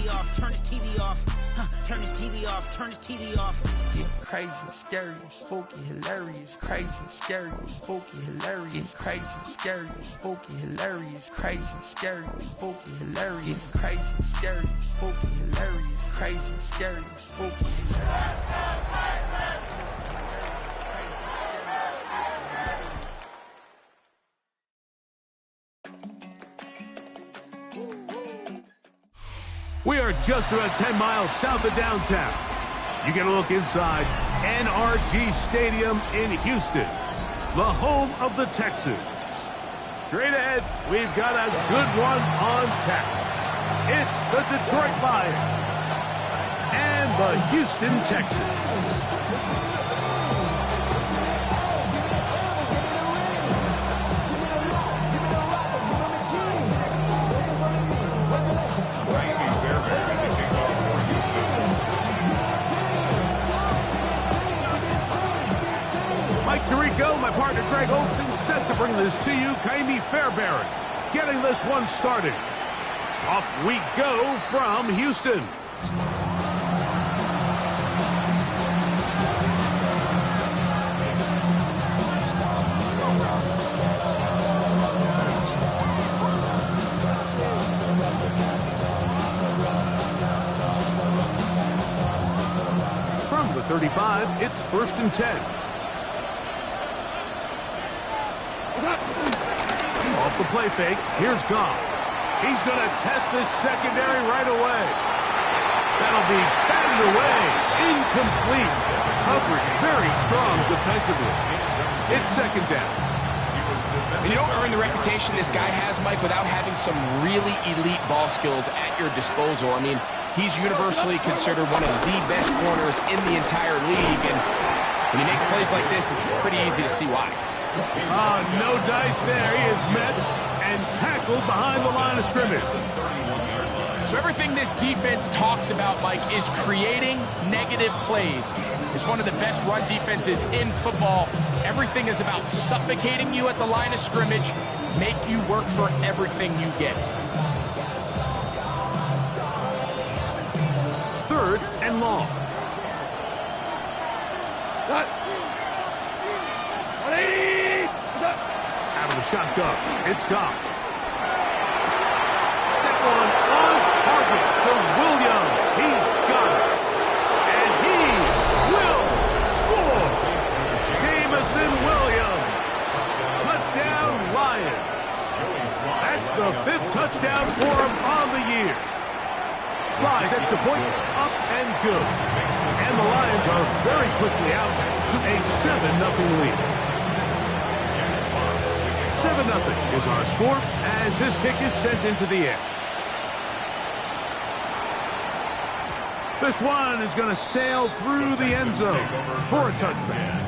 TV off, turn his TV off. Turn his TV off, turn his TV off. It's crazy, scary, spooky, hilarious. Crazy, scary, spooky, hilarious. Crazy, scary, spooky, hilarious. Crazy, scary, spooky, hilarious. Crazy, scary, spooky, hilarious. Crazy, scary, spooky, hilarious. We are just about 10 miles south of downtown. You get a look inside NRG Stadium in Houston, the home of the Texans. Straight ahead, we've got a good one on tap. It's the Detroit Lions and the Houston Texans. Tirico, my partner Greg Olson, set to bring this to you. Ka'imi Fairbairn getting this one started. Off we go from Houston. From the 35, it's 1st and 10. Off the play fake, here's Goff. He's going to test this secondary right away. That'll be batted away. Incomplete. Coverage very strong defensively. It's 2nd down. And you don't earn the reputation this guy has, Mike, without having some really elite ball skills at your disposal. I mean, he's universally considered one of the best corners in the entire league. And when he makes plays like this, it's pretty easy to see why. No dice there. He is met and tackled behind the line of scrimmage. So everything this defense talks about, Mike, is creating negative plays. It's one of the best run defenses in football. Everything is about suffocating you at the line of scrimmage, make you work for everything you get. 3rd and long. Out of the shotgun, it's Goff. That one on target to Williams. He's got it. And he will score. Jameson Williams. Touchdown, Lions. That's the 5th touchdown for him on the year. Slides at the point, up and good. And the Lions are very quickly out to a 7-0 lead. 7-0 is our score as this kick is sent into the air. This one is going to sail through the end zone for a touchback.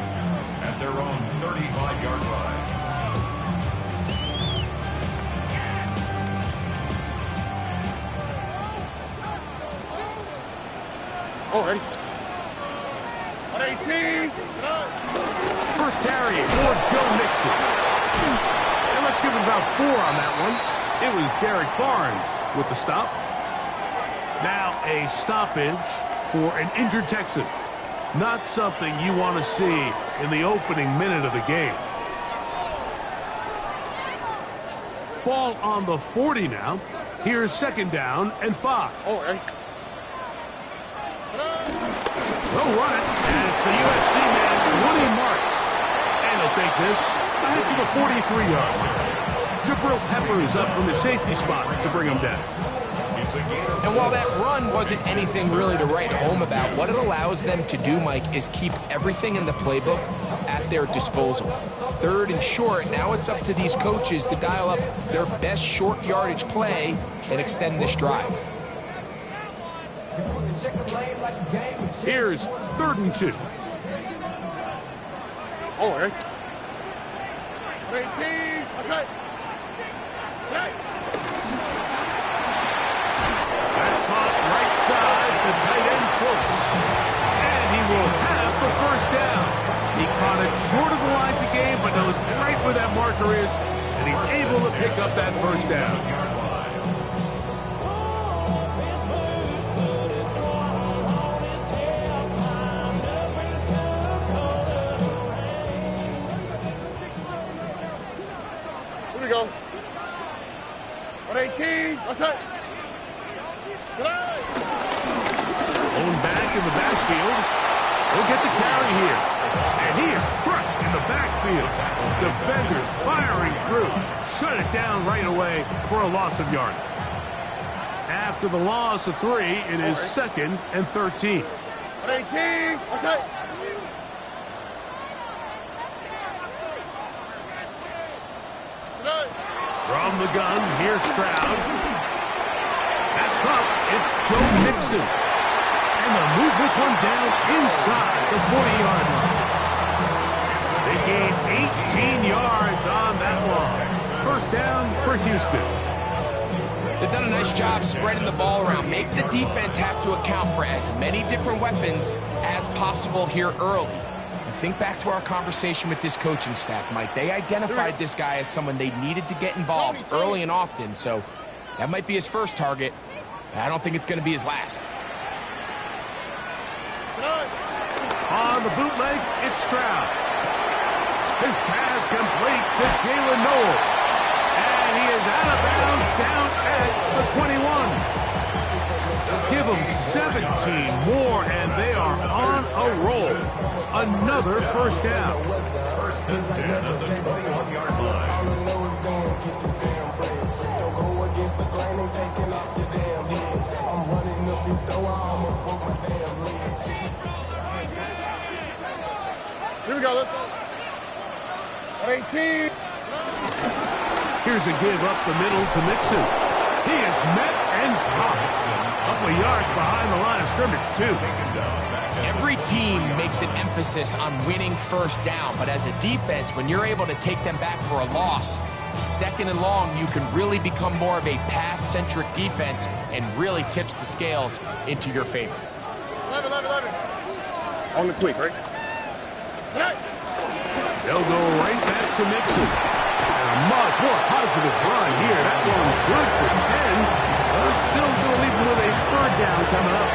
At their own 35-yard line. Oh, ready. 118. First carry for Joe Mixon. And let's give him about 4 on that one. It was Derek Barnes with the stop. Now a stoppage for an injured Texan. Not something you want to see in the opening minute of the game. Ball on the 40 now. Here's 2nd down and 5. Oh, right. They'll run it, and it's the USC man, Woody Marks. And he'll take this back to the 43-yard line. Jabril Peppers up from the safety spot to bring him down. And while that run wasn't anything really to write home about, what it allows them to do, Mike, is keep everything in the playbook at their disposal. 3rd and short, now it's up to these coaches to dial up their best short yardage play and extend this drive. Here's 3rd and 2. Oh, right. 18. That's caught right side, the tight end Schultz. And he will have the 1st down. He caught it short of the line to gain, but knows right where that marker is, and he's able to pick up that 1st down. Going back in the backfield. He'll get the carry here. And he is crushed in the backfield. Defenders firing through. Shut it down right away for a loss of yardage. After the loss of 3, it is 2nd and 13. From the gun, here's Stroud. That's caught. It's Joe Mixon. And they'll move this one down inside the 40-yard line. They gained 18 yards on that one. First down for Houston. They've done a nice job spreading the ball around. Make the defense have to account for as many different weapons as possible here early. And think back to our conversation with this coaching staff, Mike. They identified this guy as someone they needed to get involved early and often, so that might be his first target. I don't think it's going to be his last. On the bootleg, it's Stroud. His pass complete to Jalen Noel. And he is out of bounds down at the 21. Give them 17 more, and they are on a roll. Another first down. First and 10 at the 21-yard line. Here we go, let's go. 18. Here's a give up the middle to Mixon. He is met and dropped. A couple of yards behind the line of scrimmage, too. Every team makes an emphasis on winning first down, but as a defense, when you're able to take them back for a loss, 2nd and long, you can really become more of a pass-centric defense and really tips the scales into your favor. 11. On the quick, right? They'll go right back to Mixon. And a much more positive run here. That one good for 10. But still going to leave them with a third down coming up.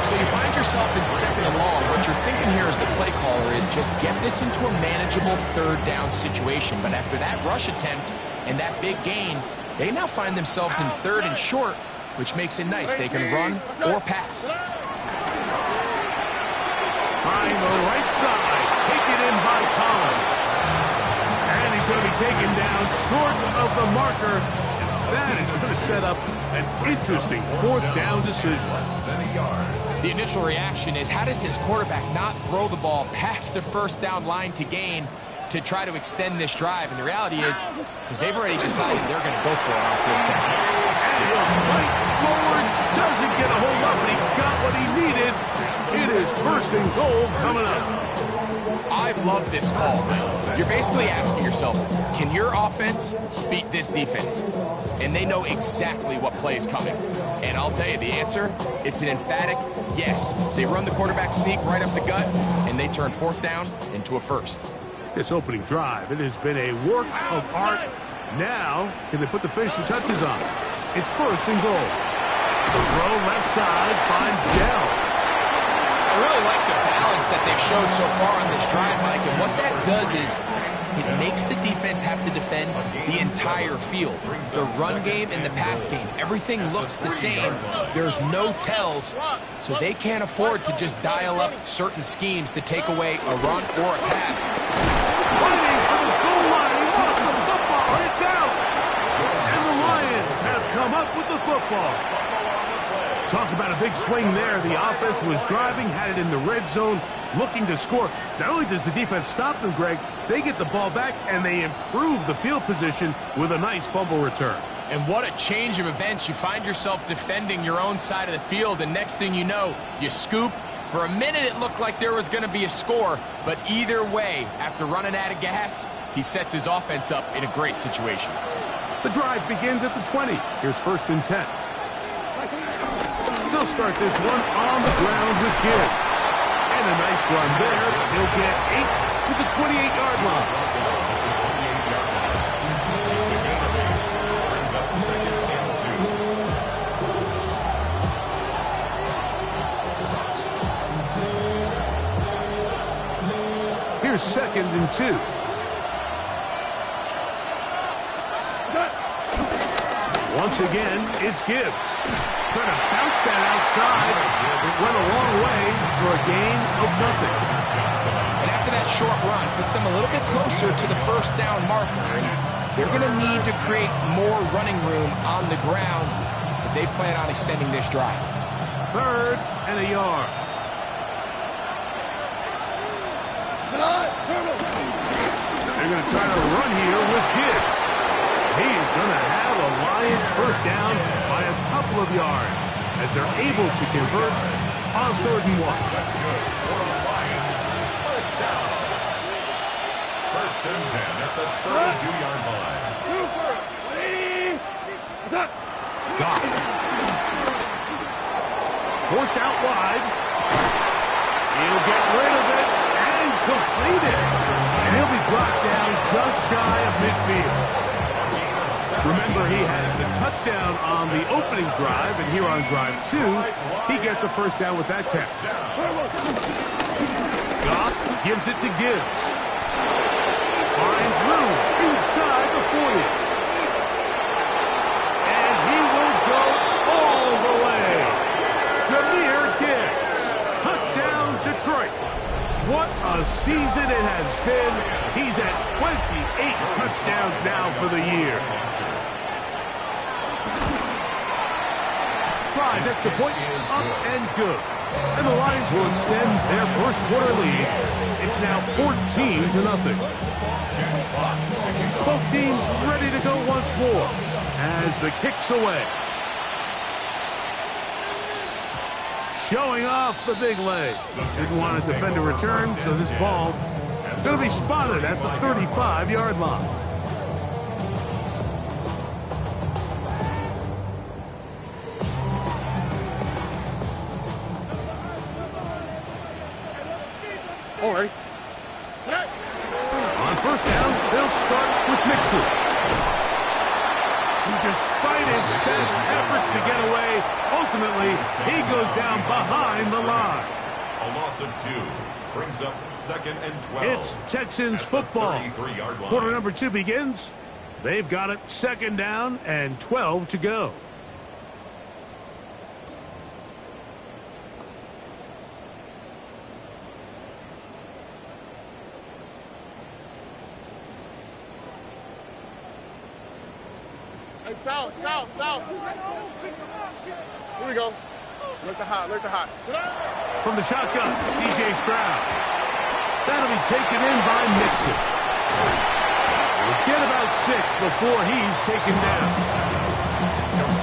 So you find yourself in 2nd and long. What you're thinking here as the play caller is just get this into a manageable third down situation. But after that rush attempt and that big gain, they now find themselves in 3rd and short, which makes it nice. They can run or pass. Trying the right side. Taken in by Collins. And he's going to be taken down short of the marker. And that is going to set up an interesting 4th down decision. The initial reaction is, how does this quarterback not throw the ball past the first down line to gain to try to extend this drive? And the reality is, because they've already decided they're going to go for it on 4th down. Right forward, doesn't get a hold up, but he got what he needed. It is 1st and goal coming up. I love this call. You're basically asking yourself, can your offense beat this defense? And they know exactly what play is coming. And I'll tell you the answer, it's an emphatic yes. They run the quarterback sneak right up the gut, and they turn 4th down into a 1st. This opening drive, it has been a work of art. Now, can they put the finishing touches on? It's 1st and goal. The throw left side finds Dell. I really like the balance that they've showed so far on this drive, Mike, and what that does is it makes the defense have to defend the entire field. The run game and the pass game, everything looks the same. There's no tells, so they can't afford to just dial up certain schemes to take away a run or a pass. Fighting for the goal line, he lost the football, it's out! And the Lions have come up with the football. Talk about a big swing there. The offense was driving, had it in the red zone, looking to score. Not only does the defense stop them, Greg, they get the ball back and they improve the field position with a nice fumble return. And what a change of events. You find yourself defending your own side of the field, and next thing you know, you scoop. For a minute, it looked like there was going to be a score, but either way, after running out of gas, he sets his offense up in a great situation. The drive begins at the 20. Here's 1st and 10. They'll start this one on the ground with Gibbs. And a nice run there. He'll get 8 to the 28-yard line. Here's 2nd and 2. Once Once again, it's Gibbs. Trying to bounce that outside. It went a long way for a gain of nothing. And after that short run, puts them a little bit closer to the first down marker. And they're going to need to create more running room on the ground if they plan on extending this drive. 3rd and a yard. They're going to try to run here with Gibbs. He's going to have a Lions first down by a couple of yards as they're able to convert on 3rd and 1. That's good for the Lions. First down. 1st and 10 at the 32-yard line. Goff. Forced out wide. He'll get rid of it and complete it. And he'll be brought down just shy of midfield. Remember, he had the touchdown on the opening drive, and here on drive 2, he gets a first down with that catch. Goff gives it to Gibbs. Finds room inside the 40. And he will go all the way. Jahmyr Gibbs. Touchdown, Detroit. What a season it has been. He's at 28 touchdowns now for the year. Slides extra point, up and good. And the Lions will extend their first quarter lead. It's now 14-0. Both teams ready to go once more as the kick's away. Showing off the big leg. Didn't want his defender return, so this ball going to be spotted at the 35-yard line. All right. On first down, they'll start with Mixon. Despite his best efforts to get away, ultimately, he goes down behind the line. A loss of 2 brings up 2nd and 12. It's Texans football. Quarter number 2 begins. They've got it 2nd down and 12 to go. South. Here we go. Look the hot. From the shotgun, C.J. Stroud. That'll be taken in by Mixon. We'll get about 6 before he's taken down.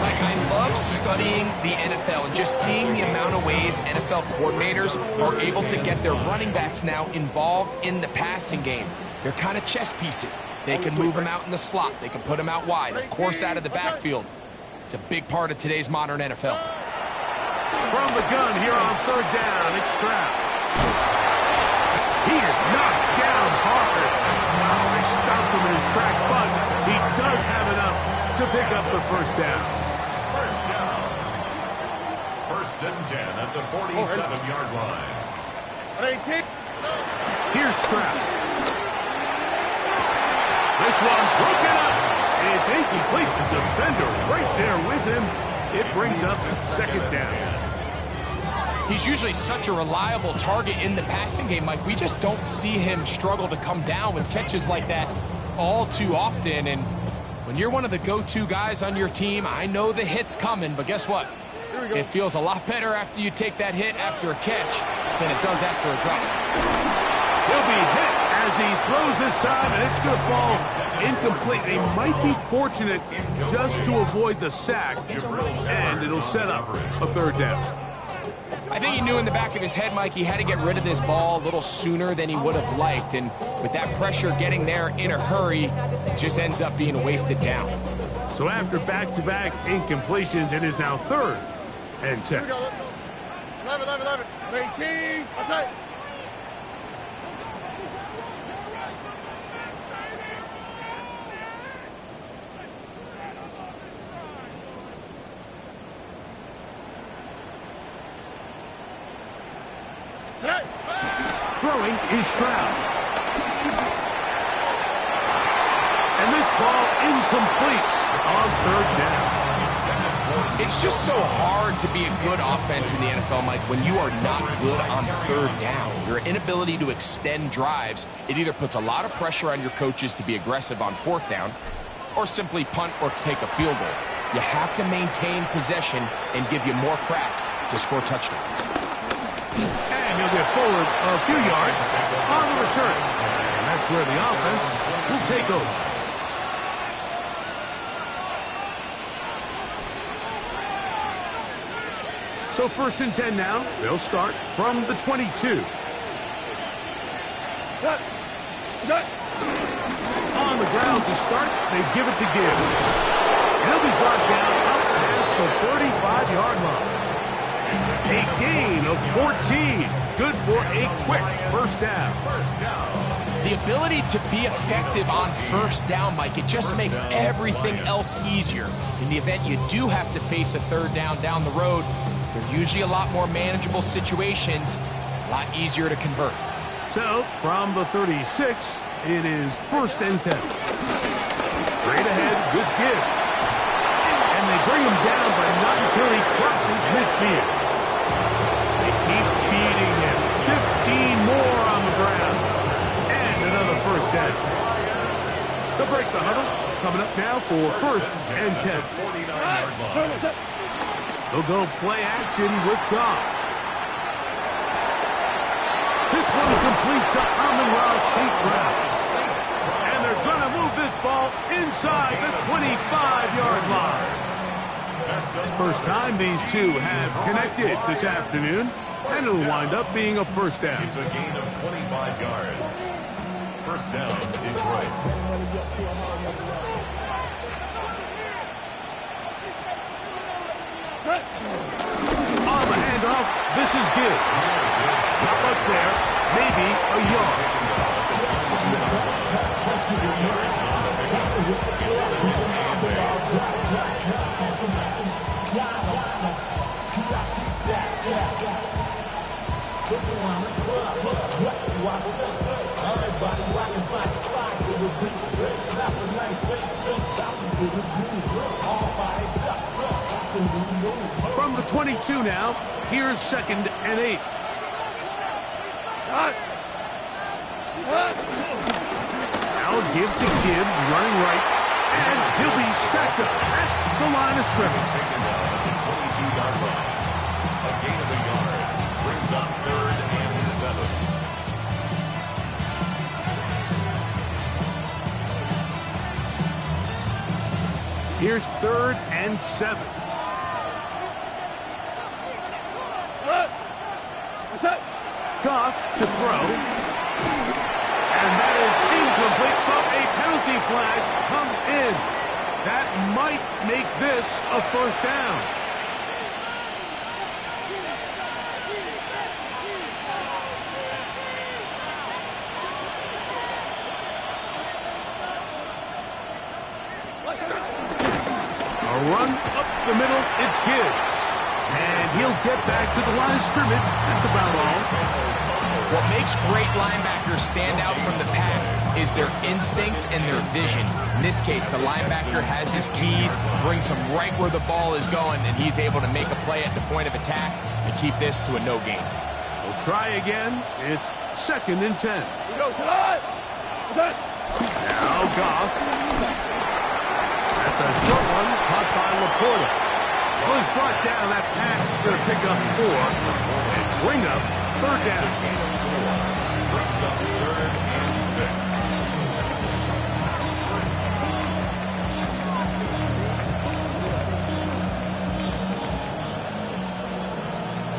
Like, I love studying the NFL and just seeing the amount of ways NFL coordinators are able to get their running backs now involved in the passing game. They're kind of chess pieces. They can move them out in the slot. They can put them out wide, of course, out of the backfield. It's a big part of today's modern NFL. From the gun here on 3rd down, it's Stroud. He is knocked down hard. Oh, they stopped him in his tracks, but he does have enough to pick up the first down. First down. 1st and 10 at the 47-yard line. Here's Stroud. This one's broken up. It's incomplete. The defender right there with him. It brings up 2nd down. He's usually such a reliable target in the passing game, Mike. We just don't see him struggle to come down with catches like that all too often. And when you're one of the go-to guys on your team, I know the hit's coming, but guess what? It feels a lot better after you take that hit after a catch than it does after a drop. He'll be hit as he throws this time, and it's going to fall incomplete. They might be fortunate just to avoid the sack, and it'll set up a 3rd down. I think he knew in the back of his head, Mike, he had to get rid of this ball a little sooner than he would have liked. And with that pressure getting there in a hurry, it just ends up being a wasted down. So after back-to-back incompletions, it is now 3rd and 10. 11. 18. What's that? Throwing is Stroud. And this ball incomplete on 3rd down. It's just so hard to be a good offense in the NFL, Mike, when you are not good on third down. Your inability to extend drives, it either puts a lot of pressure on your coaches to be aggressive on fourth down or simply punt or take a field goal. You have to maintain possession and give you more cracks to score touchdowns. And he'll get forward a few yards on the return. And that's where the offense will take over. So 1st and 10 now. They'll start from the 22. On the ground to start, they give it to Gibbs. He'll be brought down up past the 35-yard line. A gain of 14. Good for a quick first down. The ability to be effective on first down, Mike, it just makes everything else easier. In the event you do have to face a third down the road, they're usually a lot more manageable situations, a lot easier to convert. So, from the 36, it is 1st and 10. Straight ahead with Gibbs. And they bring him down, but not until he crosses midfield. They keep beating him. 15 more on the ground. And another first down. They'll break the huddle. Coming up now for 1st and 10. They'll go play action with Goff. This one complete to Amon-Ra St. Brown. And they're going to move this ball inside the 25-yard line. First time these two have connected this afternoon, and it'll wind up being a first down. It's a gain of 25 yards. First down, Detroit. On the handoff, this is Gibbs. Not much there, maybe a yard. From the 22 now, here's 2nd and 8. Now give to Gibbs, running right, and he'll be stacked up at the line of scrimmage. Taken down at the 22-yard line. A gain of a yard brings up 3rd and 7. Here's 3rd and 7. Goff to throw. And that is incomplete, but a penalty flag comes in. That might make this a first down. A run up the middle, it's Gibbs. And he'll get back to the line of scrimmage. That's about all. What makes great linebackers stand out from the pack is their instincts and their vision. In this case, the linebacker has his keys, brings him right where the ball is going, and he's able to make a play at the point of attack and keep this to a no gain. We'll try again. It's 2nd and 10. Now Goff. That's a short one caught by Laporta. Well, he's brought down. That pass is going to pick up 4 and bring up 3rd down. Brings up 3rd and 6.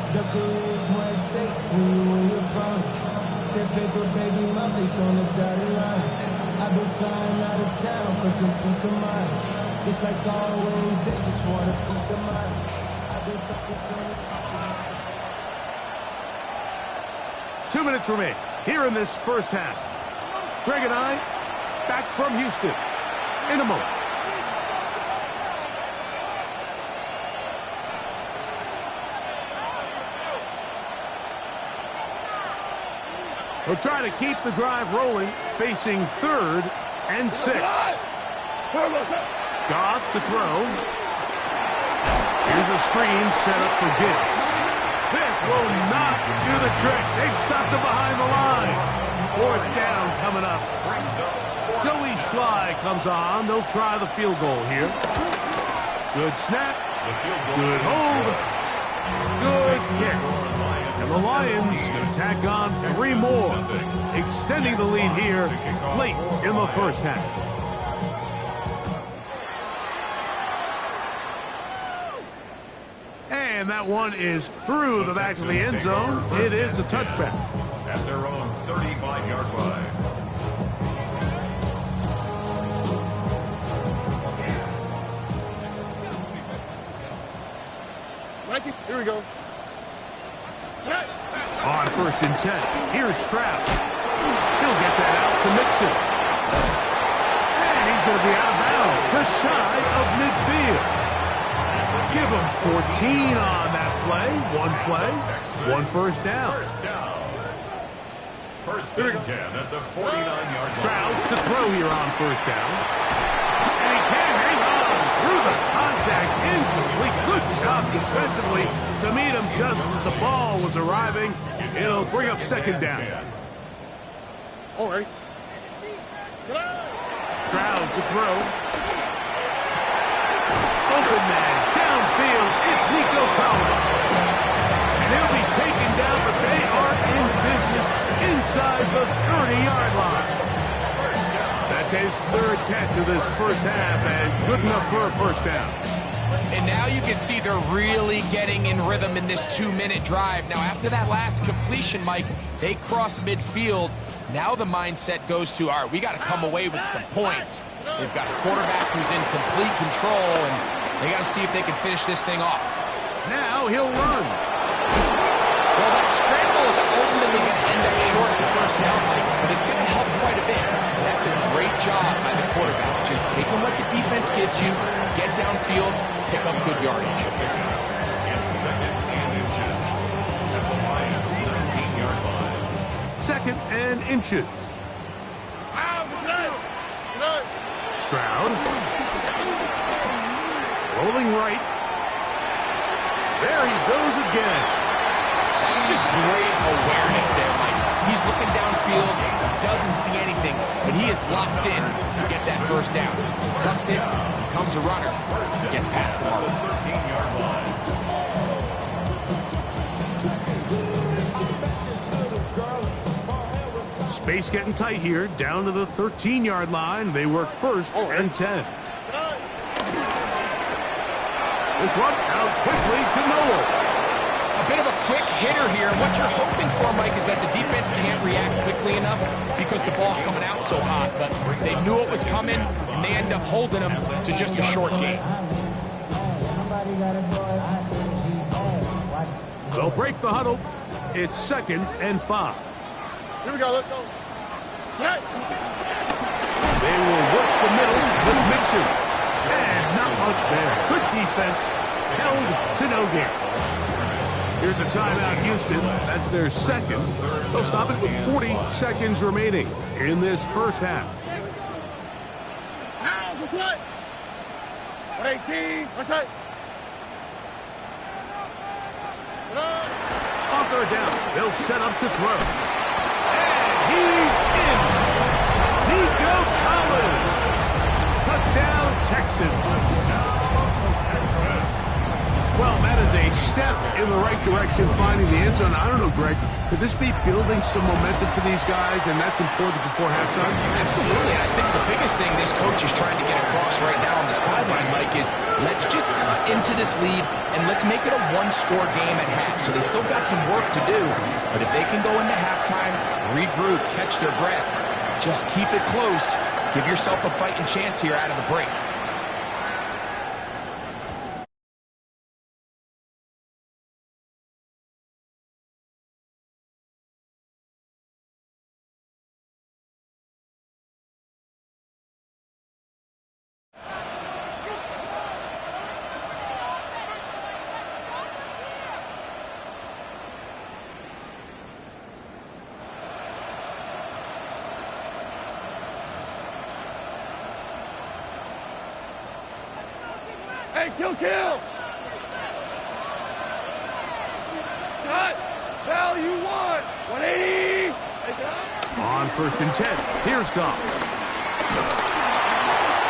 The charisma at stake when you win your prime. That paper, baby, my face on the dotted line. I've been flying out of town for some peace of mind. It's like always, they just want a piece of mind. I've been focused on the future. 2 minutes remain here in this first half. Greg and I back from Houston in a moment. We'll try to keep the drive rolling, facing 3rd and 6. Goff to throw. Here's Here's a screen set up for Gibbs. This will not do the trick. They've stopped him behind the line. Fourth down coming up. Joey Sly comes on. They'll try the field goal here. Good snap. Good hold. Good kick. And the Lions tack on 3 more, extending the lead here late in the first half. And that one is through the back of the end zone. It is a touchback. At their own 35-yard line. Here we go. On 1st and 10, here's Stroud. He'll get that out to Mixon. And he's going to be out of bounds, just shy of midfield. Give him 14 on that play. 1 first down. First and 10 at the 49-yard line. Stroud to throw here on 1st down. And he can't hang on through the contact. Incomplete. Good job defensively to meet him just as the ball was arriving. It'll bring up 2nd down. All right. Stroud to throw. Open man downfield. It's Nico Collins. And he'll be taken down, but they are in business inside the 30-yard line. That's his 3rd catch of this first half, and good enough for a first down. And now you can see they're really getting in rhythm in this 2-minute drive. Now, after that last completion, Mike, they cross midfield. Now the mindset goes to, all right, we got to come away with some points. They've got a quarterback who's in complete control, and they got to see if they can finish this thing off. Now he'll run. Well, that scramble is ultimately going to end up short of the first down, Mike, but it's going to help quite a bit. That's a great job by the quarterback. Just taking what the defense gives you, get downfield, pick up good yardage. It's 2nd and inches at the Lions' 19-yard line. 2nd and inches. Stroud. Rolling right. There he goes again. Just great awareness there, Mike. He's looking downfield, doesn't see anything, but he is locked in to get that first down. Tucks it, becomes a runner, gets past the mark. 13-yard line. Space getting tight here, down to the 13-yard line. They work 1st and 10. This one out quickly to Noel. A bit of a quick hitter here. What you're hoping for, Mike, is that the defense can't react quickly enough because the ball's coming out so hot. But they knew it was coming, and they end up holding them to just a short game. They'll break the huddle. It's 2nd and 5. Here we go. Let's go. They will work the middle with Mixon. And not much there. Good defense. Held to no gain. Here's a timeout, Houston. That's their 2nd. They'll stop it with 40 seconds remaining in this first half. Now, what's that? 118. What's that? On 3rd down, they'll set up to throw. And he's in. Nico Collins. Touchdown, Texans. Well, that is a step in the right direction, finding the end zone. I don't know, Greg, could this be building some momentum for these guys, and that's important before halftime? Absolutely. I think the biggest thing this coach is trying to get across right now on the sideline, Mike, is let's just cut into this lead, and let's make it a 1-score game at half. So they still got some work to do, but if they can go into halftime, regroup, catch their breath, just keep it close, give yourself a fighting chance here out of the break. Hey, kill! you want. 180. On 1st and 10, here's Goff.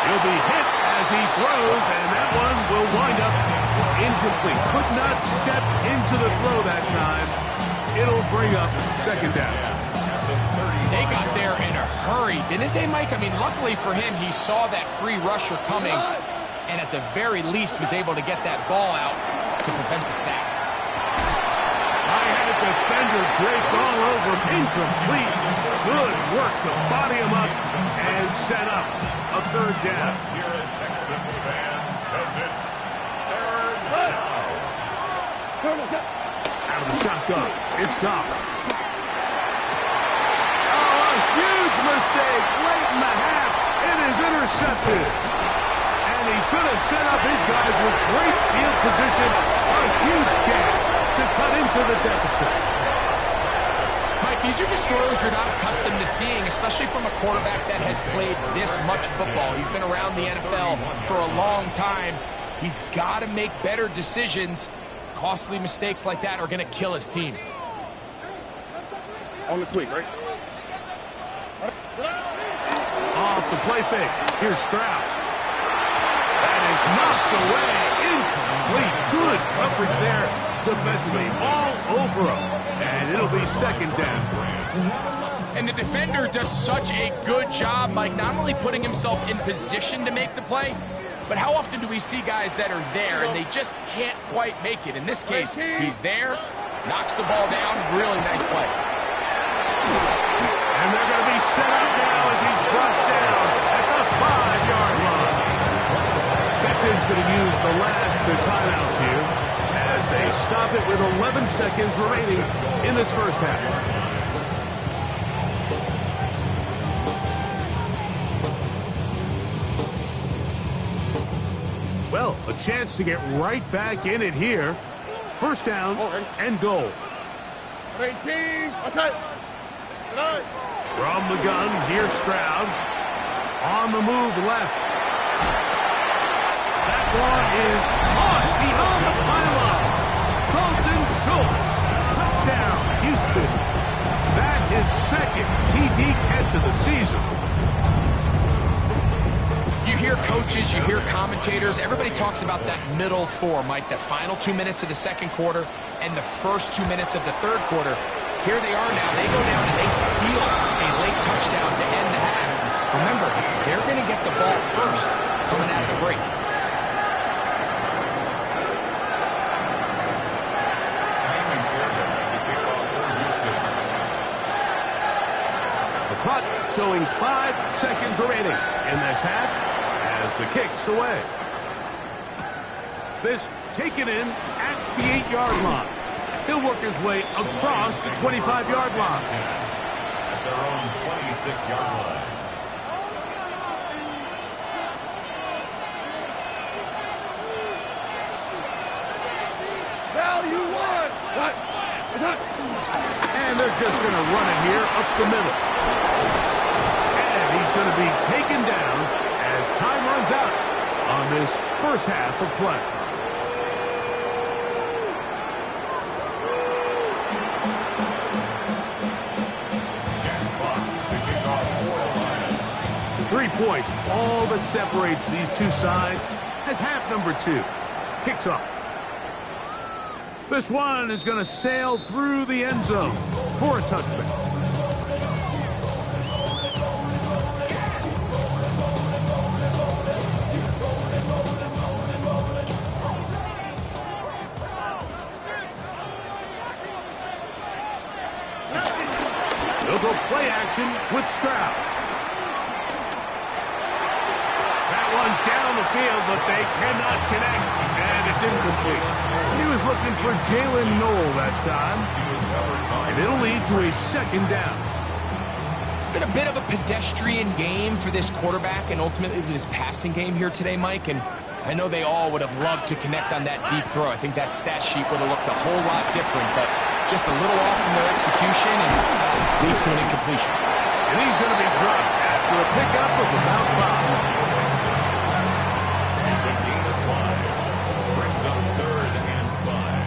He'll be hit as he throws, and that one will wind up incomplete. Could not step into the throw that time. It'll bring up 2nd down. They got there in a hurry, didn't they, Mike? I mean, luckily for him, he saw that free rusher coming, and at the very least was able to get that ball out to prevent the sack. High-headed defender draped all over him. Incomplete. Good work to body him up and set up a 3rd down. Here at Texans fans, because it's 3rd down. Out of the shotgun, it's Goff. Oh, a huge mistake late in the half. It is intercepted. And he's going to set up his guys with great field position. A huge gap to cut into the deficit. Mike, these are just throws you're not accustomed to seeing, especially from a quarterback that has played this much football. He's been around the NFL for a long time. He's got to make better decisions. Costly mistakes like that are going to kill his team. On the quick, right? Off the play fake. Here's Stroud. That is knocked away. Incomplete. Good coverage there defensively. All over him. And it'll be 2nd down. And the defender does such a good job, Mike, not only putting himself in position to make the play, but how often do we see guys that are there and they just can't quite make it? In this case, he's there, knocks the ball down. Really nice play. And they're going to be set up now as he's brought down at the 5-yard line. Texans going to use the last of their timeouts here as they stop it with 11 seconds remaining in this 1st half. Well, a chance to get right back in it here. 1st down and goal. 18. Outside. From the gun, here's Stroud. On the move left. That one is on beyond the pylon. Dalton Schultz. Touchdown, Houston. That is 2nd TD catch of the season. You hear coaches, you hear commentators, everybody talks about that middle 4, Mike, the final 2 minutes of the 2nd quarter and the first 2 minutes of the 3rd quarter. Here they are now. They go down and they steal a late touchdown to end the half. Remember, they're going to get the ball first coming out of the break. The clock showing 5 seconds remaining in this half as the kick's away. This taken in at the 8-yard line. He'll work his way across the 25-yard line. At their own 26-yard line. Value one. And they're just going to run it here up the middle. And he's going to be taken down as time runs out on this 1st half of play. Jack Fox picking off 4 Lions. 3 points, all that separates these two sides as half number 2 kicks off. This one is going to sail through the end zone for a touchback. They'll go play action with Stroud. That one down the field, but they cannot connect, and it's incomplete. He was looking for Jalen Noel that time, and it'll lead to a 2nd down. It's been a bit of a pedestrian game for this quarterback and ultimately this passing game here today, Mike, and I know they all would have loved to connect on that deep throw. I think that stat sheet would have looked a whole lot different, but just a little off from their execution and leads to an incompletion. And he's going to be dropped after a pickup of about 5. It's a gain of 5. Brings up 3rd and 5.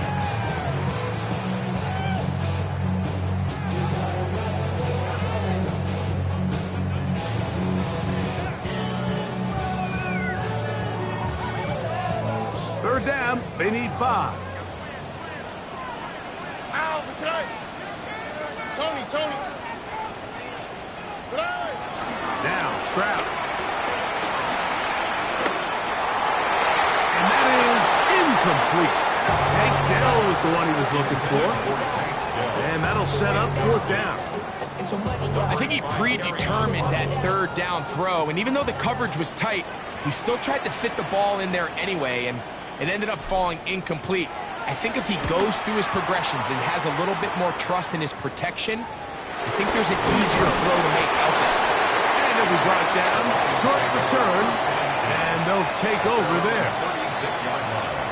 5. Ow, okay. Tony. Now Stroud. And that is incomplete. Tank Dell is the one he was looking for. And that'll set up 4th down. I think he predetermined that 3rd down throw, and even though the coverage was tight, he still tried to fit the ball in there anyway, and it ended up falling incomplete. I think if he goes through his progressions and has a little bit more trust in his protection, I think there's an easier throw to make out there. And it'll be brought down, short return, and they'll take over there. 36-yard line.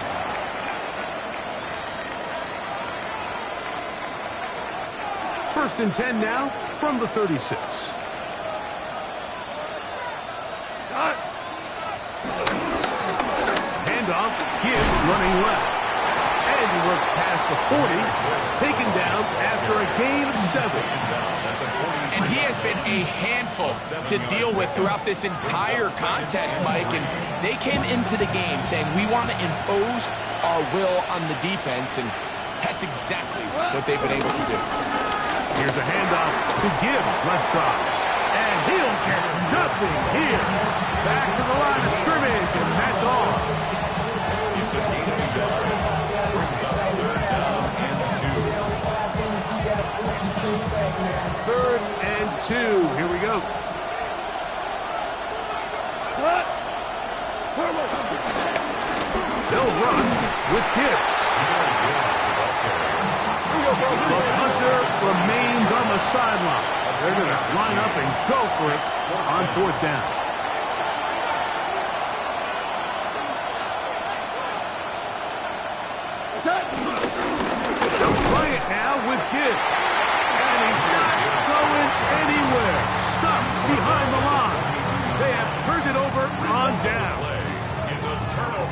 First and 10 now from the 36. Handoff, Gibbs running left. And he works past the 40, taken down after a gain of 7. And he has been a handful to deal with throughout this entire contest, Mike. And they came into the game saying, we want to impose our will on the defense, and that's exactly what they've been able to do. Here's a handoff to Gibbs, left side. And he'll get nothing here. Back to the line of scrimmage, and that's all. It's a gain of 7. Brings up 3rd down and 2. 3rd and 2. Here we go. They'll run with Gibbs. But Hunter remains on the sideline. They're going to line up and go for it on 4th down. They'll try it now with Gibbs. And he's not going anywhere. Stuffed behind the line. They have turned it over on down.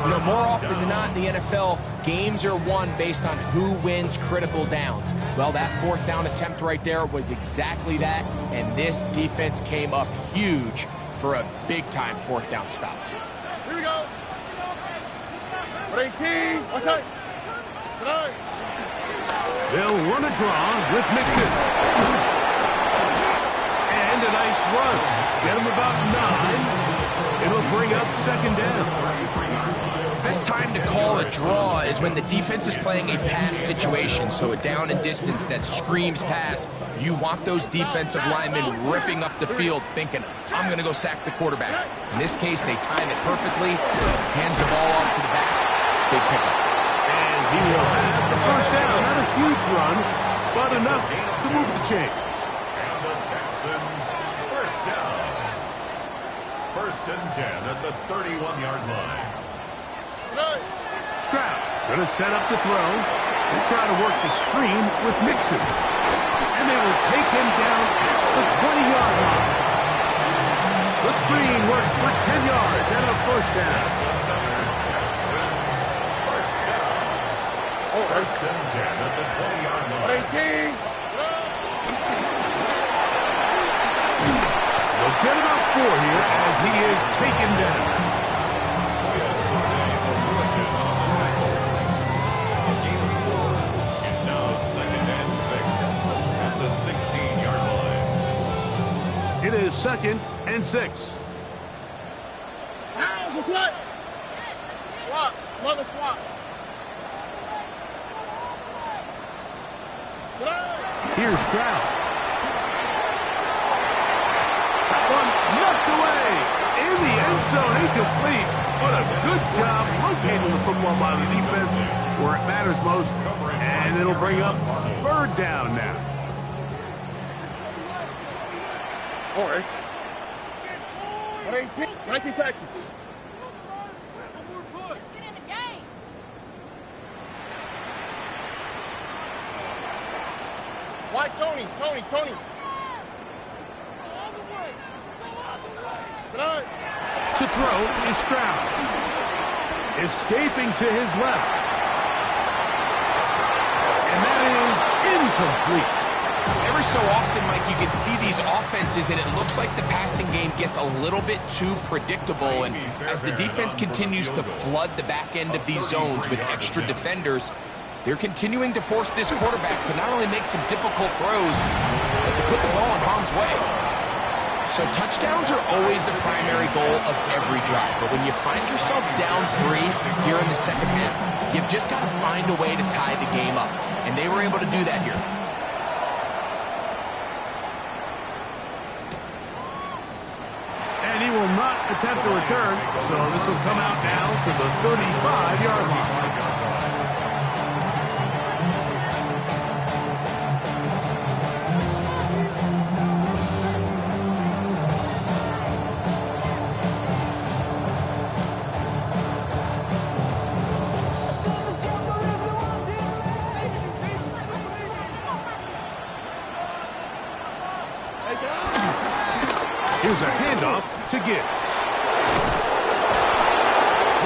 You know, more often than not in the NFL, games are won based on who wins critical downs. Well, that 4th down attempt right there was exactly that, and this defense came up huge for a big-time 4th down stop. Here we go. 18. What's that? They'll run a draw with Mixon. And a nice run. Get him about 9. It'll bring up 2nd down. Best time to call a draw is when the defense is playing a pass situation, so a down and distance that screams pass. You want those defensive linemen ripping up the field thinking, I'm going to go sack the quarterback. In this case, they time it perfectly, hands the ball off to the back, big pickup. And he will have the 1st down. Not a huge run, but enough to move the chains. And the Texans, 1st down. 1st and 10 at the 31-yard line. Stroud going to set up the throw. They try to work the screen with Mixon. And they will take him down at the 20-yard line. The screen works for 10 yards and a 1st down. Texans, 1st down. 1st and 10 at the 20-yard line. 18. They'll get about 4 here as he is taken down. It's now 2nd and 6 at the 16-yard line. It is 2nd and 6. Swap. Mother swap. Here's Stroud. That one knocked away in the end zone, incomplete. What a good job locating the football by the defense where it matters most. And it'll bring up 3rd down now. All right. 19 Texas. Why Tony? To throw is Stroud. Escaping to his left. And that is incomplete. Every so often, Mike, you can see these offenses, and it looks like the passing game gets a little bit too predictable. And as the defense continues to flood the back end of these zones with extra defenders, they're continuing to force this quarterback to not only make some difficult throws, but to put the ball in harm's way. So touchdowns are always the primary goal of every drive. But when you find yourself down 3 here in the second half, you've just got to find a way to tie the game up. And they were able to do that here. And he will not attempt to return, so this will come out now to the 35-yard line. Here's a handoff to Gibbs.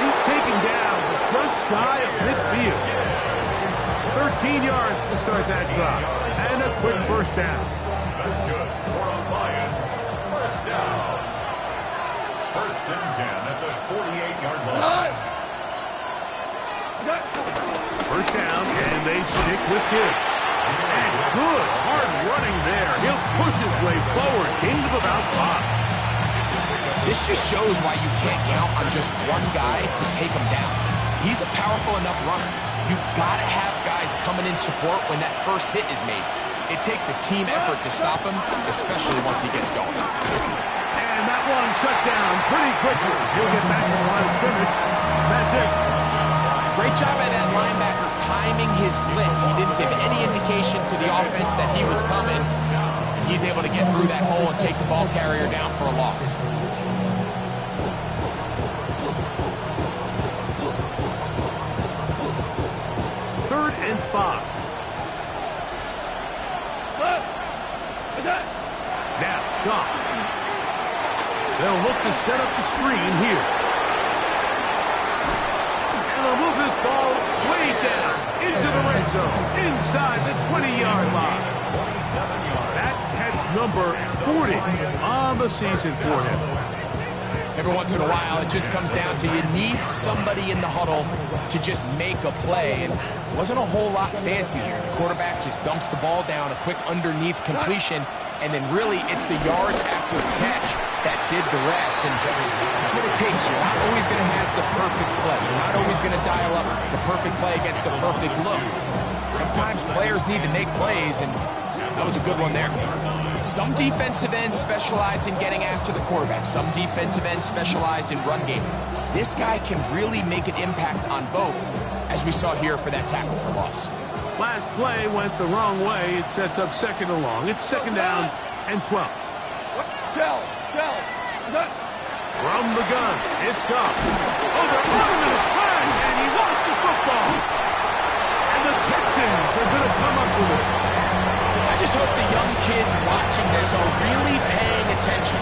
He's taken down, but just shy of midfield. 13 yards to start that drive, and a quick first down. That's good for the Lions. First down. First and 10 at the 48-yard line. First down, and they stick with Gibbs. And good, hard running there. He'll push his way forward, gain of about 5. This just shows why you can't count on just one guy to take him down. He's a powerful enough runner. You've got to have guys coming in support when that first hit is made. It takes a team effort to stop him, especially once he gets going. And that one shut down pretty quickly. He'll get back to the line of scrimmage. That's it. Great job by that linebacker timing his blitz. He didn't give any indication to the offense that he was coming. He's able to get through that hole and take the ball carrier down for a loss. Third and 5. Now, Goff. They'll look to set up the screen here. And they'll move this ball way down into the red zone, inside the 20-yard line. That's number 40 on the season for him. Every once in a while, it just comes down to you need somebody in the huddle to just make a play. And it wasn't a whole lot fancy here. The quarterback just dumps the ball down, a quick underneath completion, and then really it's the yards after the catch that did the rest. And that's what it takes. You're not always going to have the perfect play. You're not always going to dial up the perfect play against the perfect look. Sometimes players need to make plays, and that was a good one there. Some defensive ends specialize in getting after the quarterback. Some defensive ends specialize in run game. This guy can really make an impact on both, as we saw here for that tackle for loss. Last play went the wrong way. It sets up second and long. It's second down and 12. From the gun, it's Goff. Oh, they're on him in a flash, and he lost the football. And the Texans are going to come up with it. I just hope the young kids watching this are really paying attention.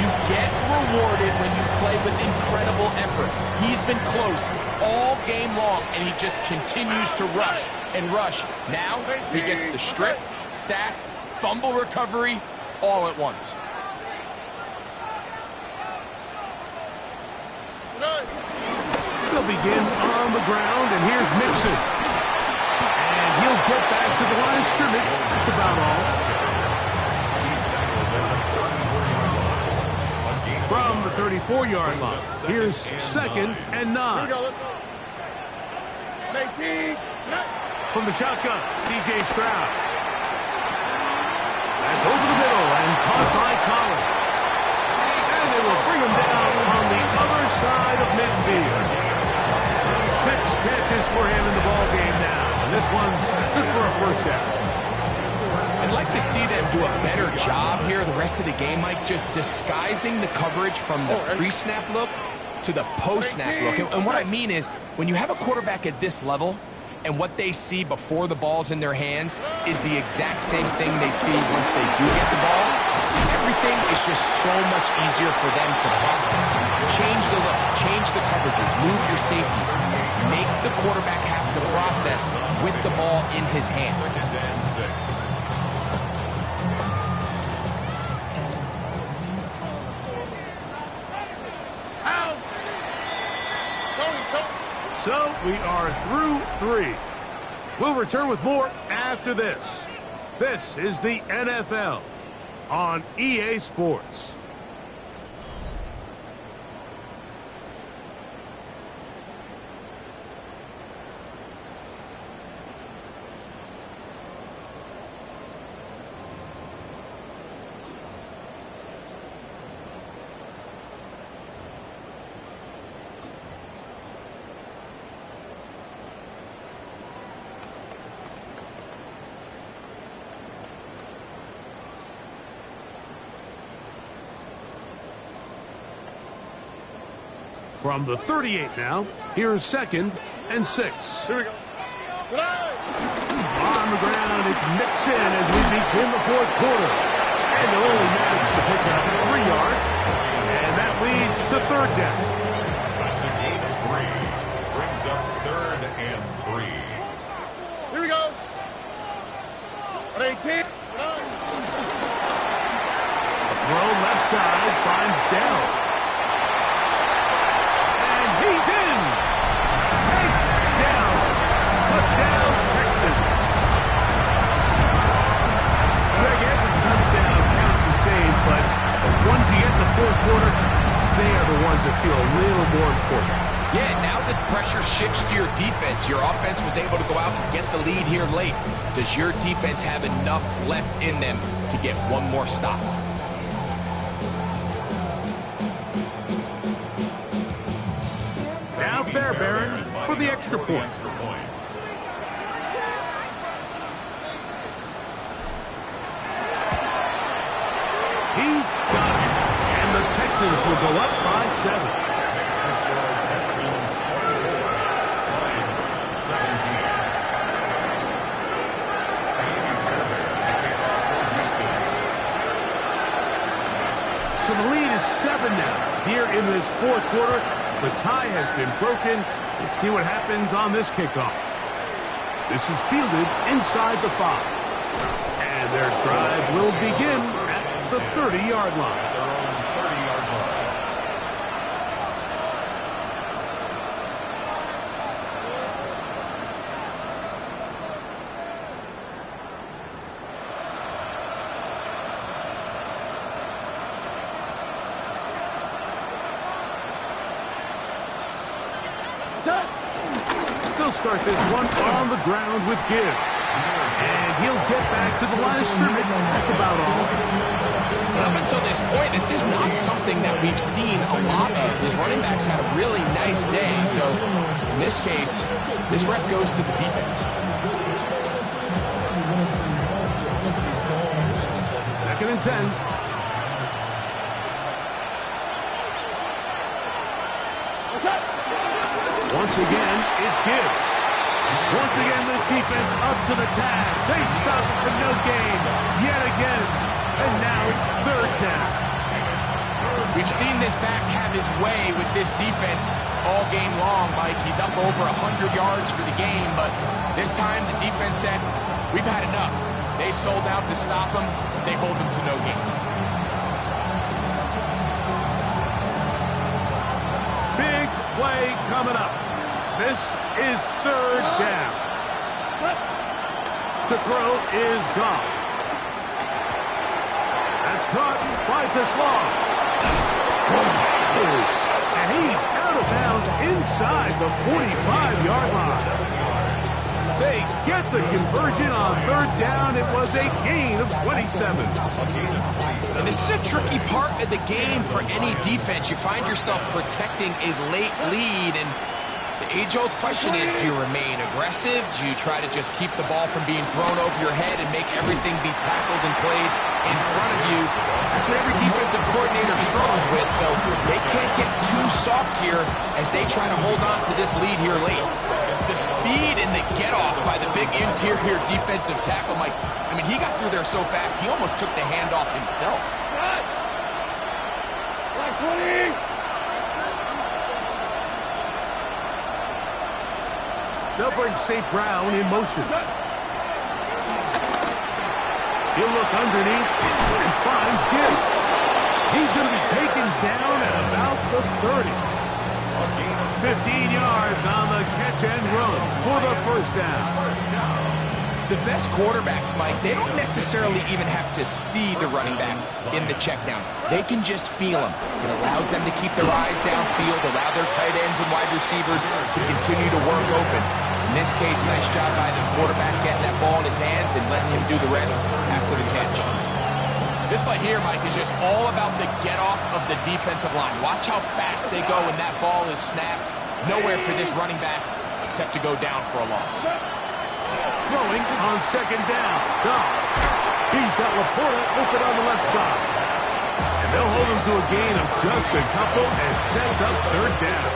You get rewarded when you play with incredible effort. He's been close all game long, and he just continues to rush and rush. Now he gets the strip, sack, fumble recovery, all at once. They'll begin on the ground, and here's Mixon. And he'll get back to the line of scrimmage. That's about all. From the 34-yard line, here's second and 9. From the shotgun, C.J. Stroud. That's over the middle and caught by Collins. And they will bring him down on the other side of midfield. 6 catches for him in the ball game now. And this one's good for a first down. I'd like to see them do a better job here the rest of the game, Mike, just disguising the coverage from the pre-snap look to the post-snap look. And what I mean is, when you have a quarterback at this level, and what they see before the ball's in their hands is the exact same thing they see once they do get the ball, everything is just so much easier for them to process. Change the look, change the coverages, move your safeties. Make the quarterback have to process with the ball in his hand. We are through 3. We'll return with more after this. This is the NFL on EA Sports. From the 38 now, here's 2nd and 6. Here we go. On the ground, it's Mixon as we begin the 4th quarter. And they'll only manage to pick up 3 yards. And that leads to 3rd down. That's a gain of 3. Brings up 3rd and 3. Here we go. On 18. A throw left side finds Dell. He's in! Takedown! Touchdown, Texans! Greg, every touchdown counts the same, but the ones you get in the 4th quarter, they are the ones that feel a little more important. Yeah, now that pressure shifts to your defense, your offense was able to go out and get the lead here late. Does your defense have enough left in them to get one more stop? Fairbairn for the extra point. He's got it. And the Texans will go up by 7. Makes the score Texans 24, Lions 17. So the lead is 7 now. Here in this 4th quarter, the tie has been broken. Let's see what happens on this kickoff. This is fielded inside the 5. And their drive will begin at the 30-yard line. Their own 30-yard line. They'll start this one on the ground with Gibbs. And he'll get back to the line of scrimmage. That's about all. Up until this point, this is not something that we've seen a lot of. His running backs had a really nice day. So in this case, this rep goes to the defense. 2nd and 10. Once again, it's Gibbs. Once again, this defense up to the task. They stop the no gain yet again. And now it's 3rd down. We've seen this back have his way with this defense all game long, Mike. He's up over 100 yards for the game, but this time the defense said, we've had enough. They sold out to stop him. They hold him to no gain. Big play coming up. This is 3rd down. To throw is gone. That's caught by Tesla. And he's out of bounds inside the 45-yard line. They get the conversion on 3rd down. It was a gain of 27. And this is a tricky part of the game for any defense. You find yourself protecting a late lead, and the age-old question is, do you remain aggressive? Do you try to just keep the ball from being thrown over your head and make everything be tackled and played in front of you? That's what every defensive coordinator struggles with, so they can't get too soft here as they try to hold on to this lead here late. The speed and the get-off by the big interior defensive tackle, Mike, I mean, he got through there so fast, he almost took the handoff himself. Black 20. They'll bring St. Brown in motion. He'll look underneath and finds Gibbs. He's going to be taken down at about the 30. 15 yards on the catch and run for the first down. The best quarterbacks, Mike, they don't necessarily even have to see the running back in the check down. They can just feel him. It allows them to keep their eyes downfield, allow their tight ends and wide receivers to continue to work open. In this case, nice job by the quarterback getting that ball in his hands and letting him do the rest after the catch. This play here, Mike, is just all about the get-off of the defensive line. Watch how fast they go when that ball is snapped. Nowhere for this running back except to go down for a loss. Throwing on second down. Goff. He's got Laporta open on the left side. And they'll hold him to a gain of just a couple and sets up third down.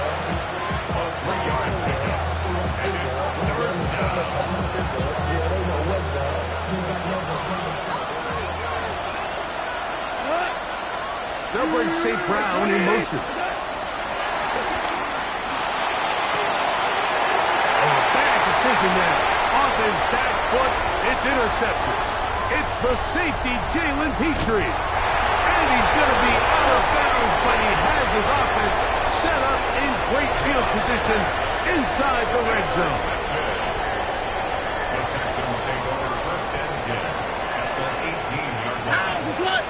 They'll bring St. Brown in motion. Oh, bad decision there. Off his back foot, it's intercepted. It's the safety, Jalen Petrie. And he's going to be out of bounds, but he has his offense set up in great field position inside the red zone. The Texans take over first and 10 at the 18-yard line. What's that?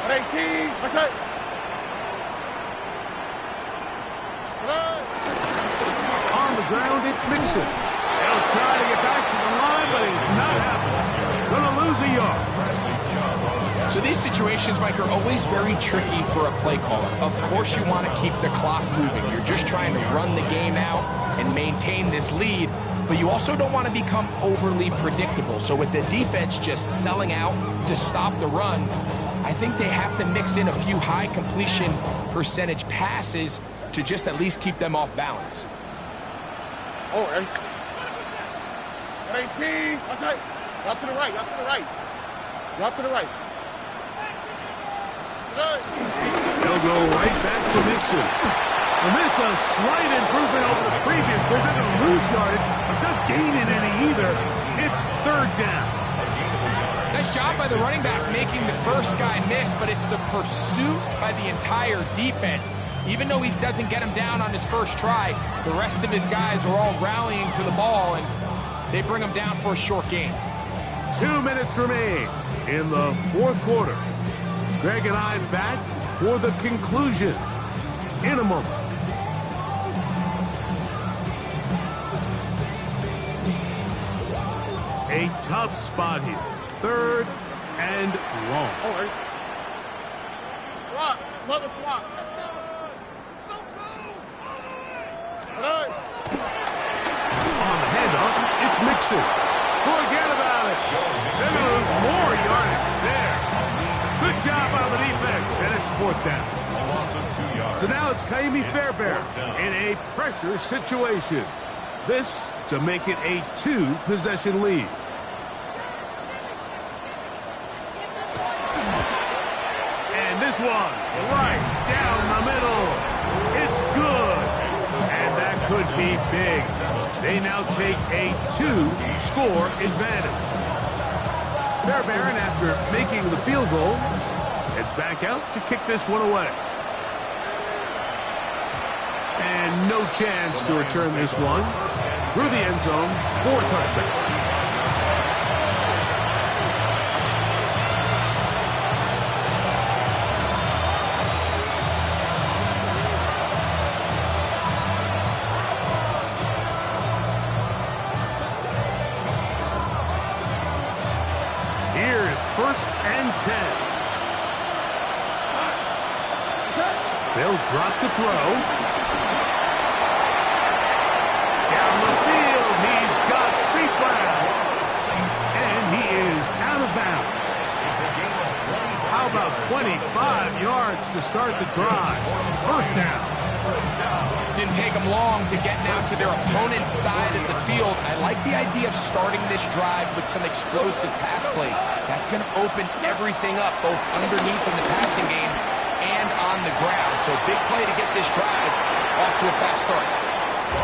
18. What's that? On the ground, it's Mixon. He'll try to get back to the line, but he's not happening. Gonna lose a yard. So these situations, Mike, are always very tricky for a play caller. Of course you want to keep the clock moving. You're just trying to run the game out and maintain this lead, but you also don't want to become overly predictable. So with the defense just selling out to stop the run, I think they have to mix in a few high completion percentage passes to just at least keep them off balance. Oh, 18. What's that? Out to the right. Out to the right. Out to the right. They'll go right back to Mixon. And this is a slight improvement over the previous. They're not going to lose yardage, but not gaining any either. It's third down. Nice job by the running back making the first guy miss, but it's the pursuit by the entire defense. Even though he doesn't get him down on his first try, the rest of his guys are all rallying to the ball, and they bring him down for a short gain. 2 minutes remain in the fourth quarter. Greg and I back for the conclusion in a moment. A tough spot here. Third and long. All right. Swap. Another swap. On the handoff, it's Mixon. Forget about it. They're going to lose more yardage there. Good job by the defense, and it's fourth down. A loss of 2 yards. So now it's Kaimi Fairbairn in a pressure situation. This to make it a 2-possession lead. And this one right down the middle. It's good. And that could be big. They now take a 2-score advantage. Fairbairn, after making the field goal, heads back out to kick this one away. And no chance to return this one through the end zone for a touchback. First and 10. They'll drop to throw. Down the field, he's got St. Brown. And he is out of bounds. How about 25 yards to start the drive? First down. Didn't take them long to get now to their opponent's side of the field. I like the idea of starting this drive with some explosive pass plays. That's going to open everything up, both underneath in the passing game and on the ground. So big play to get this drive off to a fast start.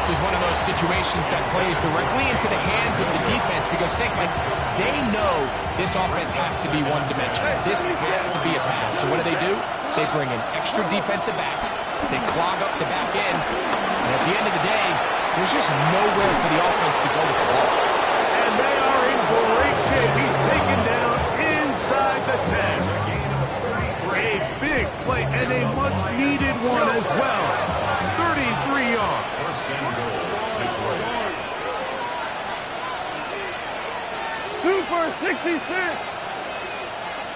This is one of those situations that plays directly into the hands of the defense because think, like, they know this offense has to be one-dimensional. This has to be a pass. So what do? They bring in extra defensive backs, They clog up the back end, and at the end of the day, there's just nowhere for the offense to go with the ball. And they are in great shape. He's taken down inside the 10. A big play and a much-needed one as well. 33 yards. First and goal, Detroit. Super 66.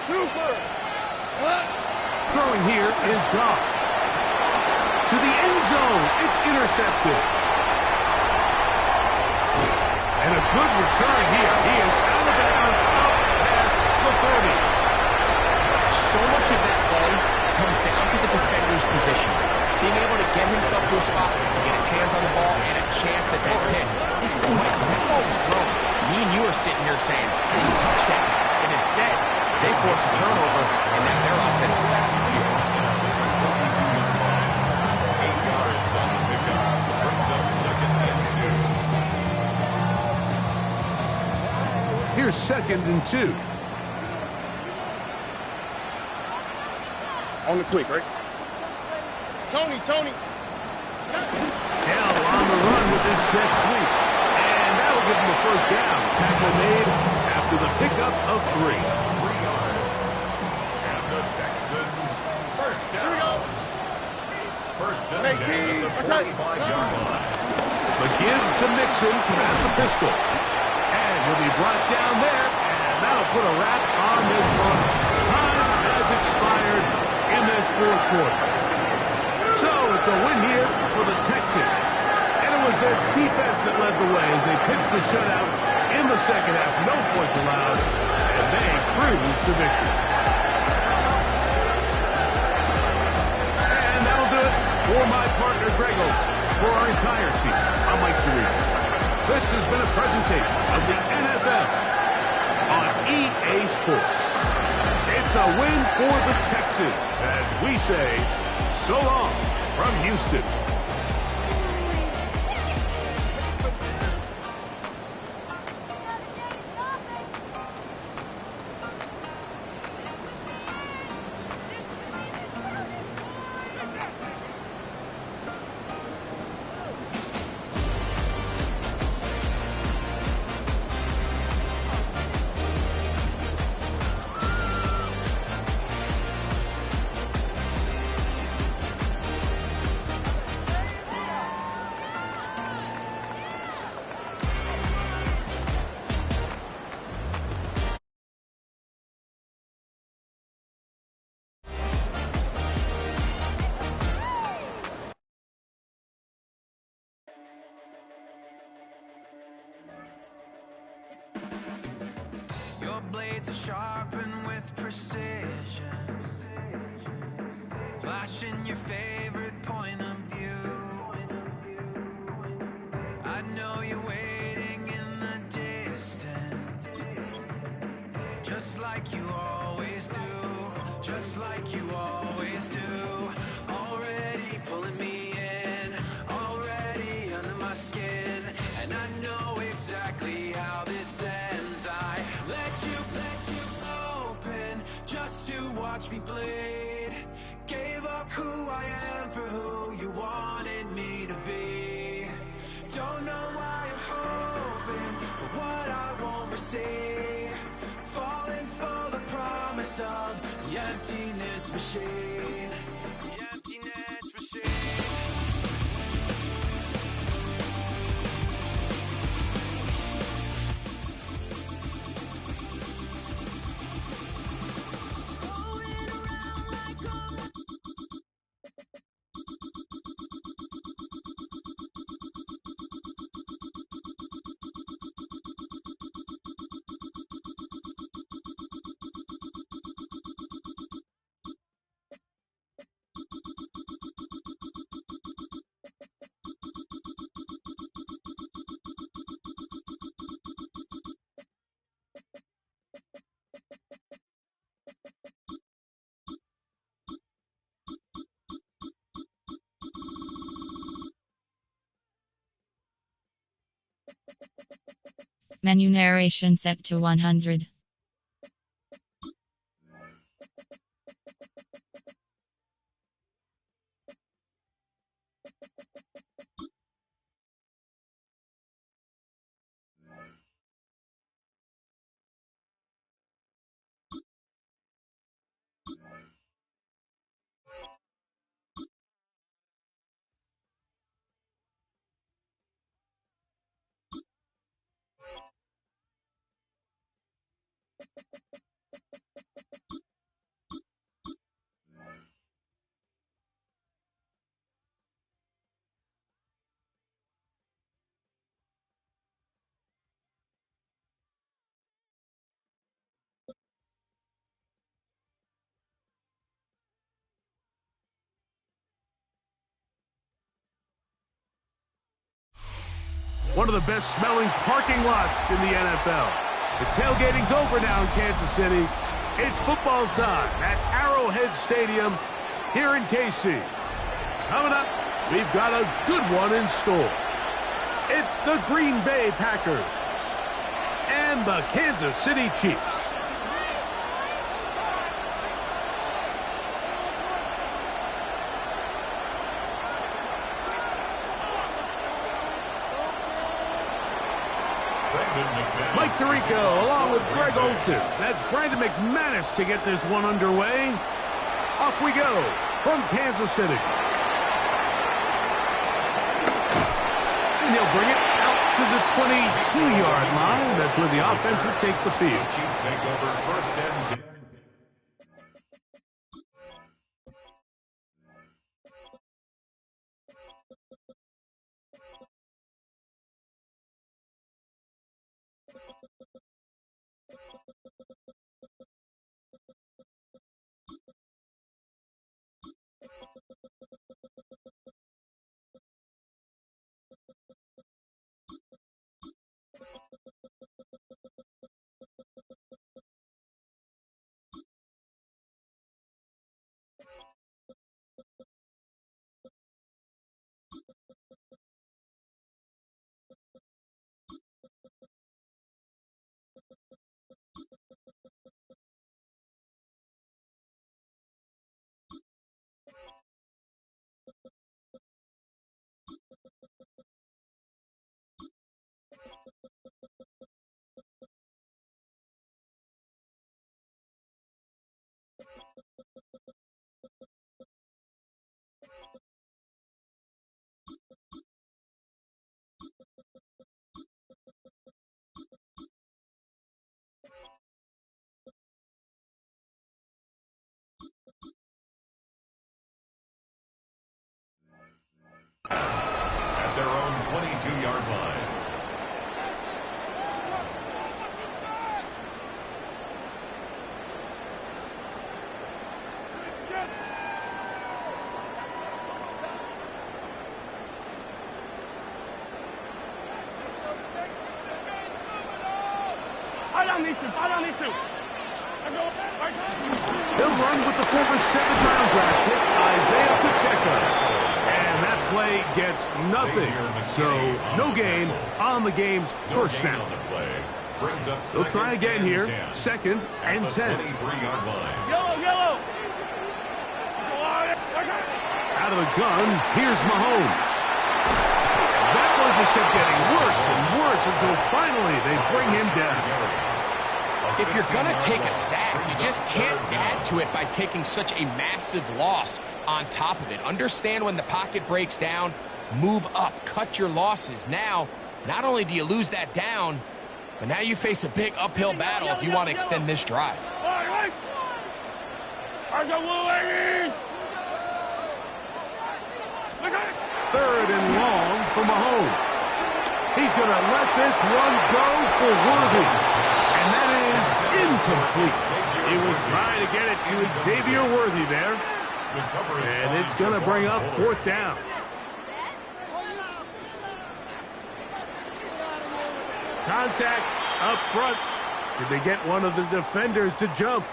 Super. Throwing here is Goff. To the end zone. It's intercepted. And a good return here. He is out of bounds up past the 30. So much of that play comes down to the defender's position. Being able to get himself to a spot to get his hands on the ball and a chance at that pick. That ball was thrown. Me and you are sitting here saying, it's a touchdown. And instead, they force a turnover, and now their offense is back in the field. 8 yards on the pickup. Brings up second and 2. Here's second and 2. On the quick, right? Tony. Hill on the run with this jet sweep. And that'll give him a first down. Tackle made after the pickup of 3. 3 yards. And the Texans first Here we go. down. First and Hey, 10 Keith, at the what's that? 45-yard line. The give to Mixon from at the pistol. And he'll be brought down there. And that'll put a wrap on this one. Time has expired in this fourth quarter. So it's a win here for the Texans. And it was their defense that led the way as they picked the shutout in the second half. No points allowed. And they cruise to victory. And that'll do it for my partner Greg Olson. For our entire team, I'm Mike Cerrito. This has been a presentation of the NFL on EA Sports. It's a win for the Texans as we say, so long from Houston. Your blades are sharpened with precision, flashing your favorite point of view. I know you're waiting in the distance, just like you always do, just like you always do. Already pulling me in, already under my skin, and I know exactly how this ends. I let you open just to watch me bleed. Gave up who I am for who you wanted me to be. Don't know why I'm hoping for what I won't receive. Falling for the promise of the emptiness machine. The emptiness machine. Menu narration set to 100. One of the best smelling parking lots in the NFL. The tailgating's over now in Kansas City. It's football time at Arrowhead Stadium here in KC. Coming up, we've got a good one in store. It's the Green Bay Packers and the Kansas City Chiefs. Mike Tirico along with Greg Olsen. That's Brandon McManus to get this one underway. Off we go from Kansas City. And he'll bring it out to the 22-yard line. That's where the offense will take the field. Chiefs take over first and 10. At their own 22-yard line. They'll run with the former 7th-round draft pick, Isaiah Pacheco. And that play gets nothing. So, no gain on the game's first snap. They'll try again here. 2nd and 10. Yellow! Out of the gun, here's Mahomes. That one just kept getting worse and worse until finally they bring him down. If you're going to take a sack, you just can't add to it by taking such a massive loss on top of it. Understand when the pocket breaks down, move up, cut your losses. Now, not only do you lose that down, but now you face a big uphill battle if you want to extend this drive. 3rd and long for Mahomes. He's going to let this one go for Worthy. And that is incomplete. He was trying to get it to Xavier Worthy there. And it's going to bring up 4th down. Contact up front. Did they get one of the defenders to jump?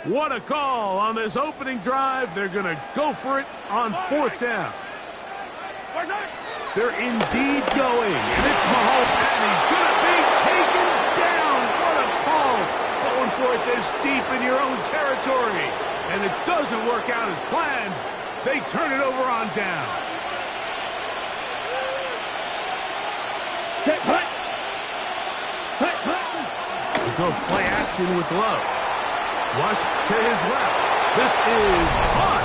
What a call on this opening drive. They're going to go for it on 4th down. They're indeed going, and it's Mahomes, and he's going to be taken down. What a call, going for it this deep in your own territory. And it doesn't work out as planned. They turn it over on down. go play action with Love. Flush to his left. This is caught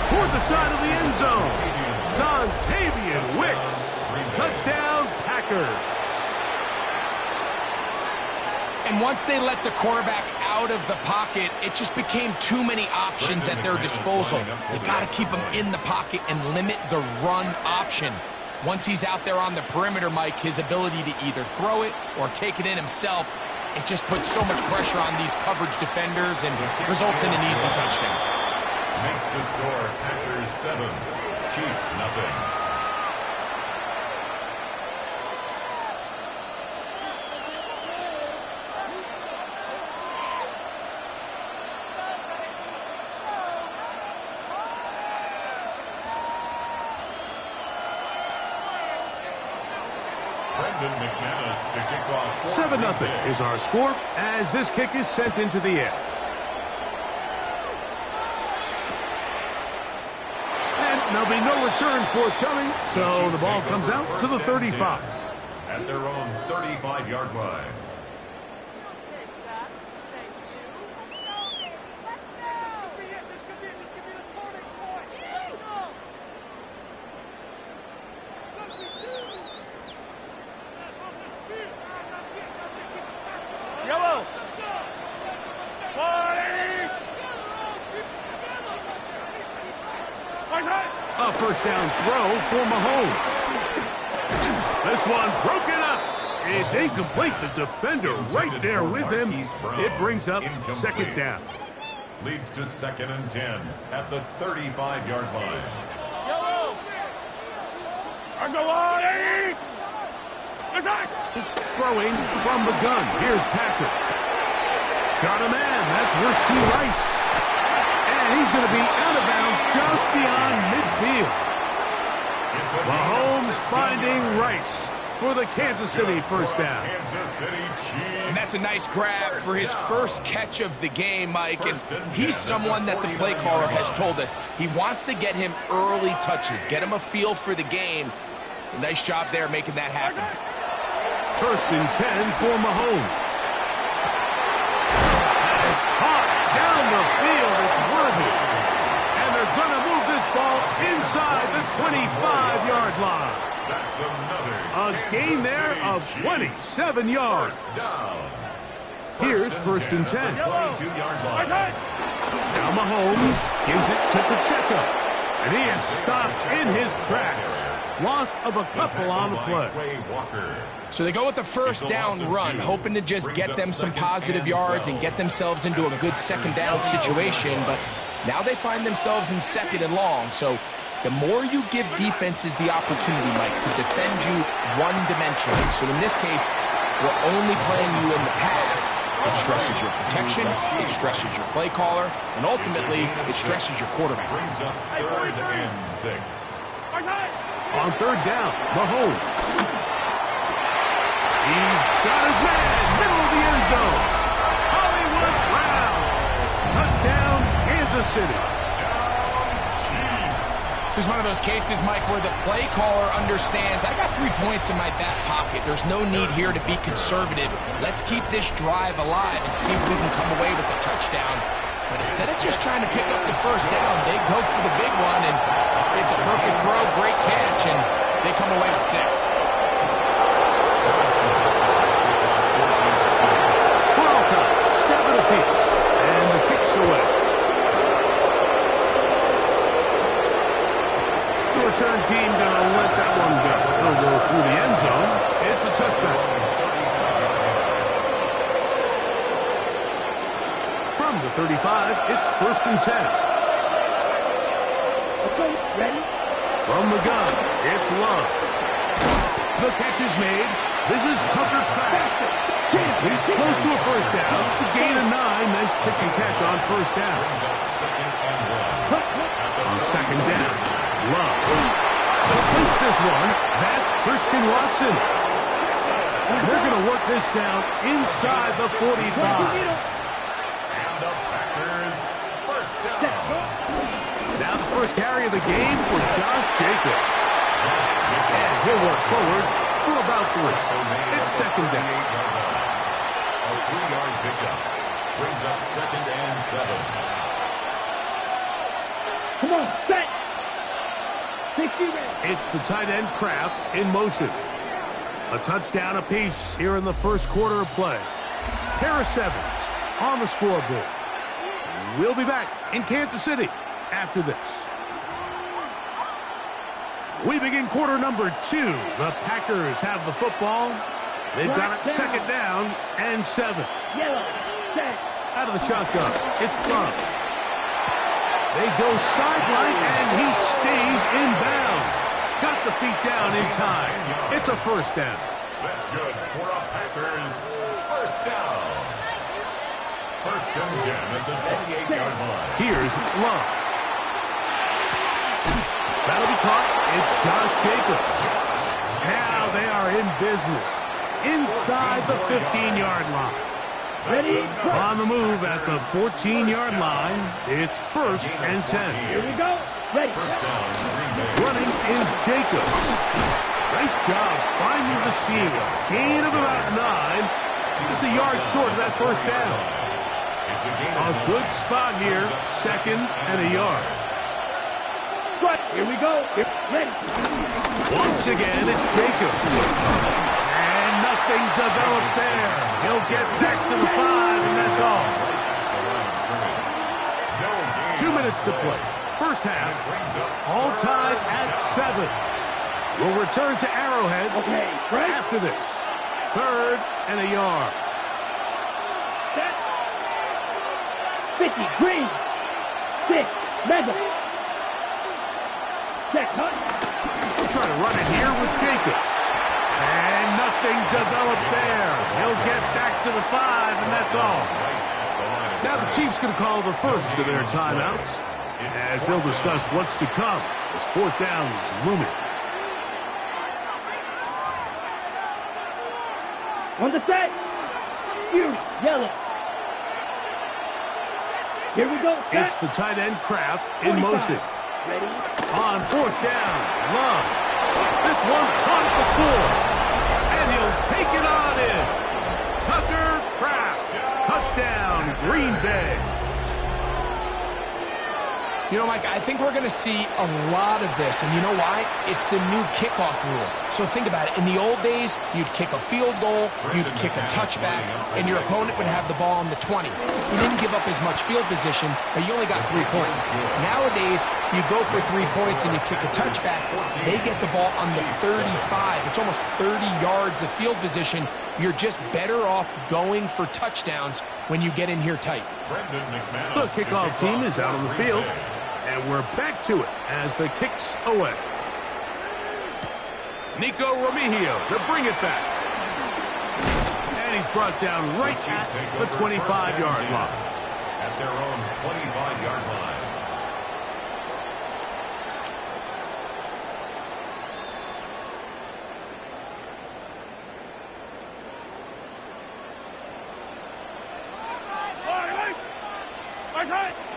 toward the side of the end zone. Dontavian Wicks. Touchdown, Packers. And once they let the quarterback out of the pocket, it just became too many options at their disposal. They got to keep him in the pocket and limit the run option. Once he's out there on the perimeter, Mike, his ability to either throw it or take it in himself, it just puts so much pressure on these coverage defenders and results in an easy touchdown. Makes the score Packers 7, Chiefs nothing. McManus to kick off. 7-0 is our score as this kick is sent into the air. And there'll be no return forthcoming, so the ball comes out to the 35. At their own 35-yard line. A first down throw for Mahomes. This one broken up. It's incomplete. The defender right there with him. It brings up second down. Leads to 2nd and 10 at the 35-yard line. Throwing from the gun. Here's Patrick. Got a man. That's Rashee Rice. And he's going to be out of bounds just beyond midfield. Mahomes finding Rice for the Kansas City first down. And that's a nice grab for his first catch of the game, Mike. And he's someone that the play caller has told us he wants to get him early touches, get him a feel for the game. Nice job there making that happen. First and 10 for Mahomes. That is caught down the field. It's worthy. And they're going to move this ball inside the 25-yard line. That's another. A gain there of 27 yards. Here's first and 10. 22-yard line. Now Mahomes gives it to Pacheco. And he is stopped in his tracks. Loss of a couple on the play. So they go with the first down run, hoping to just get them some positive yards and get themselves into a good second down situation. But now they find themselves in 2nd and long. So the more you give defenses the opportunity, Mike, to defend you one-dimensionally. So in this case, we're only playing you in the pass. It stresses your protection, it stresses your play caller, and ultimately, it stresses your quarterback. Brings up 3rd and 6. On third down, Mahomes. He's got his man, middle of the end zone. Hollywood Brown. Touchdown, Kansas City. This is one of those cases, Mike, where the play caller understands, I got 3 points in my back pocket. There's no need here to be conservative. Let's keep this drive alive and see if we can come away with a touchdown. But instead of just trying to pick up the first down, they go for the big one, and it's a perfect throw, great catch, and they come away with 6. We're all tied, 7 apiece, and the kick's away. The return team gonna let that one go. They'll go through the end zone. It's a touchdown. From the 35, it's first and 10. Okay, ready? From the gun, it's Love. The catch is made. This is Tucker Kraft. He's close to a first down. To gain a 9. Nice pitch and catch on first down. On second down, Love completes this one. That's Christian Watson. And they're going to work this down inside the 45. And the Packers first down. Now the first carry of the game for Josh Jacobs. And he'll work forward for about 3. It's second down. A 3-yard pickup. Brings up 2nd and 7. Come on, set. 60 ready. It's the tight end Kraft in motion. A touchdown apiece here in the first quarter of play. Harris Evans on the scoreboard. We'll be back in Kansas City after this. We begin quarter number 2. The Packers have the football. They've got it 2nd down and 7. Yellow, set. Out of the shotgun, it's Love. They go sideline, and he stays in bounds. Got the feet down in time. It's a first down. That's good for a Packers first down. 1st and 10 at the 28-yard line. Here's Love. That'll be caught. It's Josh Jacobs. Now they are in business inside the 15-yard line. Ready? On the move at the 14-yard line, it's 1st and 10. Here we go. Ready. First down, Green Bay. Running is Jacobs. Nice job finding the seam. Gain of about 9. Just a yard short of that first down. It's a gain A of good spot here, 2nd and a yard. Right. Here we go. Ready. Once again, it's Jacobs. And nothing developed there. He'll get back to the 5, and that's all. 2 minutes to play. First half, all tied at 7. We'll return to Arrowhead after this. 3rd and a yard. Set. 50, green. 6, mega. Check, huh? We'll try to run it here with Jacobs. And nothing developed there. He'll get back to the 5, and that's all. Now the Chiefs can call the first of their timeouts, as they'll discuss what's to come as 4th down is looming. On the set. Fury, yellow. Here we go. Set. It's the tight end Kraft in 45. motion. Ready. On 4th down, Love. This one caught at the 4. And he'll take it on in. Tucker Kraft. Touchdown, Green Bay. You know, Mike, I think we're going to see a lot of this, and you know why? It's the new kickoff rule. So think about it. In the old days, you'd kick a field goal, you'd kick a touchback, and your opponent would have the ball on the 20. You didn't give up as much field position, but you only got 3 points. Nowadays, you go for 3 points and you kick a touchback, they get the ball on the 35. It's almost 30 yards of field position. You're just better off going for touchdowns when you get in here tight. The kickoff team is out on the field. And we're back to it as the kick's away. Nico Remigio to bring it back. And he's brought down right at the 25-yard line. At their own 25-yard line.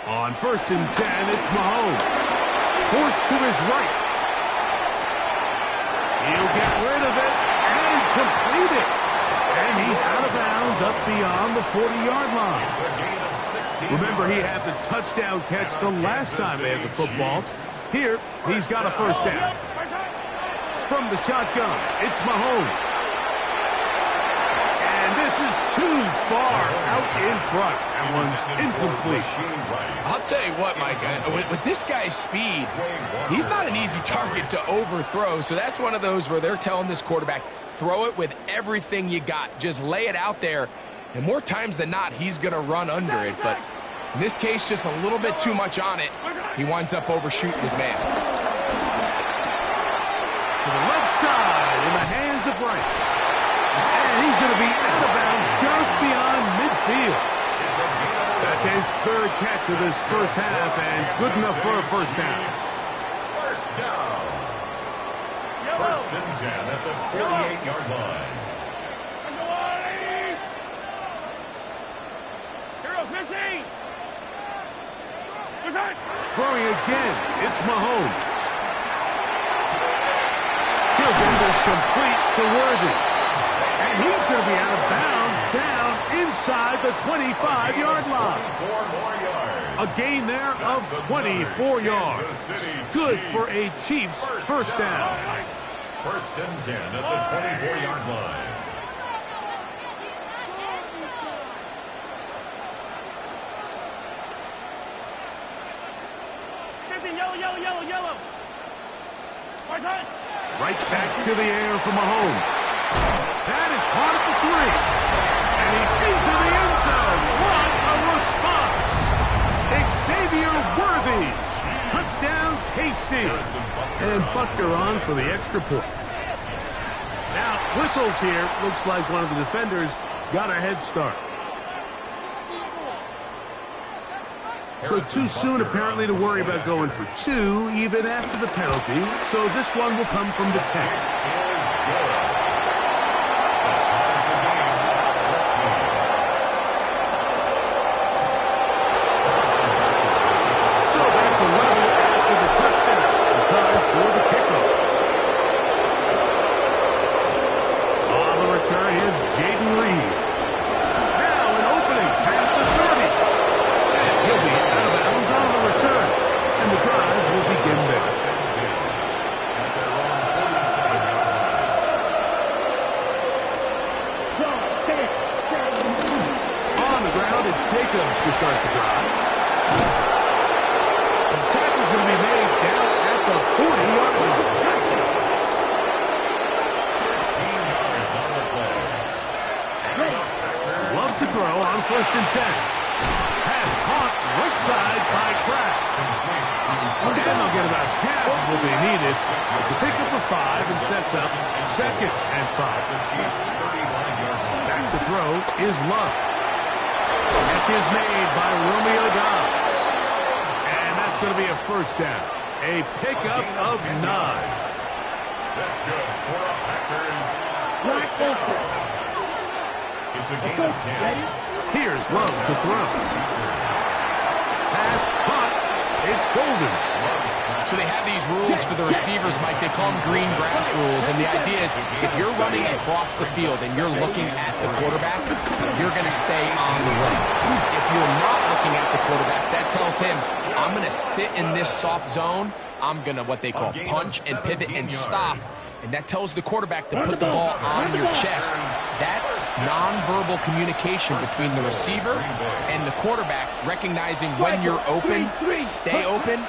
On 1st and 10, it's Mahomes. Forced to his right. He'll get rid of it and complete it. And he's out of bounds up beyond the 40-yard line. Remember, he had the touchdown catch the last time they had the football. Here, he's got a first down. From the shotgun, it's Mahomes. And this is too far out in front. That one's incomplete. I'll tell you what, Mike, with this guy's speed, he's not an easy target to overthrow. So that's one of those where they're telling this quarterback, throw it with everything you got. Just lay it out there. And more times than not, he's going to run under it. But in this case, just a little bit too much on it. He winds up overshooting his man. To the left side in the hands of Rice. And he's going to be out of bounds just beyond midfield. That's his 3rd catch of this first half, and good enough for a first down. First down. 1st and 10 at the 38-yard line. Throwing again, it's Mahomes. He'll get this complete to Worthy. And he's going to be out of bounds down inside the 25-yard line. 4 more yards. A gain there of 24 yards. Good for a Chiefs first down. First and 10 at the 24-yard line. Yellow. Right back to the air for Mahomes. That is caught at the 3. And he feeds to the end zone. What a response. Xavier Worthy. Touchdown, KC. And Buckner on for the extra point. Now, whistles here. Looks like one of the defenders got a head start. So too soon, apparently, to worry about going for 2, even after the penalty. So this one will come from the 10. So back to level after the touchdown. Time for the kickoff. On the return is Jaden Reed. Now an opening past the 30. And he'll be out of bounds on the return. And the drive will begin there. On the ground, it's Jacobs to start the drive. The tackle's going to be made down at the 40-yard line. 13 yards on the play. Love to throw on first and 10. Pass caught right side by Kraft. And they'll get about half of what they needed. It's a pickup of 5 and sets up second and 5. Back to throw is Love. Catch is made by Romeo Dobbs. And that's going to be a first down. A pickup of 9. That's good for a Packers first down. It's a gain of 10. Here's Love to throw. Pass caught. It's Golden. So they have these rules for the receivers, Mike. They call them green grass rules. And the idea is if you're running across the field and you're looking at the quarterback, you're going to stay on the run. If you're not looking at the quarterback, that tells him, I'm going to sit in this soft zone. I'm going to, what they call, punch and pivot and stop. And that tells the quarterback to put the ball on your chest. That nonverbal communication between the receiver and the quarterback, recognizing when you're open, stay open,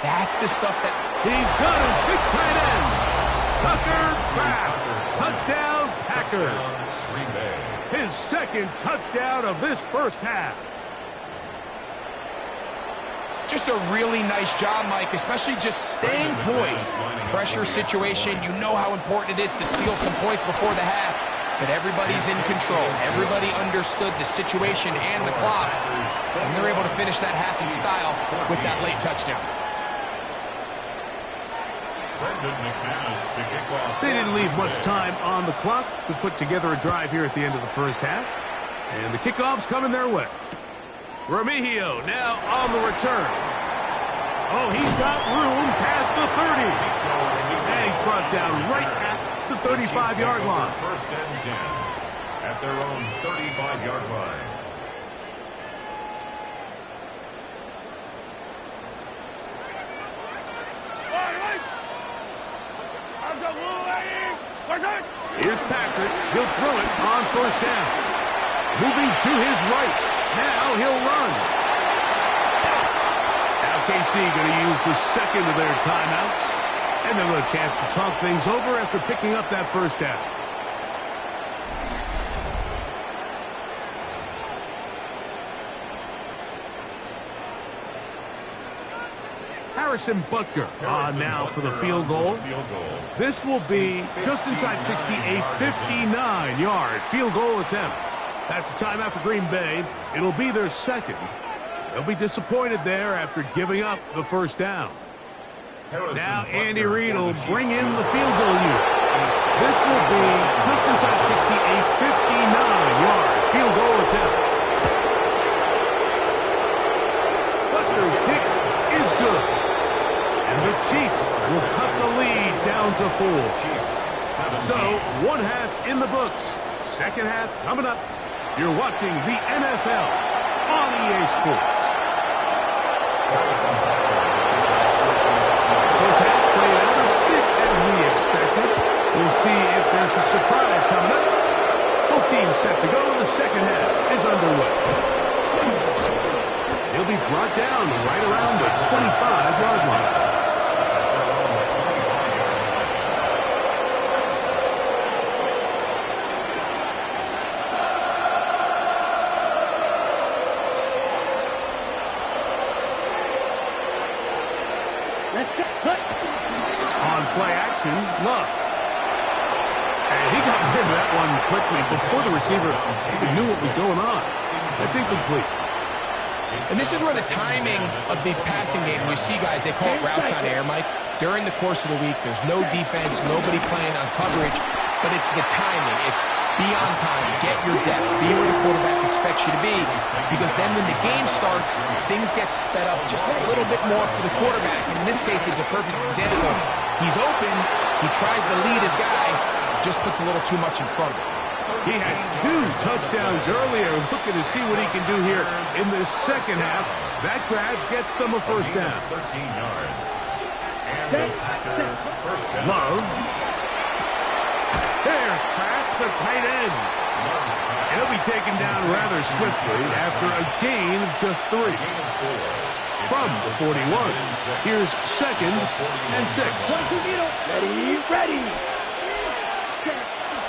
that's the stuff that... He's got his big tight end. Tucker Kraft. Touchdown, Packers. His second touchdown of this first half. Just a really nice job, Mike, especially just staying poised. Pressure situation, you know how important it is to steal some points before the half. But everybody's in control. Everybody understood the situation and the clock. And they're able to finish that half in style with that late touchdown. They didn't leave much time on the clock to put together a drive here at the end of the first half. And the kickoff's coming their way. Remigio now on the return. Oh, he's got room past the 30. And he's brought down right at the 35-yard line. First and 10 at their own 35-yard line. Here's Patrick. He'll throw it on first down. Moving to his right. Now he'll run. Now KC going to use the second of their timeouts. And they'll have a chance to talk things over after picking up that first down. Harrison Butker on now for the field goal. This will be just inside 60, a 59-yard field goal attempt. That's a timeout for Green Bay. It'll be their second. They'll be disappointed there after giving up the first down. Now Andy Reid will bring in the field goal unit. This will be just inside 60, a 59-yard field goal attempt. Butker's kick is good. And the Chiefs will cut the lead down to 4. So, one half in the books. Second half coming up. You're watching the NFL on EA Sports. First half played out a bit as we expected. We'll see if there's a surprise coming up. Both teams set to go, and the second half is underway. He'll be brought down right around the 25-yard line. On play action, Love. And he got rid of that one quickly before the receiver even knew what was going on. That's incomplete. And this is where the timing of these passing games, you see guys, they call it routes on air, Mike. During the course of the week, there's no defense, nobody playing on coverage, but it's the timing. It's be on time, get your depth, be where the quarterback expects you to be, because then when the game starts, things get sped up just that little bit more for the quarterback. And in this case, it's a perfect example. He's open, he tries to lead his guy, just puts a little too much in front of him. He had 2 touchdowns earlier, looking to see what he can do here in this second half. That grab gets them a first down. 13 yards. And first down. Love. There's Kraft, the tight end. He'll be taken down rather swiftly after a gain of just 3. From the 41, here's 2nd and 6. Ready.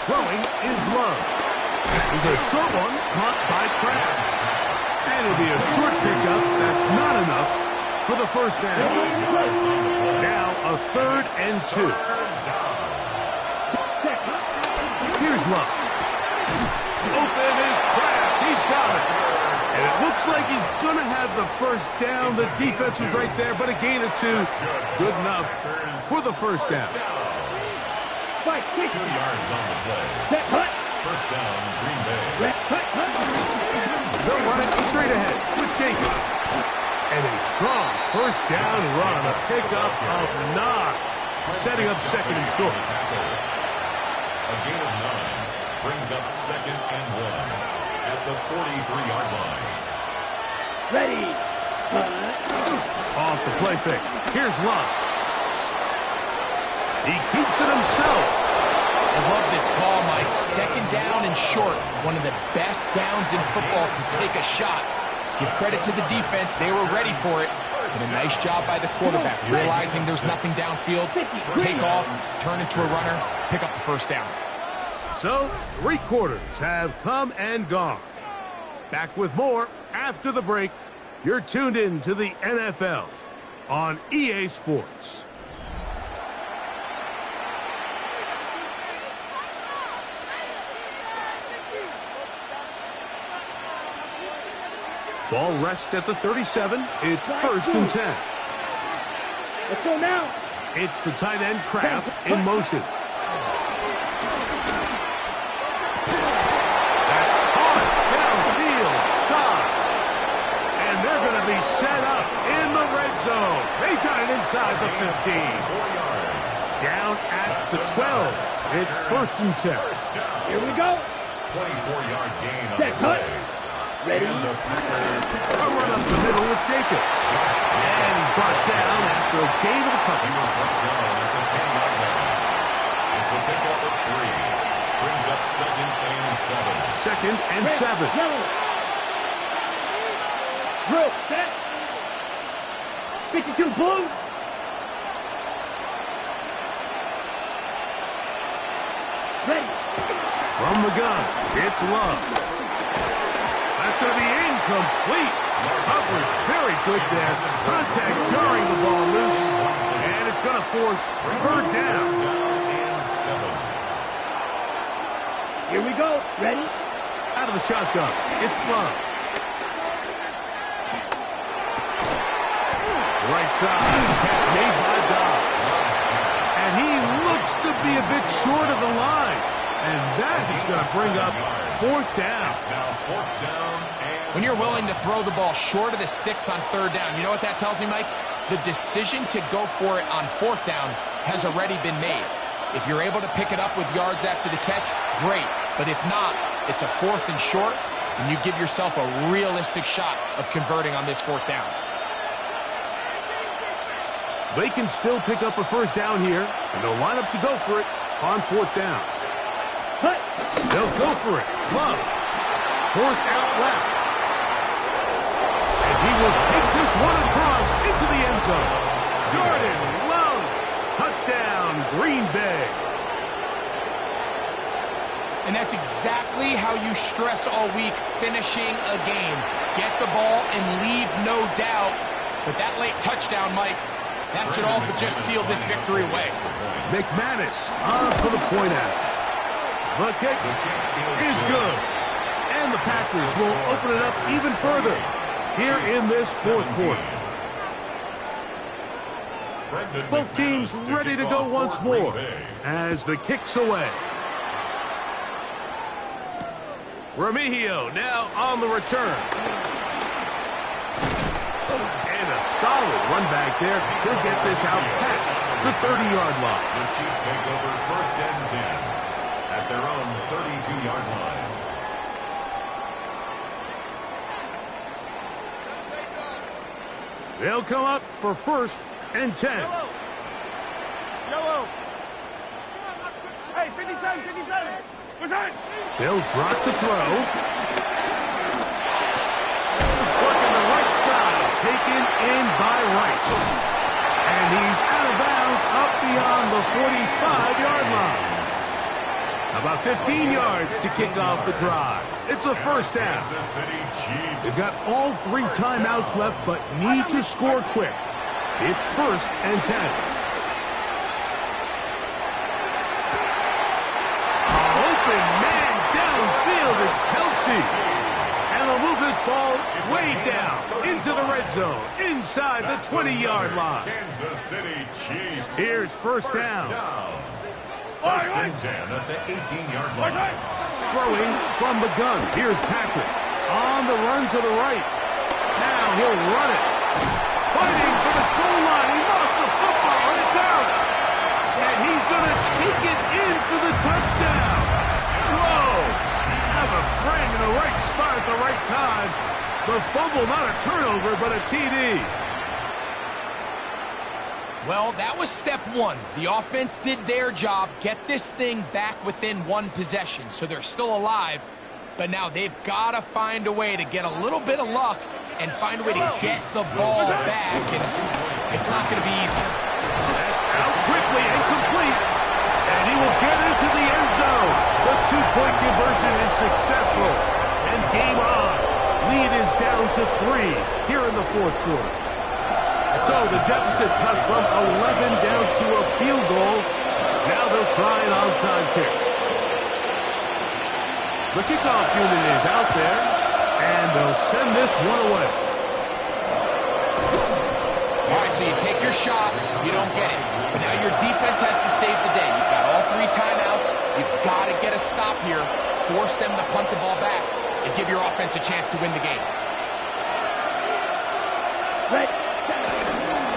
Throwing is Love. There's a short one caught by Kraft. And it'll be a short pickup. That's not enough for the first down. Now a 3rd and 2. Here's Love. Open is Kraft. He's got it. And it looks like he's going to have the first down. The defense was right there, but a gain of 2. Good enough for the first down. 2 yards on the play. First down, Green Bay. They'll run it straight ahead with Jenkins. And a strong first down run. A pickup of 9. Setting up 2nd and short. A gain of 9 brings up 2nd and 1 at the 43-yard line. Ready. Off the play fake. Here's Love. He keeps it himself. I love this call, Mike. 2nd down and short. One of the best downs in football to take a shot. Give credit to the defense. They were ready for it. And a nice job by the quarterback, realizing there's nothing downfield. Take off, turn into a runner, pick up the first down. So, 3 quarters have come and gone. Back with more after the break. You're tuned in to the NFL on EA Sports. Ball rests at the 37. It's 1st and 10. Let's go now. It's the tight end Kraft in motion. That's caught downfield. Dodge. And they're going to be set up in the red zone. They've got it inside the 15. 4 yards. Down at the 12. It's 1st and 10. Here we go. 24-yard gain on the play. Ready. A run up the middle with Jacobs. And he's brought down after a gain of a couple. Brought down at the 10-yard line. It's a pickup of 3. Brings up 2nd and 7. 2nd and 7. Yellow. Drill. Set. 52 blue. Ready. From the gun, it's Love. That's going to be incomplete. Coverage very good there. Contact jarring the ball loose. And it's going to force 3rd down. Here we go. Ready? Out of the shotgun, it's Love. Right side, catch made by Dobbs. And he looks to be a bit short of the line. And that is going to bring up 4th down. Now 4th down. When you're willing to throw the ball short of the sticks on 3rd down, you know what that tells me, Mike? The decision to go for it on 4th down has already been made. If you're able to pick it up with yards after the catch, great. But if not, It's a 4th and short, and you give yourself a realistic shot of converting on this 4th down. They can still pick up a first down here, and they'll line up to go for it on 4th down. They'll go for it. Love. Forced out left. And he will take this one across into the end zone. Jordan Love. Touchdown, Green Bay. And that's exactly how you stress all week, finishing a game. Get the ball and leave no doubt. But that late touchdown, Mike, that should all but just seal this victory away. McManus on for the point after. The kick is good. And the Packers will open it up even further here in this 4th quarter. Both teams ready to go once more as the kick's away. Remigio now on the return. And a solid run back there. He'll get this out past the 30-yard line. The Chiefs take over 1st and 10 at their own 32-yard line. They'll come up for 1st and 10. Yellow. Hey, 57, 57. What's that? They'll drop to throw. Working the right side, taken in by Rice. And he's out of bounds up beyond the 45-yard line. About 15 yards to kick off the drive. It's a first down. They've got all 3 timeouts left, but need to score quick. It's 1st and 10. Open man downfield. It's Kelsey. And they'll move this ball way down into the red zone, inside the 20-yard line. Kansas City Chiefs. Here's first down. 1st and 10 at the 18-yard line. Throwing from the gun. Here's Patrick. On the run to the right. Now he'll run it. Fighting for the goal line. He lost the football, and it's out. And he's going to take it in for the touchdown. Whoa. Have a friend in the right spot at the right time. The fumble, not a turnover, but a TD. Well, that was step 1. The offense did their job, get this thing back within 1 possession, so they're still alive. But now they've got to find a way to get a little bit of luck and find a way to get the ball back, and it's not going to be easy. That's out quickly and complete, and he will get into the end zone. The 2-point conversion is successful, and game on. Lead is down to 3 here in the 4th quarter. So the deficit cut from 11 down to a field goal. Now they'll try an onside kick. The kickoff unit is out there, and they'll send this one away. All right, so you take your shot, you don't get it. But now your defense has to save the day. You've got all 3 timeouts. You've got to get a stop here, force them to punt the ball back, and give your offense a chance to win the game. Right.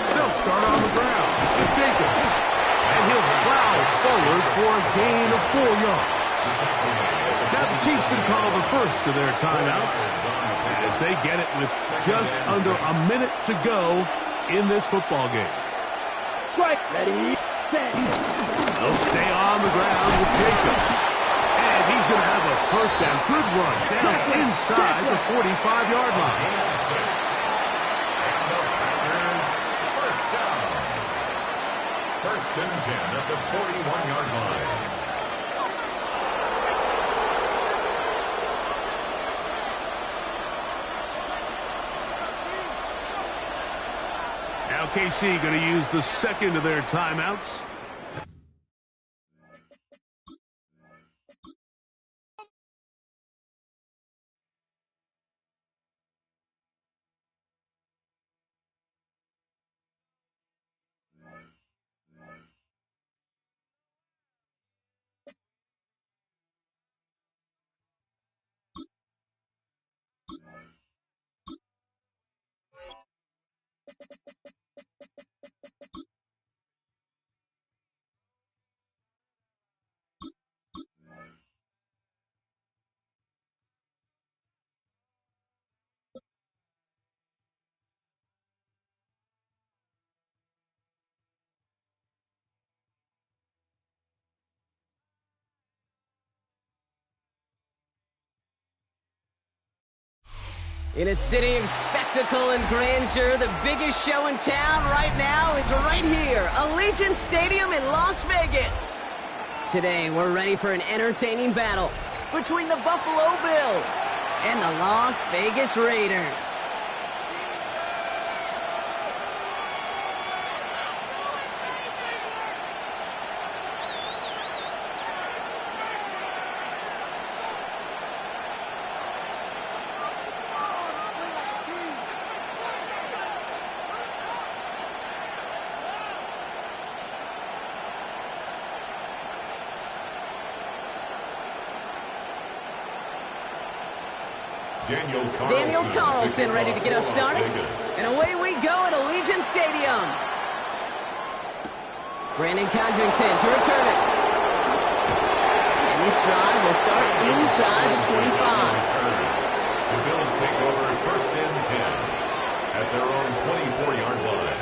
They'll start on the ground with Jacobs. And he'll plow forward for a gain of 4 yards. Now the Chiefs can call the first of their timeouts as they get it with just under a minute to go in this football game. Right. Ready. Set. They'll stay on the ground with Jacobs. And he's going to have a first down. Good run down inside the 45-yard line. First and 10 at the 41-yard line. Now KC going to use the second of their timeouts. In a city of spectacle and grandeur, the biggest show in town right now is right here, Allegiant Stadium in Las Vegas. Today, we're ready for an entertaining battle between the Buffalo Bills and the Las Vegas Raiders. Daniel Carlson ready to get us started. And away we go at Allegiant Stadium. Brandon Codrington to return it. And this drive will start inside the 25. The Bills take over first and 10 at their own 24-yard line.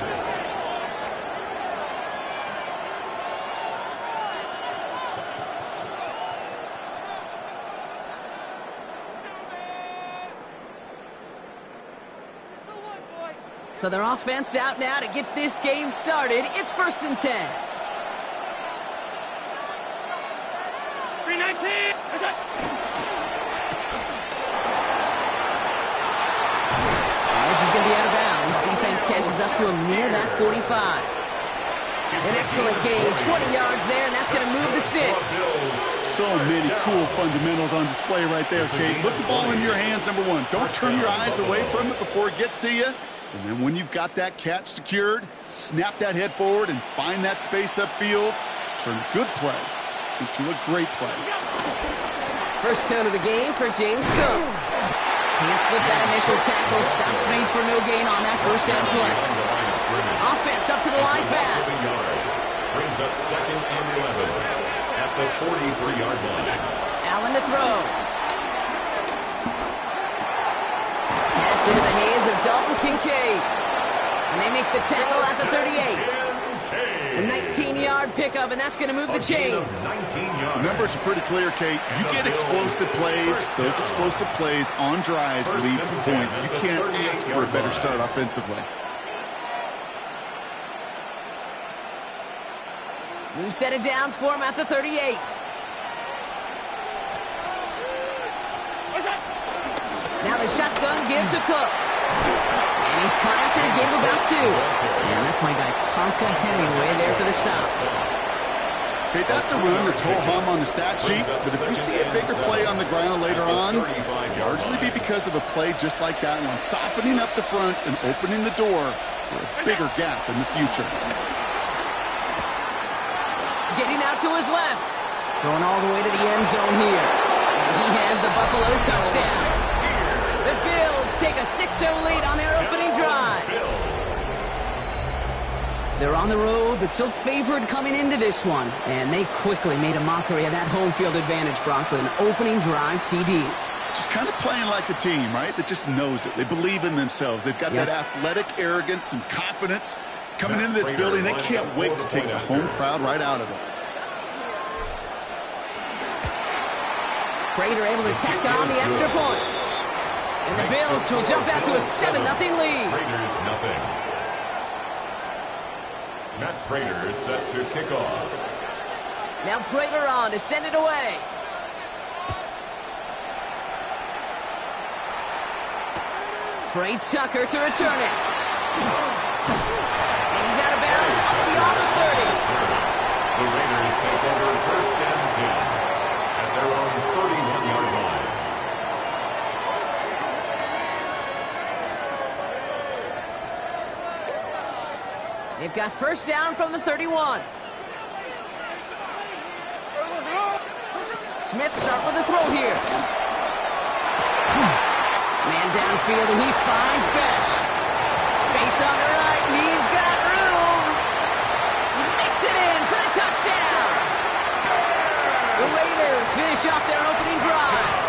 So their offense out now to get this game started. It's first and 10. 319. This is going to be out of bounds. Defense catches up to him near that 45. An excellent gain, 20 yards there, and that's going to move the sticks. So many cool fundamentals on display right there, Kate. Put the ball in your hands, number one. Don't turn your eyes away from it before it gets to you. And then when you've got that catch secured, snap that head forward and find that space upfield to turn a good play into a great play. First down of the game for James Cook. Can't slip that initial tackle. Stops made for no gain on that first down play. Offense up to the line fast. Brings up second and 11 at the 43-yard line. Allen to throw. Pass into the hands of Dalton Kincaid. And they make the tackle at the 38. A 19-yard pickup, and that's going to move the chains. The numbers are pretty clear, Kate. You get explosive plays. Those explosive plays on drives lead to points. You can't ask for a better start offensively. New set of downs for him at the 38. Now the shotgun give to Cook. And he's caught after a game of about 2. And that's my guy Tonka Hemingway there for the stop. Okay, that's a run that's ho-hum on the stat sheet, but if you see a bigger play on the ground later on, it'll largely be because of a play just like that one, softening up the front and opening the door for a bigger gap in the future. Getting out to his left. Going all the way to the end zone here. And he has the Buffalo touchdown. The Bills take a 6-0 lead on their opening drive. They're on the road, but still favored coming into this one. And they quickly made a mockery of that home field advantage, Brock, with an opening drive TD. Just kind of playing like a team, right? That just knows it. They believe in themselves. They've got that athletic arrogance and confidence. Coming into this building, they can't wait to take the home crowd right out of it. Prater able to tack on the extra point. And the Bills will jump out to a 7-0 lead. Raiders nothing. Matt Prater is set to kick off. Now Prater on to send it away. Trey Tucker to return it. And he's out of bounds up beyond the 30. The Raiders take over first and 10 at their own 31-yard line. They've got first down from the 31. Smith start with a throw here. Man downfield, and he finds Besh. Space on the right, and he's got room. He makes it in for the touchdown. The Raiders finish off their opening drive.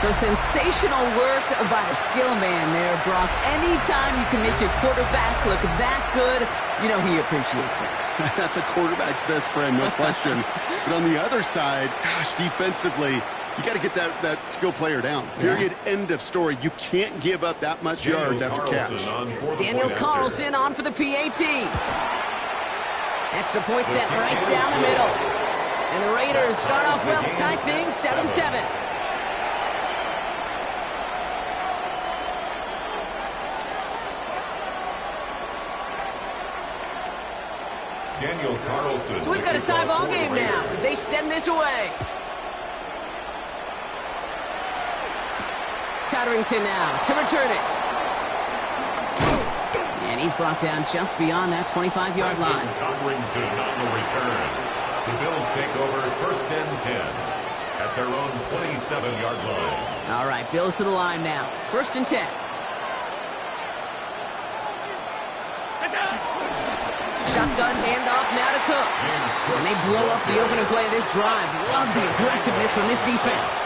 So sensational work by the skill man there, Brock. Anytime you can make your quarterback look that good, you know he appreciates it. That's a quarterback's best friend, no question. But on the other side, gosh, defensively, You got to get that skill player down. Period. End of story. You can't give up that much yards after catch. Daniel Carlson on for the PAT. Extra point set right down the middle. And the Raiders start off well, tie things 7-7. Daniel Carlson. So we've got a tie ball game now as they send this away. Cotterington now to return it. And he's brought down just beyond that 25-yard line. Cotterington on the return. The Bills take over 1st and 10 at their own 27-yard line. All right, Bills to the line now. 1st and 10. Shotgun handoff now to Cook. And they blow up the opening play of this drive. Love the aggressiveness from this defense.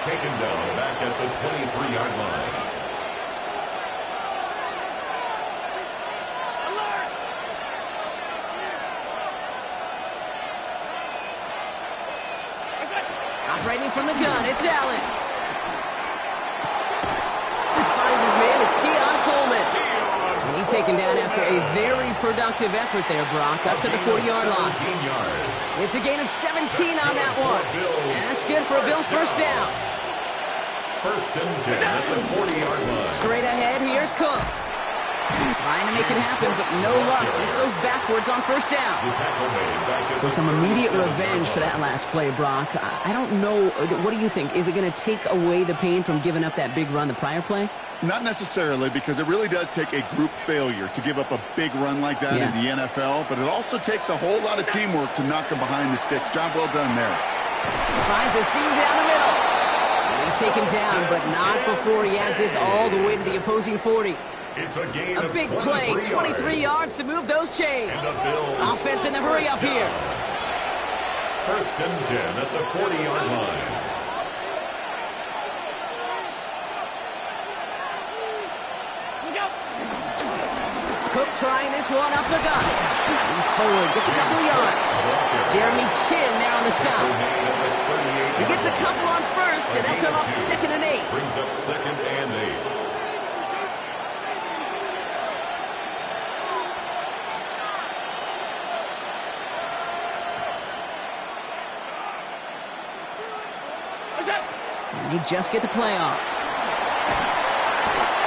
Taken down back at the 23-yard line. Operating from the gun, it's Allen. Finds his man, it's Keon Coleman. And he's taken down after a very productive effort there, Brock, up to the 40-yard line. It's a gain of 17 on that one. And that's good for a Bills first down. 1st and 10 at the 40-yard line. Straight ahead, here's Cook. Trying to make it happen, but no luck. This goes backwards on 1st down. So some immediate revenge for that last play, Brock. I don't know. What do you think? Is it going to take away the pain from giving up that big run the prior play? Not necessarily, because it really does take a group failure to give up a big run like that in the NFL, but it also takes a whole lot of teamwork to knock them behind the sticks. Job well done there. Finds a seam down the middle. And he's taken down, but not before he has this all the way to the opposing 40. It's a gain of big play, 23 yards to move those chains. Offense in the hurry up here. 1st and 10 at the 40-yard line. Cook trying this one up the gut. He's forward, gets a couple of yards. Jeremy Chin there on the stop. He gets a couple on 1st, and they'll come up 2nd and 8. Brings up 2nd and 8. And they just get the play off.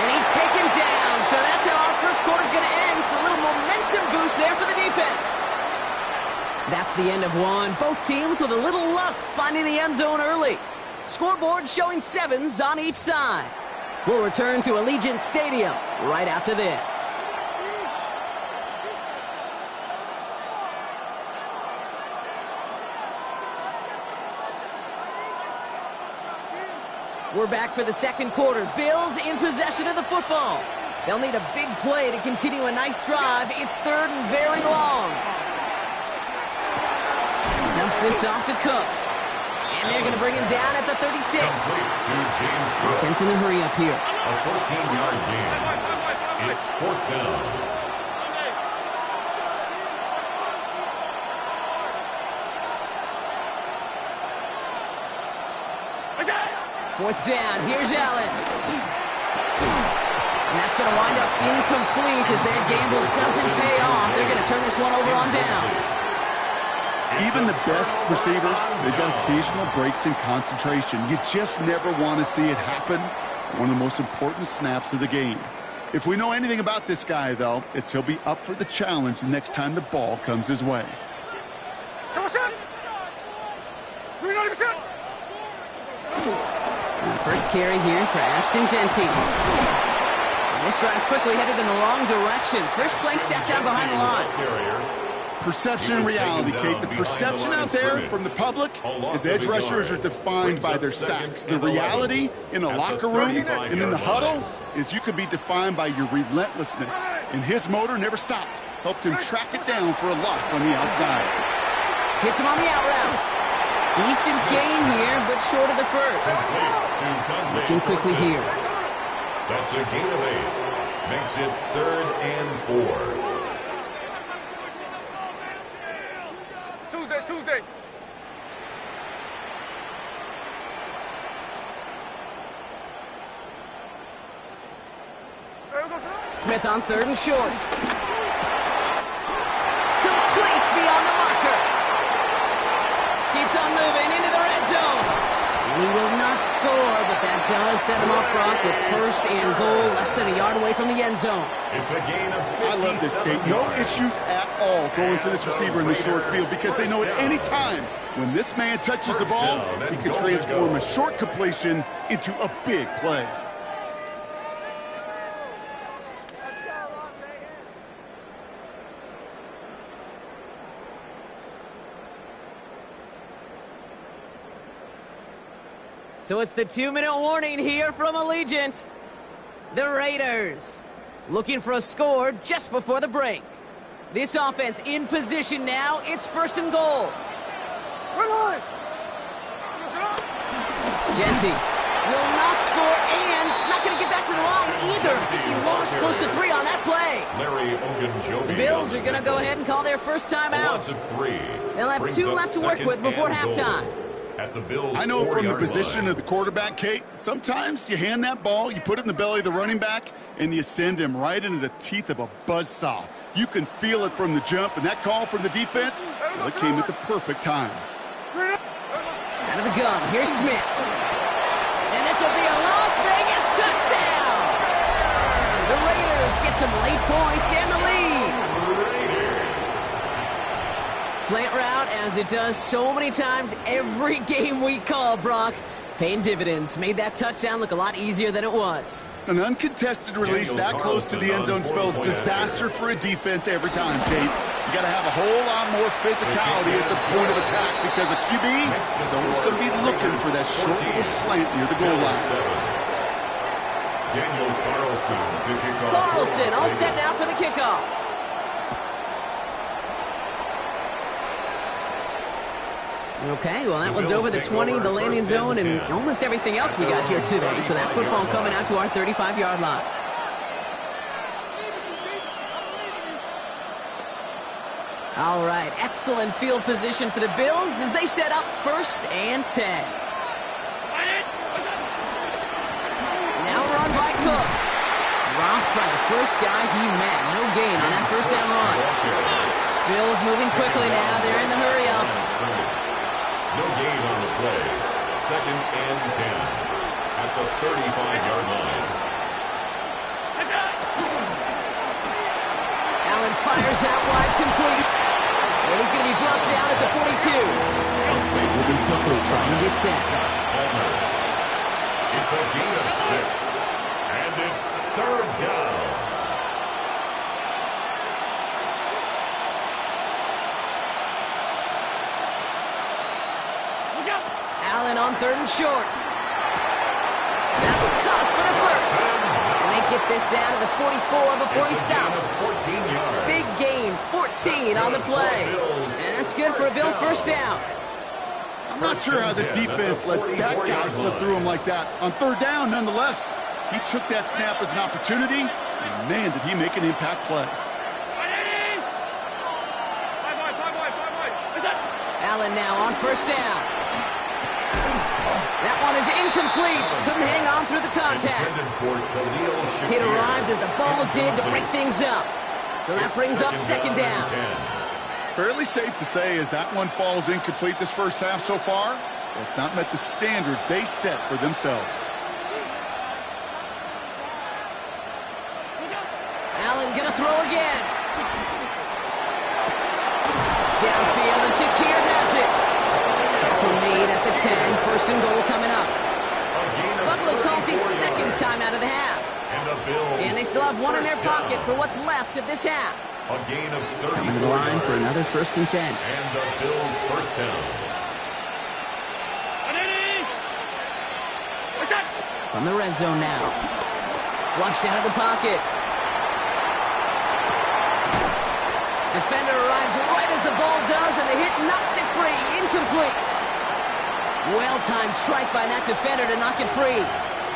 And he's taken down. So that's how our first quarter's going to end. So a little momentum boost there for the defense. That's the end of one. Both teams with a little luck finding the end zone early. Scoreboard showing 7s on each side. We'll return to Allegiant Stadium right after this. We're back for the 2nd quarter. Bills in possession of the football. They'll need a big play to continue a nice drive. It's 3rd and very long. Dumps this off to Cook. And they're going to bring him down at the 36. Offense in the hurry up here. A 14-yard gain. It's 4th down. Fourth down, here's Allen. And that's going to wind up incomplete as their gamble doesn't pay off. They're going to turn this one over on downs. Even the best receivers, they've got occasional breaks in concentration. You just never want to see it happen. One of the most important snaps of the game. If we know anything about this guy, though, it's he'll be up for the challenge the next time the ball comes his way. First carry here for Ashton Jeanty. And this drive's quickly headed in the wrong direction. First play set down behind the line. Perception and reality, Kate. The perception out there from the public is edge rushers are defined by their sacks. The reality in a locker room and in the huddle is you could be defined by your relentlessness. And his motor never stopped. Helped him track it down for a loss on the outside. Hits him on the out route. Decent gain here, but short of the first. Looking quickly here. That's a gain of 8. Makes it 3rd and 4. Tuesday. Smith on 3rd and short. Complete beyond the marker. Keeps on moving into the red zone. He will not score, but that does set him up, Brock, with 1st and goal, less than a yard away from the end zone. It's a gain of 57 I love this, Kate. No issues at all going to this receiver in the short field because they know at any time when this man touches the ball, he can transform a short completion into a big play. So it's the 2-minute warning here from Allegiant. The Raiders looking for a score just before the break. This offense in position now. It's 1st and goal. Jesse will not score, and it's not going to get back to the line either. I think he lost close to 3 on that play. Larry Ogunjobi. The Bills are going to go ahead and call their first timeout. They'll have 2 left to work with before halftime. At the Bills, I know from the 4-yard position line. of the quarterback, Kate, sometimes you hand that ball, you put it in the belly of the running back, and you send him right into the teeth of a buzzsaw. You can feel it from the jump, and that call from the defense, well, it came at the perfect time. Out of the gun, here's Smith. And this will be a Las Vegas touchdown! The Raiders get some late points and the lead. Slant route, as it does so many times every game we call, Brock. Paying dividends. Made that touchdown look a lot easier than it was. An uncontested release that close to the end zone spells disaster for a defense every time, Kate. You got to have a whole lot more physicality at the point of attack because a QB is always going to be looking for that short little slant near the goal line. Daniel Carlson to kick off. Carlson all set now for the kickoff. Okay, well, that one's over the 20, the landing zone, and almost everything else we got here today. So that football coming out to our 35-yard line. All right, excellent field position for the Bills as they set up 1st and 10. Now run by Cook. Dropped by the first guy he met. No gain on that 1st down run. Bills moving quickly now. They're in the hurry-up. No gain on the play. 2nd and 10 at the 35-yard line. Allen fires out wide, complete. And he's going to be brought down at the 42. Moving quickly, trying to get set. It's a gain of 6. And it's 3rd down. Allen on 3rd and short. That's caught for the 1st. And they get this down to the 44 before he stopped. 14 yards. Big gain, 14 on the play. And that's good for a Bills 1st down. I'm not sure how this defense let that guy slip through him like that. On 3rd down, nonetheless, he took that snap as an opportunity, and man, did he make an impact play. Allen now on 1st down. That one is incomplete. Couldn't hang on through the contact. It arrived as the ball did to break things up. So that brings up 2nd down. Fairly safe to say as that one falls incomplete this 1st half so far, it's not met the standard they set for themselves. Allen gonna throw again. Downfield, and Shakir has it. Tackle made at the 10. 1st and goal coming up. Buffalo calls it 2nd time out of the half. And they still have 1 in their pocket for what's left of this half. A gain of 30. Coming to the line for another 1st and 10. And the Bills 1st down. From the red zone now. Flushed out of the pocket. Defender arrives right as the ball does, and the hit knocks it free. Incomplete. Well-timed strike by that defender to knock it free.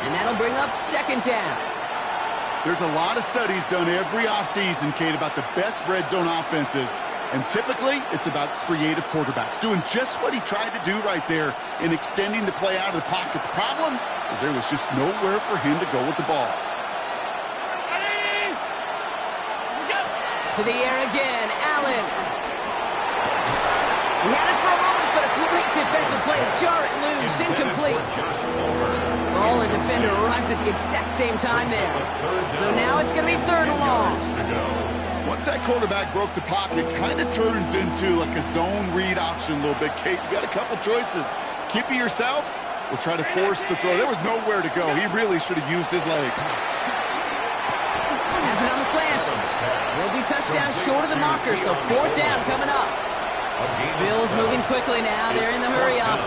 And that'll bring up 2nd down. There's a lot of studies done every offseason, Kate, about the best red zone offenses. And typically, it's about creative quarterbacks, doing just what he tried to do right there in extending the play out of the pocket. The problem is there was just nowhere for him to go with the ball. To the air again, Allen. He had it for a moment, but a great defensive play to jar it loose. Incomplete. Ball and defender arrived at the exact same time there. So now it's going to be 3rd and long. Once that quarterback broke the pocket, kind of turns into like a zone read option a little bit. Kate, you got a couple choices. Keep it yourself or try to force the throw. There was nowhere to go. He really should have used his legs. Has it on the slant. Will be touchdown short of the marker, so 4th down coming up. Bills moving quickly now. They're in the hurry up.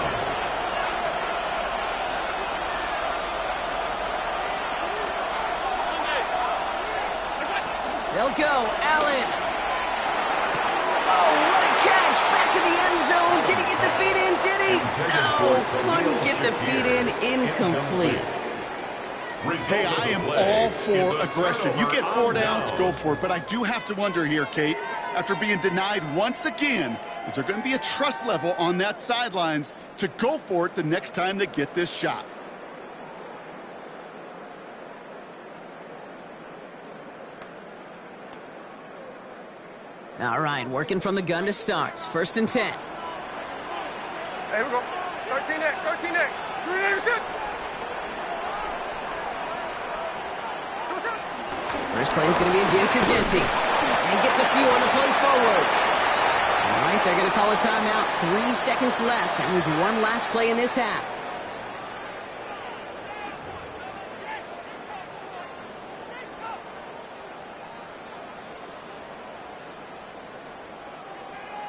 They'll go. Allen. Oh, what a catch. Back to the end zone. Did he get the feet in? Did he? No, couldn't get the feet in. Incomplete. Hey, I am all for aggression. You get 4 downs, go for it. But I do have to wonder here, Kate, after being denied once again, is there going to be a trust level on that sidelines to go for it the next time they get this shot? All right, working from the gun to start. 1st and 10. Here we go. 13 next. 13 next. Green Anderson. First play is going to be again to Genty. And he gets a few on the plays forward. All right, they're going to call a timeout. 3 seconds left. That means one last play in this half.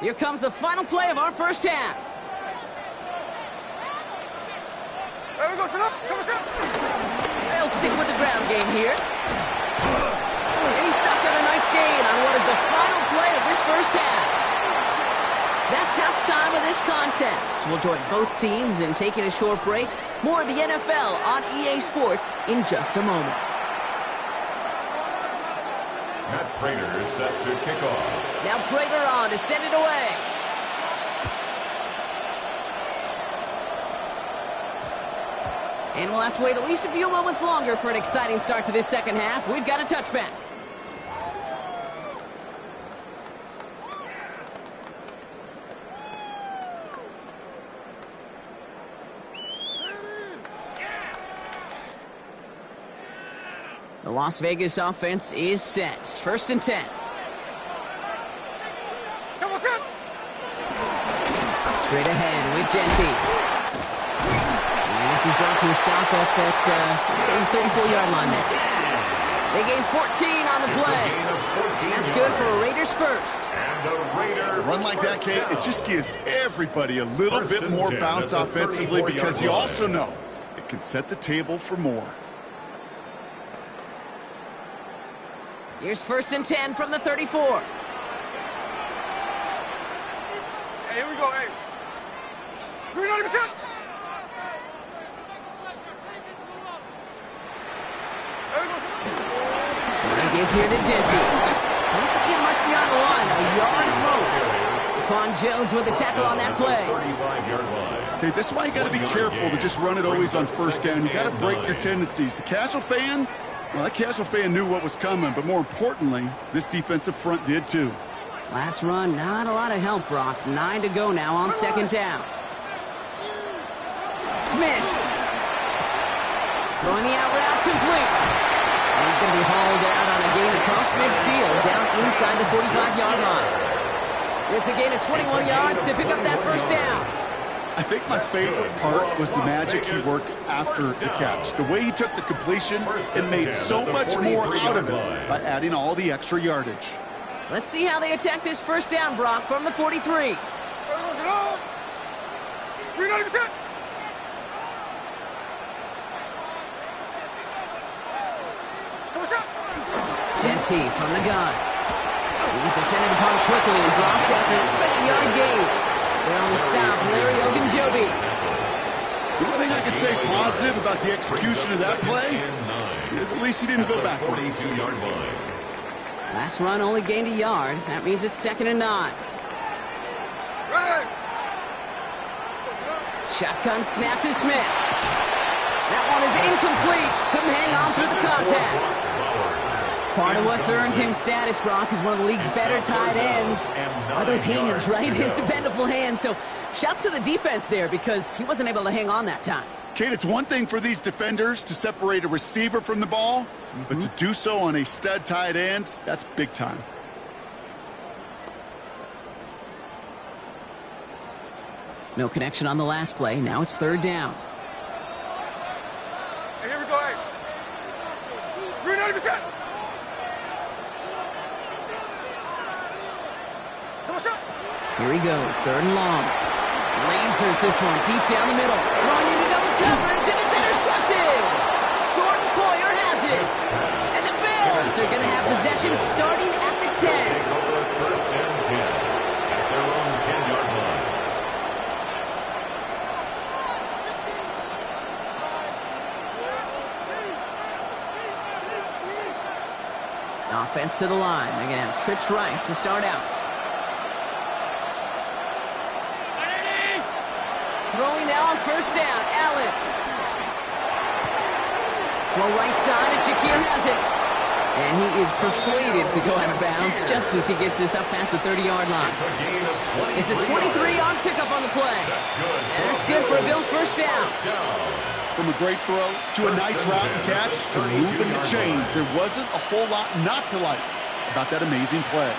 Here comes the final play of our first half. There we go. They'll stick with the ground game here. And he stopped on a nice gain on what is the final play of this first half. That's halftime of this contest. We'll join both teams in taking a short break. More of the NFL on EA Sports in just a moment. Matt Prater is set to kick off. Now Prater on to send it away. And we'll have to wait at least a few moments longer for an exciting start to this second half. We've got a touchback. The Las Vegas offense is set. 1st and 10. Straight ahead with Genty. And this is brought to a stop up at the 34-yard line there. They gain 14 on the play. And that's good for a Raiders first. A run like that, Kate, it just gives everybody a little bit more bounce offensively because you also know it can set the table for more. Here's 1st and 10 from the 34. Hey, here we go, hey. Green Anderson. They give here to Genty. Doesn't get much beyond the line, a yard at most. Quan Jones with the tackle on that play. Okay, this is why you got to be careful to just run it always on 1st down. You got to break your tendencies. The casual fan, well, that casual fan knew what was coming, but more importantly, this defensive front did too. Last run, not a lot of help, Brock. 9 to go now on 2nd down. Smith. Throwing the out route complete. And he's going to be hauled out on a gain across midfield down inside the 45-yard line. It's a gain of 21 yards to pick up that 1st down. I think my favorite part was the magic he worked after the catch. The way he took the completion and made so much more out of it by adding all the extra yardage. Let's see how they attack this 1st down, Brock, from the 43. Genty from the gun. He's descended upon quickly and dropped after a 2-yard gain. They're on the stop, Larry Ogunjobi. The only thing I could say positive about the execution of that play is at least he didn't go backwards. Last run only gained a yard. That means it's 2nd and 9. Shotgun snap to Smith. That one is incomplete. Couldn't hang on through the contact. Part of what's earned him status, Brock, is one of the league's better tight ends. Are those hands, right? His dependable hands. So shouts to the defense there because he wasn't able to hang on that time. Kate, it's one thing for these defenders to separate a receiver from the ball, but to do so on a stud tight end, that's big time. No connection on the last play. Now it's third down. Hey, here we go, hey. 390%. Here he goes, third and long. Lasers this one deep down the middle. Throwing into double coverage, and it's intercepted. Jordan Poyer has it. And the Bills are going to have possession starting at the 10. Take over first and 10 at their own 10-yard line. Offense to the line. They're going to have trips right to start out. Throwing now on first down. Allen. Well, right side, and Shakir has it. And he is persuaded to go out of bounds just as he gets this up past the 30-yard line. It's a 23-yard pickup on the play. And that's good for a Bills first down. From a great throw to a nice route and catch to moving the chains, there wasn't a whole lot not to like about that amazing play.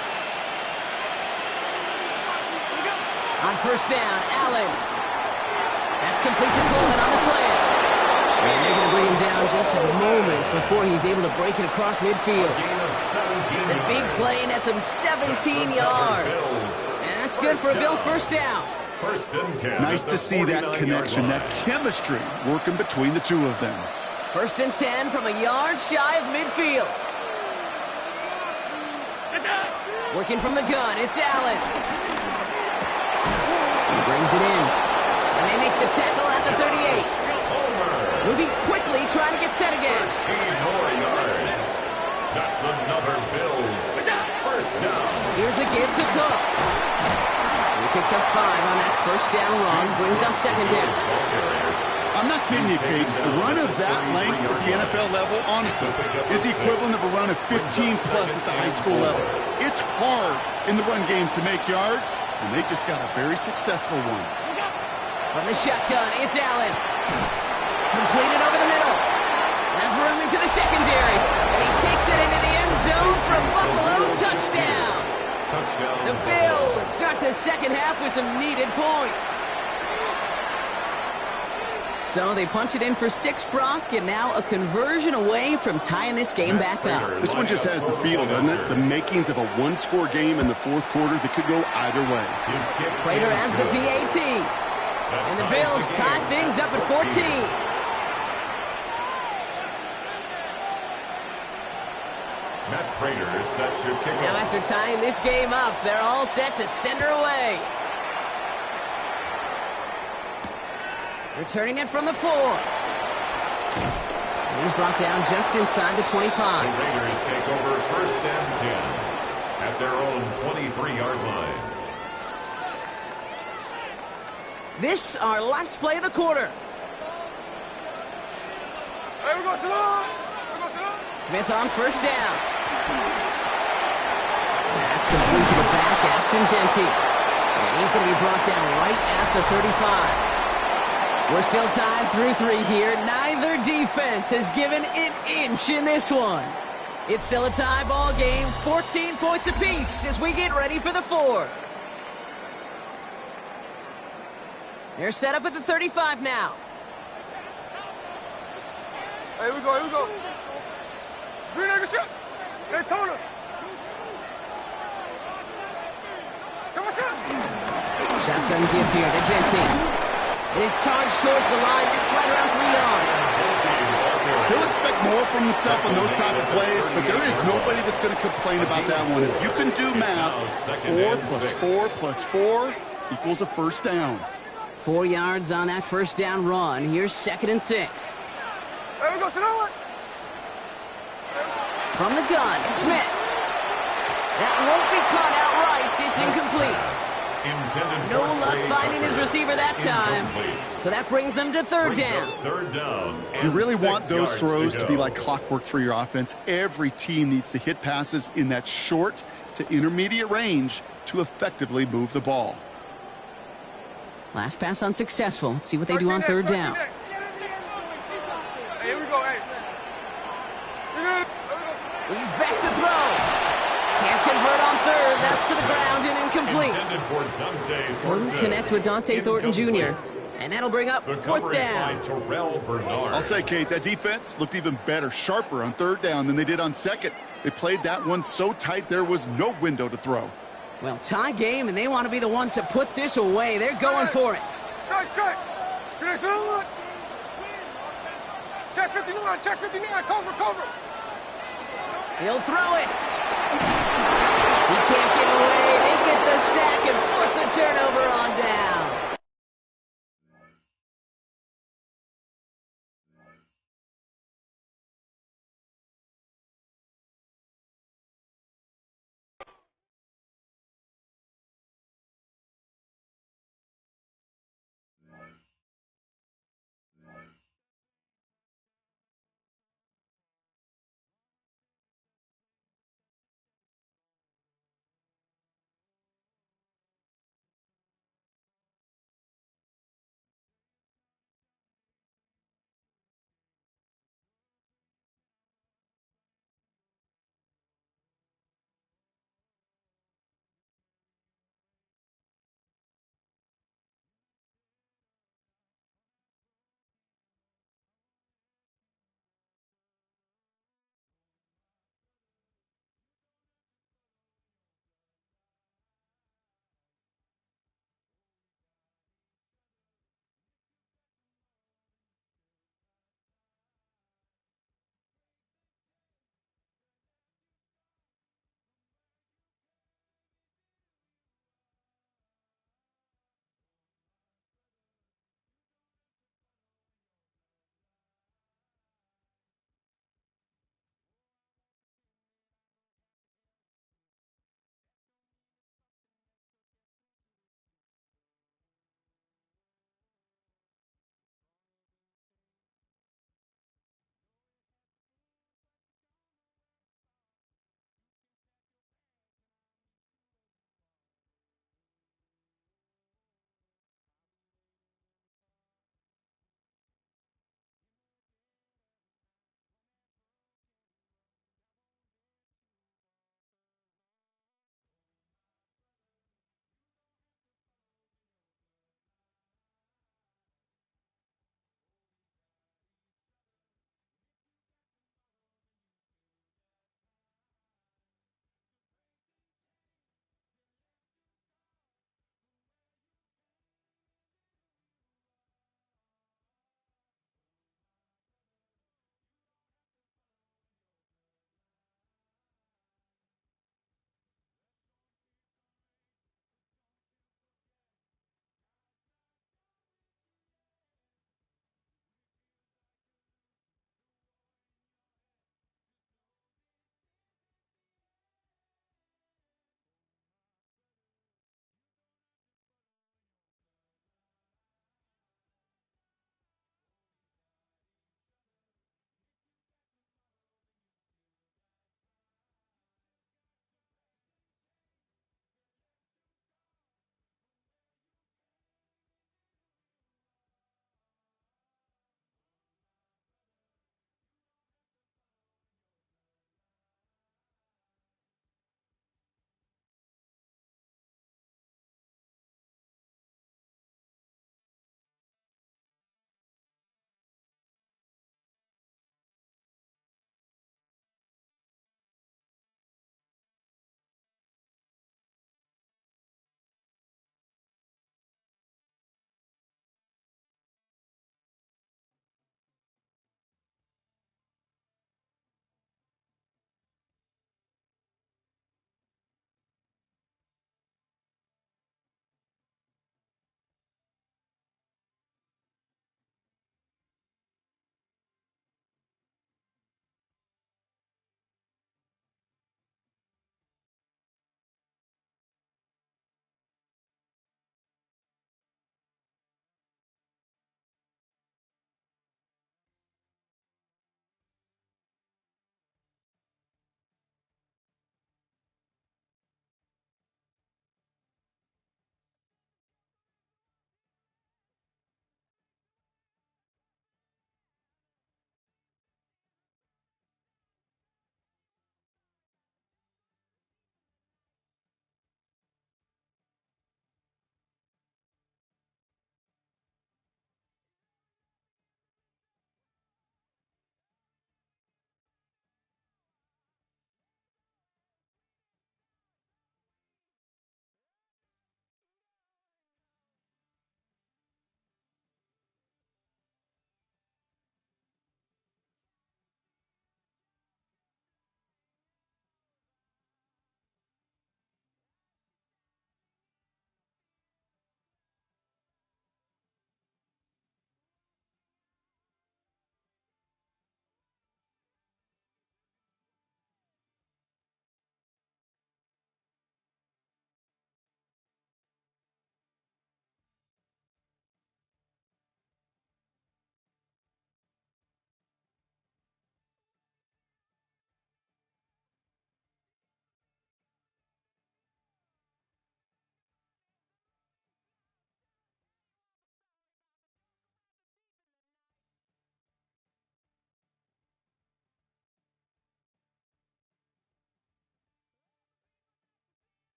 On first down, Allen. That's complete to Coleman on the slant. And they're going to bring him down just a moment before he's able to break it across midfield. The big play, and that's him 17 yards. And that's good for a Bills first down. First and 10. Nice to see that connection, that chemistry working between the two of them. First and 10 from a yard shy of midfield. Working from the gun, it's Allen. He brings it in. And they make the tackle at the 38. Moving quickly, trying to get set again. 13 more yards. That's another Bills first down. Here's a give to Cook. He picks up 5 on that first down run, brings up second down. I'm not kidding you, Kate. A run of that length at the NFL level, honestly, is the equivalent of a run of 15-plus at the high school level. It's hard in the run game to make yards, and they just got a very successful one. From the shotgun, it's Allen. Completed over the middle. Has room into the secondary. And he takes it into the end zone from Buffalo. Touchdown. The Bills start the second half with some needed points. So they punch it in for 6, Brock, and now a conversion away from tying this game back up. This one just has the feel, doesn't it? The makings of a one-score game in the fourth quarter that could go either way. Prater adds the PAT. And the Bills tie things up at 14. Matt Prater is set to kick off. Now after tying this game up, they're all set to send her away. Returning it from the 4. And he's brought down just inside the 25. The Raiders take over first and 10 at their own 23-yard line. This our last play of the quarter. Hey, we go Salon. Smith on first down. That's complete to the back, Ashton Jeanty. And he's going to be brought down right at the 35. We're still tied through 3 here. Neither defense has given an inch in this one. It's still a tie ball game, 14 points apiece as we get ready for the 4. They're set up at the 35 now. Hey, here we go. Green Egg shot. Hey, Tona. Shotgun give here to Jeanty. It is charged towards the line. It's right around 3 yards. He'll expect more from himself on those type of plays, but there is nobody that's going to complain about that one. If you can do math, 4 plus 4 plus 4 equals a first down. 4 yards on that first down run. Here's second and 6. Hey, we go Salon. From the gun, Smith. That won't be caught outright. It's incomplete. Intended No for luck Trey finding his Tucker. receiver that time. Incomplete. So that brings them to third Brings down. up third down. You and really 6 want those yards throws to be go. like clockwork for your offense. Every team needs to hit passes in that short to intermediate range to effectively move the ball. Last pass unsuccessful. Let's see what they do on third down. Here we go, hey. He's back to throw. Can't convert on third. That's to the ground and incomplete. Intended for Dante Couldn't Thornton. connect with Dante Thornton Jr. Incomplete. And that'll bring up The fourth coverage down. by Terrell Bernard. I'll say, Kate, that defense looked even better, sharper on third down than they did on second. They played that one so tight there was no window to throw. Well, tie game, and they want to be the ones to put this away. They're going for it. Strike. Check 59, check 59, cover. He'll throw it. He can't get away. They get the sack and force a turnover on down.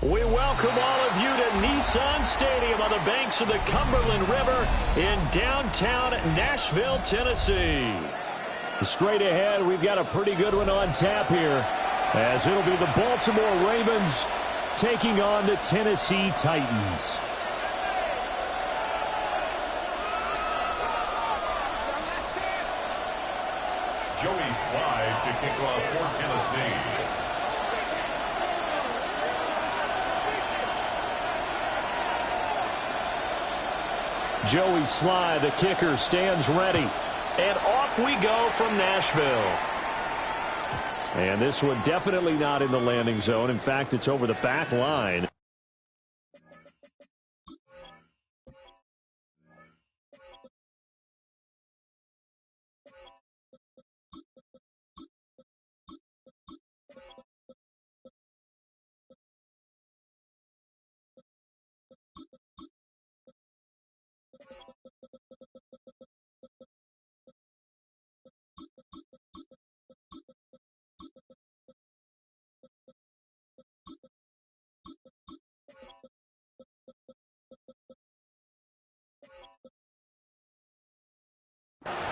We welcome all of you to Nissan Stadium on the banks of the Cumberland River in downtown Nashville, Tennessee. Straight ahead, we've got a pretty good one on tap here, as it'll be the Baltimore Ravens taking on the Tennessee Titans. Joey Slide to kick off for Tennessee. Joey Slye, the kicker, stands ready. And off we go from Nashville. And this one definitely not in the landing zone. In fact, it's over the back line.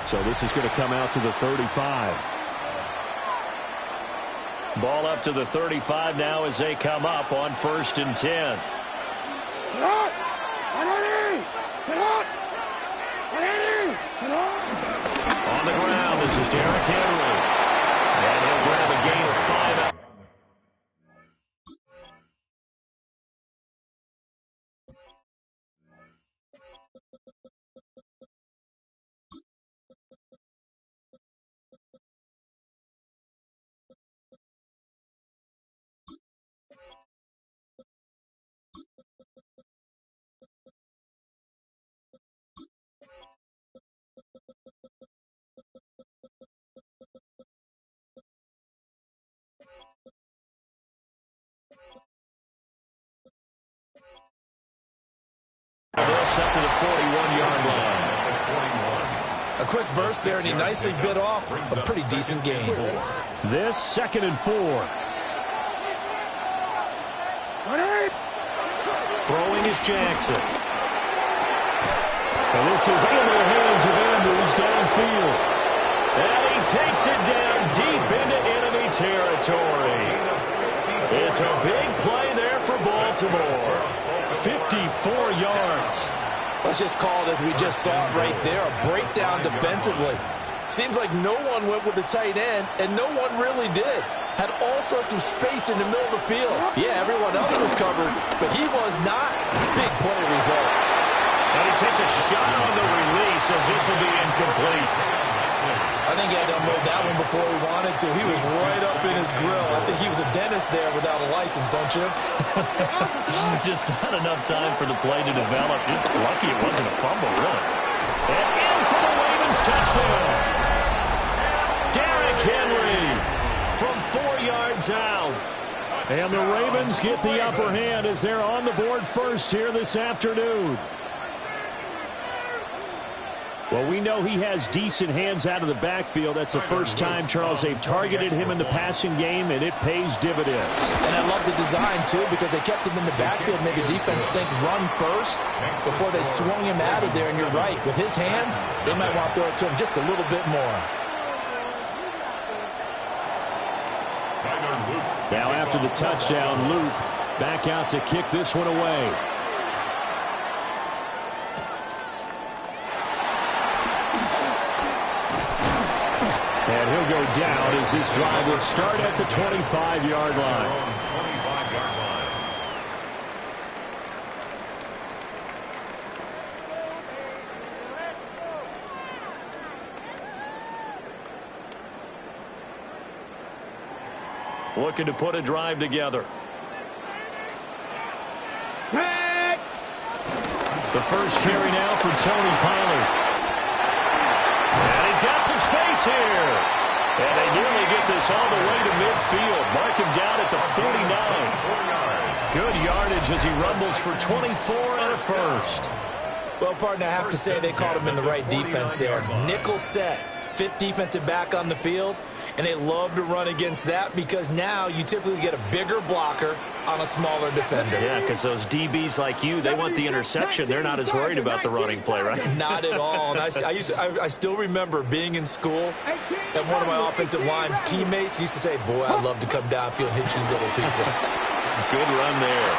So this is going to come out to the 35. Ball up to the 35 now as they come up on 1st and 10. On the ground, this is Derrick Henry. And he'll grab a gain of 5 out. This up to the 41-yard line. A quick burst there, and he nicely bit off a pretty decent gain. This 2nd and 4. Throwing is Jackson. And this is into the hands of Andrews downfield. And he takes it down deep into enemy territory. It's a big play there for Baltimore. 54 yards. Let's just call it as we just saw it right there, a breakdown defensively. Seems like no one went with the tight end, and no one really did. Had all sorts of space in the middle of the field. Yeah, everyone else was covered, but he was not. Big play results. And he takes a shot on the release as this will be incomplete. I think he had to unload that one before he wanted to. He was right up in his grill. I think he was a dentist there without a license, don't you? Just not enough time for the play to develop. Lucky it wasn't a fumble, really. And in for the Ravens touchdown. Derrick Henry from 4 yards out. And the Ravens get the upper hand as they're on the board first here this afternoon. Well, we know he has decent hands out of the backfield. That's the first time, Charles, they've targeted him in the passing game, and it pays dividends. And I love the design, too, because they kept him in the backfield, made the defense think run first before they swung him out of there. And you're right, with his hands, they might want to throw it to him just a little bit more. Now after the touchdown, Luke back out to kick this one away. And he'll go down as this drive will start at the 25-yard line. Looking to put a drive together. The first carry now for Tony Pollard. And he's got some space here. And they nearly get this all the way to midfield. Mark him down at the 49. Good yardage as he rumbles for 24 and a first. Well, partner, I have to say they called him in the right defense there. Nickel set, fifth defensive back on the field, and they love to run against that because now you typically get a bigger blocker on a smaller defender. Yeah, because those DBs like you, they want the interception. They're not as worried about the running play, right? Not at all. And I still remember being in school, and one of my offensive line teammates used to say, boy, I'd love to come downfield and hit you little people. Good run there.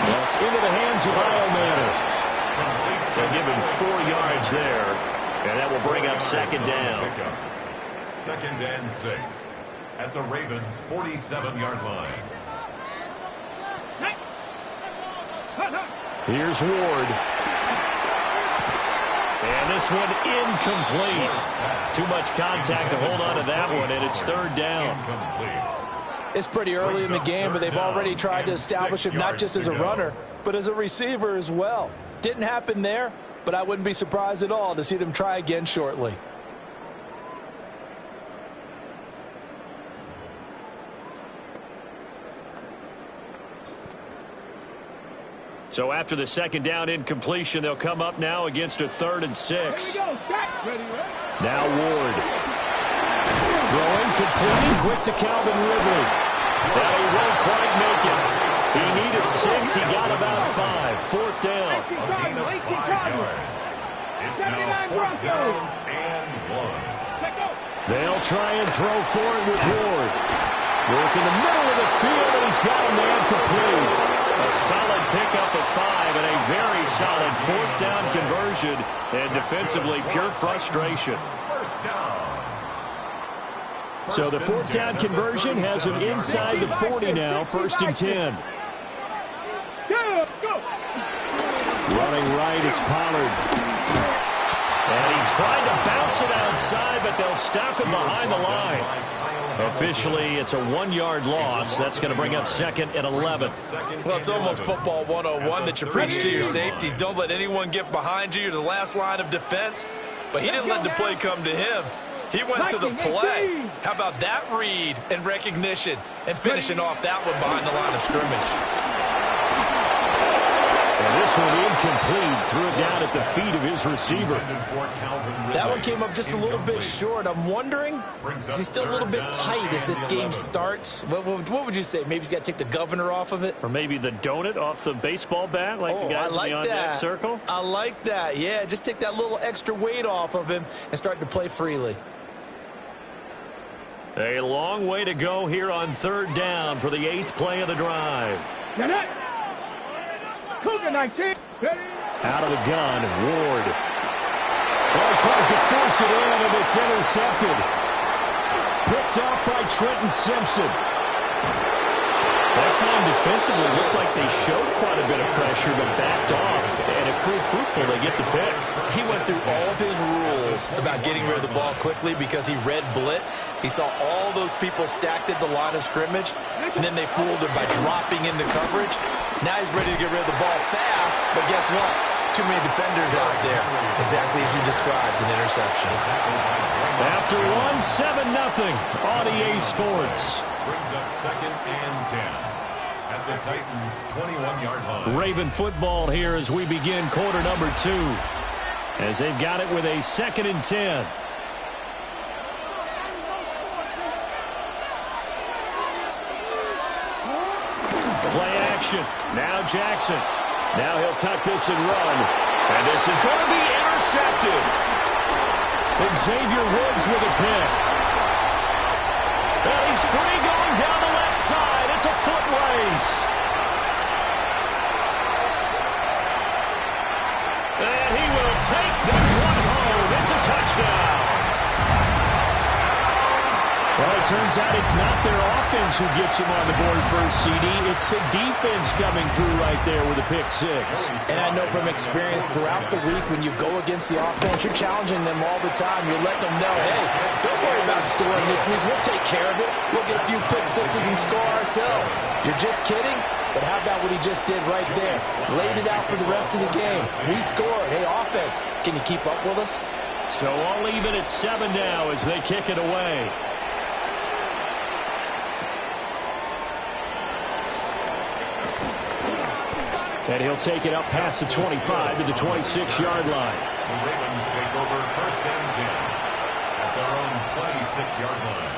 That's into the hands of Iomannis. They'll give him 4 yards there, and that will bring up second down. 2nd and 6 at the Ravens' 47-yard line. Here's Ward. And this one incomplete. Too much contact to hold on to that one, and it's 3rd down. It's pretty early in the game, but they've already tried to establish him not just as a runner, but as a receiver as well. Didn't happen there, but I wouldn't be surprised at all to see them try again shortly. So after the 2nd down incompletion, they'll come up now against a 3rd and 6. Now Ward. Throwing, completing, quick to Calvin Ridley. Now he won't quite make it. He needed 6. He got about 5. 4th down. A gain of 5 yards. It's now 4th down and 1. They'll try and throw for it with Ward. Work in the middle of the field, and he's got a man complete. A solid pickup of 5 and a very solid 4th down conversion. And defensively, pure frustration. First down. So the 4th down conversion has him inside the 40 now, 1st and 10. Running right, it's Pollard. And he tried to bounce it outside, but they'll stop him behind the line. Officially, it's a 1-yard loss. That's going to bring up 2nd and 11. Well, it's almost football 101 that you preach to your safeties. Don't let anyone get behind you. You're the last line of defense. But he didn't let the play come to him. He went to the play. How about that read and recognition and finishing off that one behind the line of scrimmage? And this one incomplete. Threw it down at the feet of his receiver. That one came up just a little bit short. I'm wondering, is he still a little bit tight as this game starts? What would you say? Maybe he's got to take the governor off of it? Or maybe the donut off the baseball bat like the guys in the on-deck circle? I like that. Yeah, just take that little extra weight off of him and start to play freely. A long way to go here on 3rd down for the 8th play of the drive. Cougar 19. Out of the gun, Ward. Well, he tries to force it in, and it's intercepted. Picked off by Trenton Simpson. That time defensively looked like they showed quite a bit of pressure, but backed off, and it proved fruitful. They get the pick. He went through all of his rules about getting rid of the ball quickly because he read blitz. He saw all those people stacked at the line of scrimmage, and then they fooled him by dropping into coverage. Now he's ready to get rid of the ball fast, but guess what? Too many defenders out there. Exactly as you described, an interception. After 7-0 on EA Sports. Brings up 2nd and 10 at the Titans' 21-yard line. Raven football here as we begin quarter number 2. As they've got it with a 2nd and 10. Play action. Now Jackson. Now he'll tuck this and run. And this is going to be intercepted. And Xavier Woods with a pick. And he's free going down the left side. It's a foot race. And he will take this one home. It's a touchdown. Well, it turns out it's not their offense who gets him on the board first, CD. It's the defense coming through right there with a pick six. And I know from experience throughout the week when you go against the offense, you're challenging them all the time. You're letting them know, hey, don't worry about scoring this week. We'll take care of it. We'll get a few pick sixes and score ourselves. You're just kidding? But how about what he just did right there? Laid it out for the rest of the game. We scored. Hey, offense, can you keep up with us? So all even at 7 now as they kick it away. And he'll take it up past the 25 to the 26-yard line. The Ravens take over first and 10 at their own 26-yard line.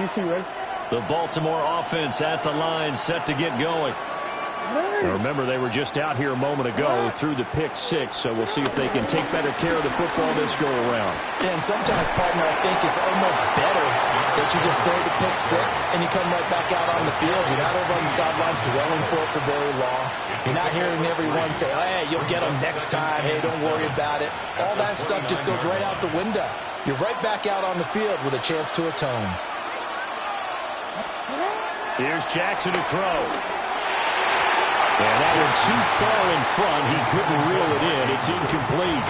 DC, ready? The Baltimore offense at the line, set to get going. Now remember, they were just out here a moment ago through the pick six, so we'll see if they can take better care of the football this go-around. Yeah, and sometimes, partner, I think it's almost better that you just throw the pick six and you come right back out on the field. You're not over on the sidelines dwelling for it for very long. You're not hearing everyone say, oh, hey, you'll get them next time. Hey, don't worry about it. All that stuff just goes right out the window. You're right back out on the field with a chance to atone. Here's Jackson to throw. And that one too far in front. He couldn't reel it in. It's incomplete.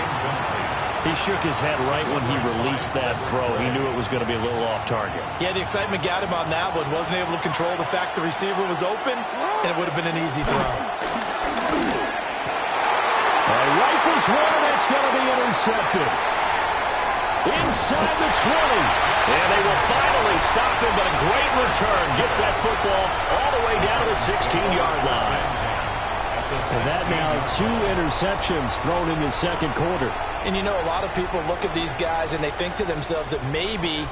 He shook his head right when he released that throw. He knew it was going to be a little off target. Yeah, the excitement got him on that one. Wasn't able to control the fact the receiver was open, and it would have been an easy throw. Rifles one. That's going to be intercepted. Inside the 20. And they will finally stop him, but a great return. Gets that football all the way down to the 16-yard line. And that now 2 interceptions thrown in the second quarter. And you know, a lot of people look at these guys and they think to themselves that maybe,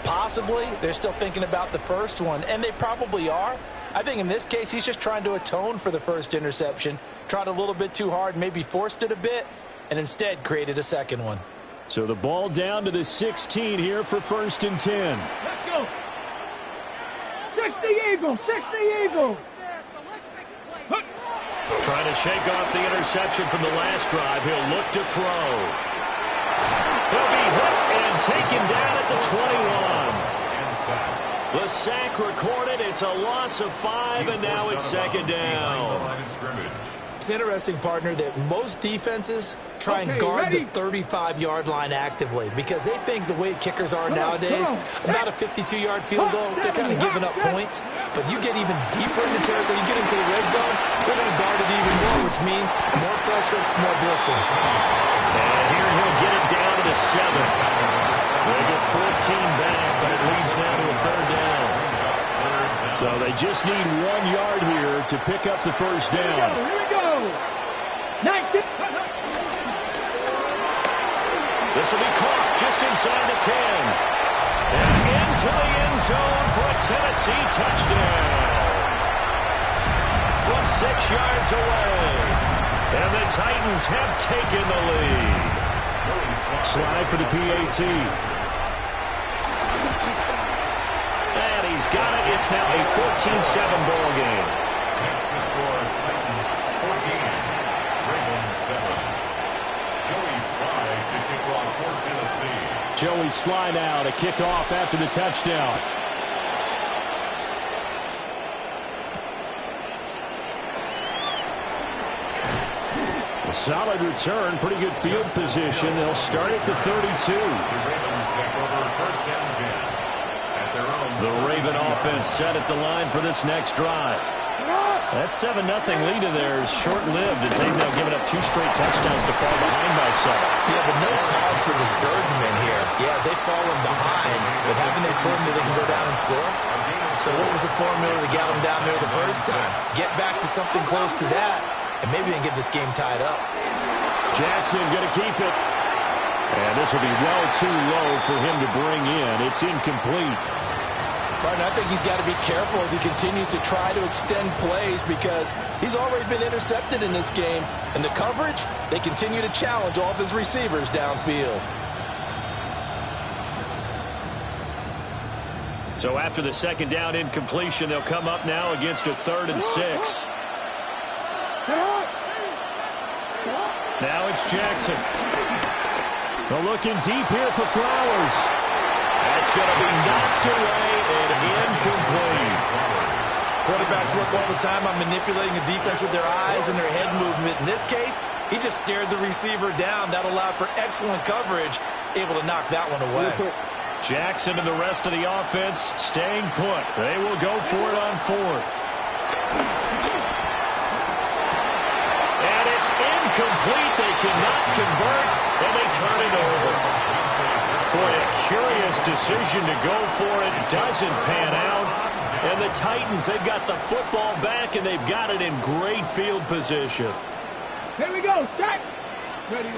possibly, they're still thinking about the first one. And they probably are. I think in this case, he's just trying to atone for the first interception. Tried a little bit too hard, maybe forced it a bit, and instead created a second one. So the ball down to the 16 here for first and 10. Let's go. 60 Eagles, 60 Eagles. Trying to shake off the interception from the last drive. He'll look to throw. He'll be hit and taken down at the 21. The sack recorded. It's a loss of 5, and now it's second down. It's interesting, partner, that most defenses try and guard the 35-yard line actively because they think the way kickers are nowadays, about a 52-yard field goal, they're kind of giving up points. But you get even deeper into territory, you get into the red zone, they're going to guard it even more, which means more pressure, more blitzing. And here he'll get it down to the 7. They'll get 14 back, but it leads now to a third down. So they just need 1 yard here to pick up the first down. Here we go. 19. This will be caught just inside the 10. And into the end zone for a Tennessee touchdown. From 6 yards away. And the Titans have taken the lead. Slide for the PAT. And he's got it. It's now a 14-7 ball game. Next to score, Titans 14, Ravens 7. Joey Slye to kick off for Tennessee. Joey Slye now to kick off after the touchdown. A solid return, pretty good field position. They'll start at the 32. The Ravens take over first and 10. The Raven offense set at the line for this next drive. That 7-0 lead of theirs short-lived as they've now given up 2 straight touchdowns to fall behind by 7. Yeah, but no cause for discouragement here. Yeah, they've fallen behind, but haven't they proven that they can go down and score? So what was the formula that got them down there the first time? Get back to something close to that, and maybe they can get this game tied up. Jackson going to keep it. And this will be well too low for him to bring in. It's incomplete. Right, and I think he's got to be careful as he continues to try to extend plays because he's already been intercepted in this game. And the coverage, they continue to challenge all of his receivers downfield. So after the second down incompletion, they'll come up now against a 3rd and 6. Now it's Jackson. Well, looking deep here for Flowers. That's going to be knocked away and incomplete. Quarterbacks work all the time on manipulating the defense with their eyes and their head movement. In this case, he just stared the receiver down. That allowed for excellent coverage, able to knock that one away. Jackson and the rest of the offense staying put. They will go for it on fourth. And it's incomplete. They cannot convert, and they turn it over. Boy, a curious decision to go for it. Doesn't pan out. And the Titans, they've got the football back, and they've got it in great field position. Here we go, Shaq. Ready.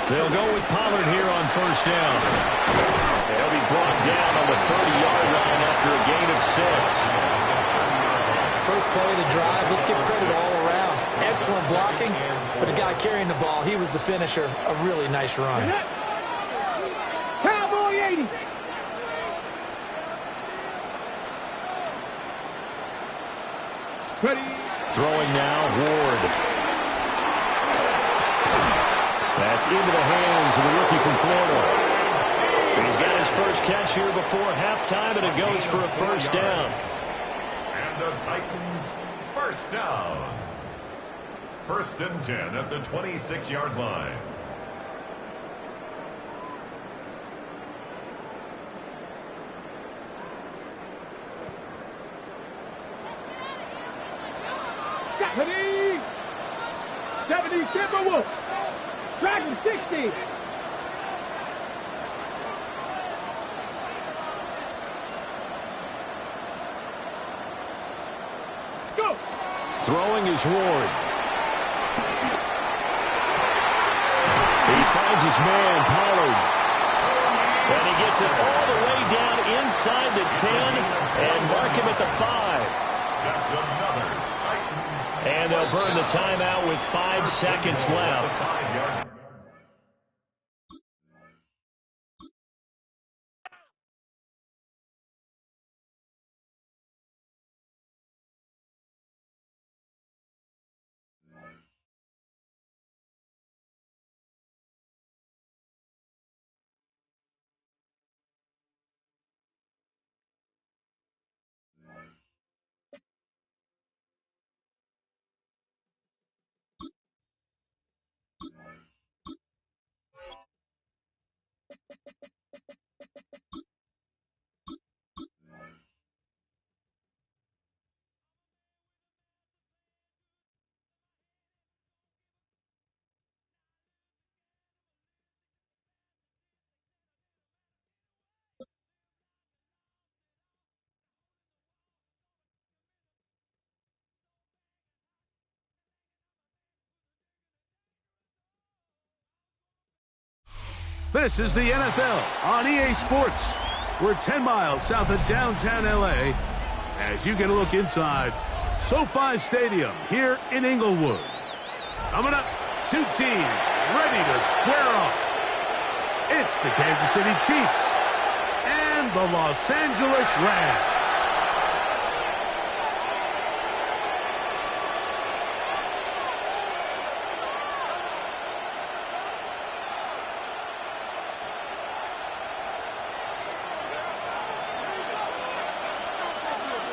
They'll go with Pollard here on first down. They'll be brought down on the 30-yard line after a gain of 6. First play of the drive, let's give credit all around. Excellent blocking, but the guy carrying the ball, he was the finisher. A really nice run. Cowboy 80. Ready. Throwing now, Ward. That's into the hands of the rookie from Florida. He's got his first catch here before halftime, and it goes for a first down. And the Titans, first down. First and 10 at the 26-yard line. Ready. 70 Timberwolves. Dragon 60. Let's go. Throwing is Ward. He finds his man, Pollard. And he gets it all the way down inside the 10 and mark him at the 5. That's another Titans. And they'll burn the timeout with 5 seconds left. This is the NFL on EA Sports. We're 10 miles south of downtown LA as you get a look inside SoFi Stadium here in Inglewood. Coming up, two teams ready to square off. It's the Kansas City Chiefs and the Los Angeles Rams.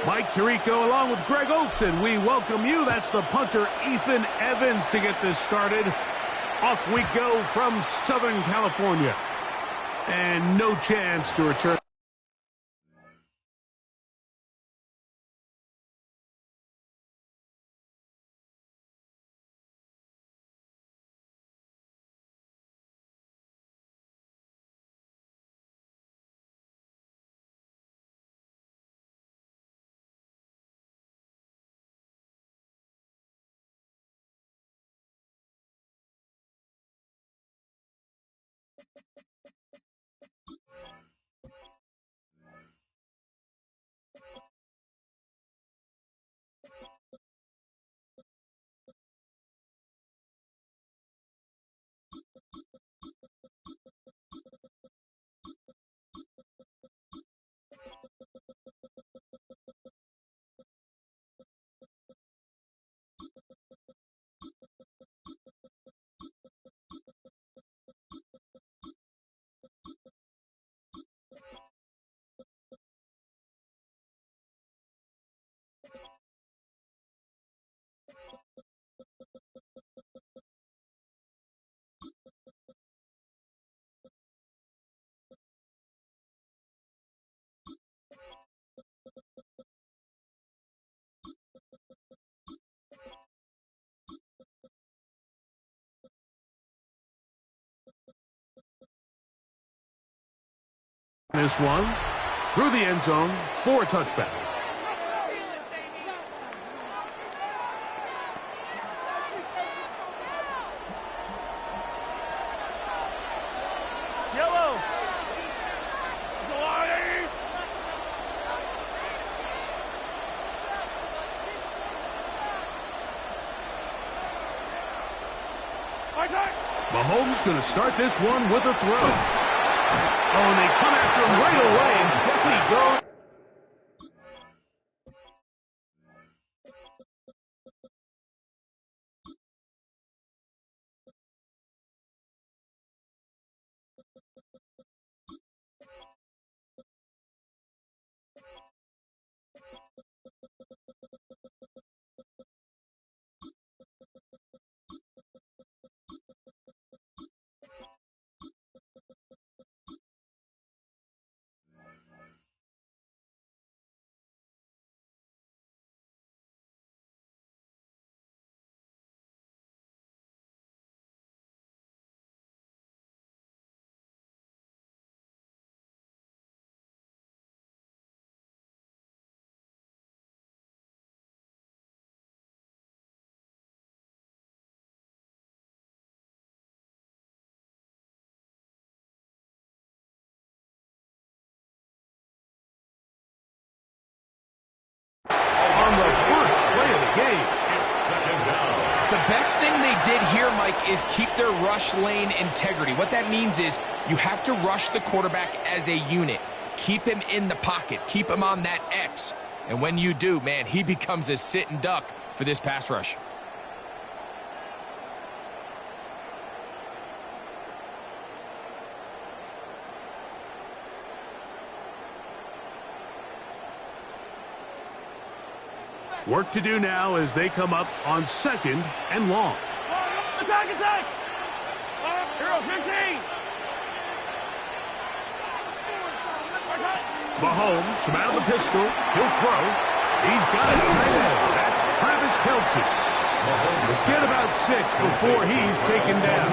Mike Tirico along with Greg Olson. We welcome you. That's the punter, Ethan Evans, to get this started. Off we go from Southern California. And no chance to return. This one through the end zone for a touchback. Yellow. Mahomes going to start this one with a throw. Oh, and they come after him right away, and doesn't he go? On the first play of the game. It's second down. The best thing they did here, Mike, is keep their rush lane integrity. What that means is you have to rush the quarterback as a unit. Keep him in the pocket. Keep him on that X. And when you do, man, he becomes a sitting duck for this pass rush. Work to do now as they come up on second and long. Attack, attack! Hero 15! Mahomes from out of the pistol. He'll throw. He's got it tight end. That's Travis Kelce. Get about 6 before he's taken down.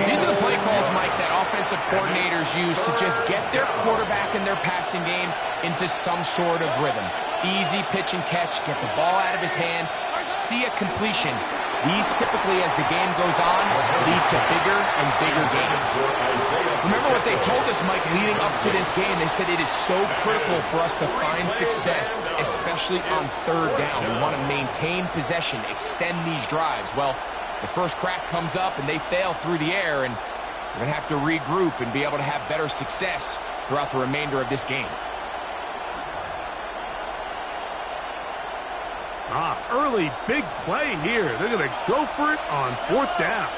These are the play calls, Mike, that offensive coordinators use to just get their quarterback and their passing game into some sort of rhythm. Easy pitch and catch, get the ball out of his hand, see a completion. These typically, as the game goes on, lead to bigger and bigger gains. Remember what they told us, Mike, leading up to this game. They said it is so critical for us to find success, especially on third down. We want to maintain possession, extend these drives. Well, the first crack comes up and they fail through the air, and we're going to have to regroup and be able to have better success throughout the remainder of this game. Early big play here. They're going to go for it on fourth down.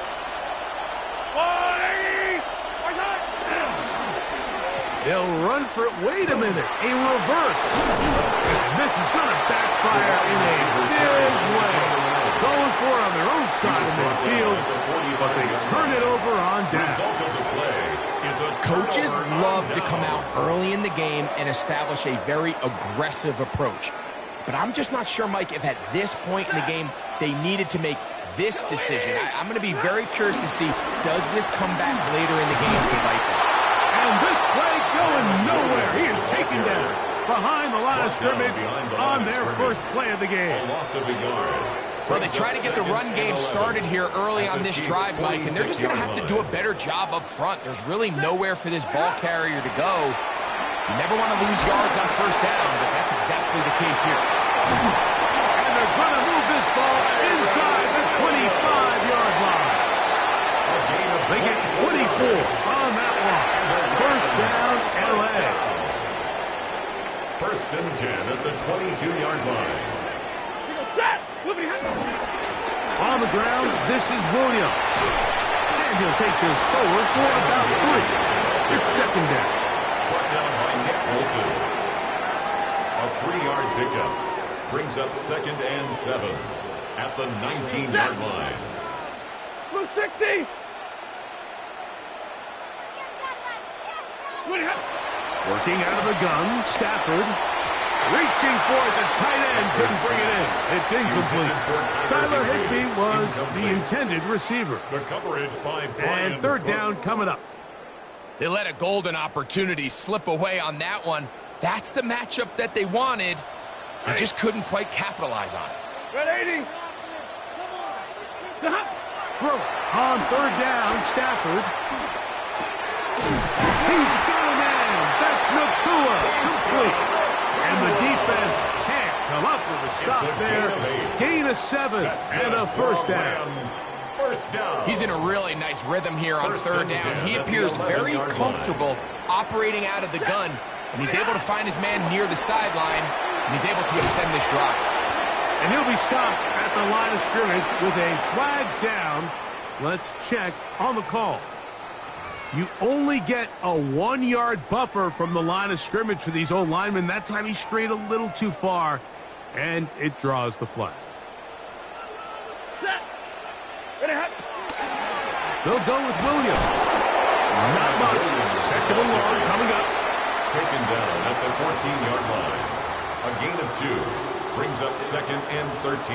They'll run for it. Wait a minute. A reverse. And this is going to backfire in a big way. Going for it on their own side of midfield, but they turn it over on down. Coaches love to come out early in the game and establish a very aggressive approach. But I'm just not sure, Mike, if at this point in the game they needed to make this decision. I'm going to be very curious to see, does this come back later in the game to bite them? And this play going nowhere. He is taken down behind the line of scrimmage on their first play of the game. Well, they try to get the run game started here early on this drive, Mike, and they're just going to have to do a better job up front. There's really nowhere for this ball carrier to go. You never want to lose yards on first down, but that's exactly the case here. And they're going to move this ball inside the 25-yard line. They get 24 on that one. First down, L.A. First and 10 at the 22-yard line. On the ground, this is Williams. And he'll take this forward for about 3. It's second down. Brought down by Nick Bolton. A 3-yard pickup brings up second and 7 at the 19-yard line. Blue 60! Working out of the gun, Stafford. Reaching for it, the tight end couldn't bring it in. It's incomplete. Tyler Higbee was the intended receiver. The coverage by and third down coming up. They let a golden opportunity slip away on that one. That's the matchup that they wanted. They just couldn't quite capitalize on it. Red 80. Throw on third down, Stafford. He's got a man. That's Nakua. Complete. And the defense can't come up with a stop there. Gain of 7 and a first down. He's in a really nice rhythm here on third down. He appears very comfortable operating out of the gun, and he's able to find his man near the sideline, and he's able to extend this drive. And he'll be stopped at the line of scrimmage with a flag down. Let's check on the call. You only get a 1-yard buffer from the line of scrimmage for these old linemen. That time he strayed a little too far, and it draws the flag. They'll go with Williams. Not much. Second and long coming up. Taken down at the 14-yard line. A gain of 2 brings up 2nd and 13.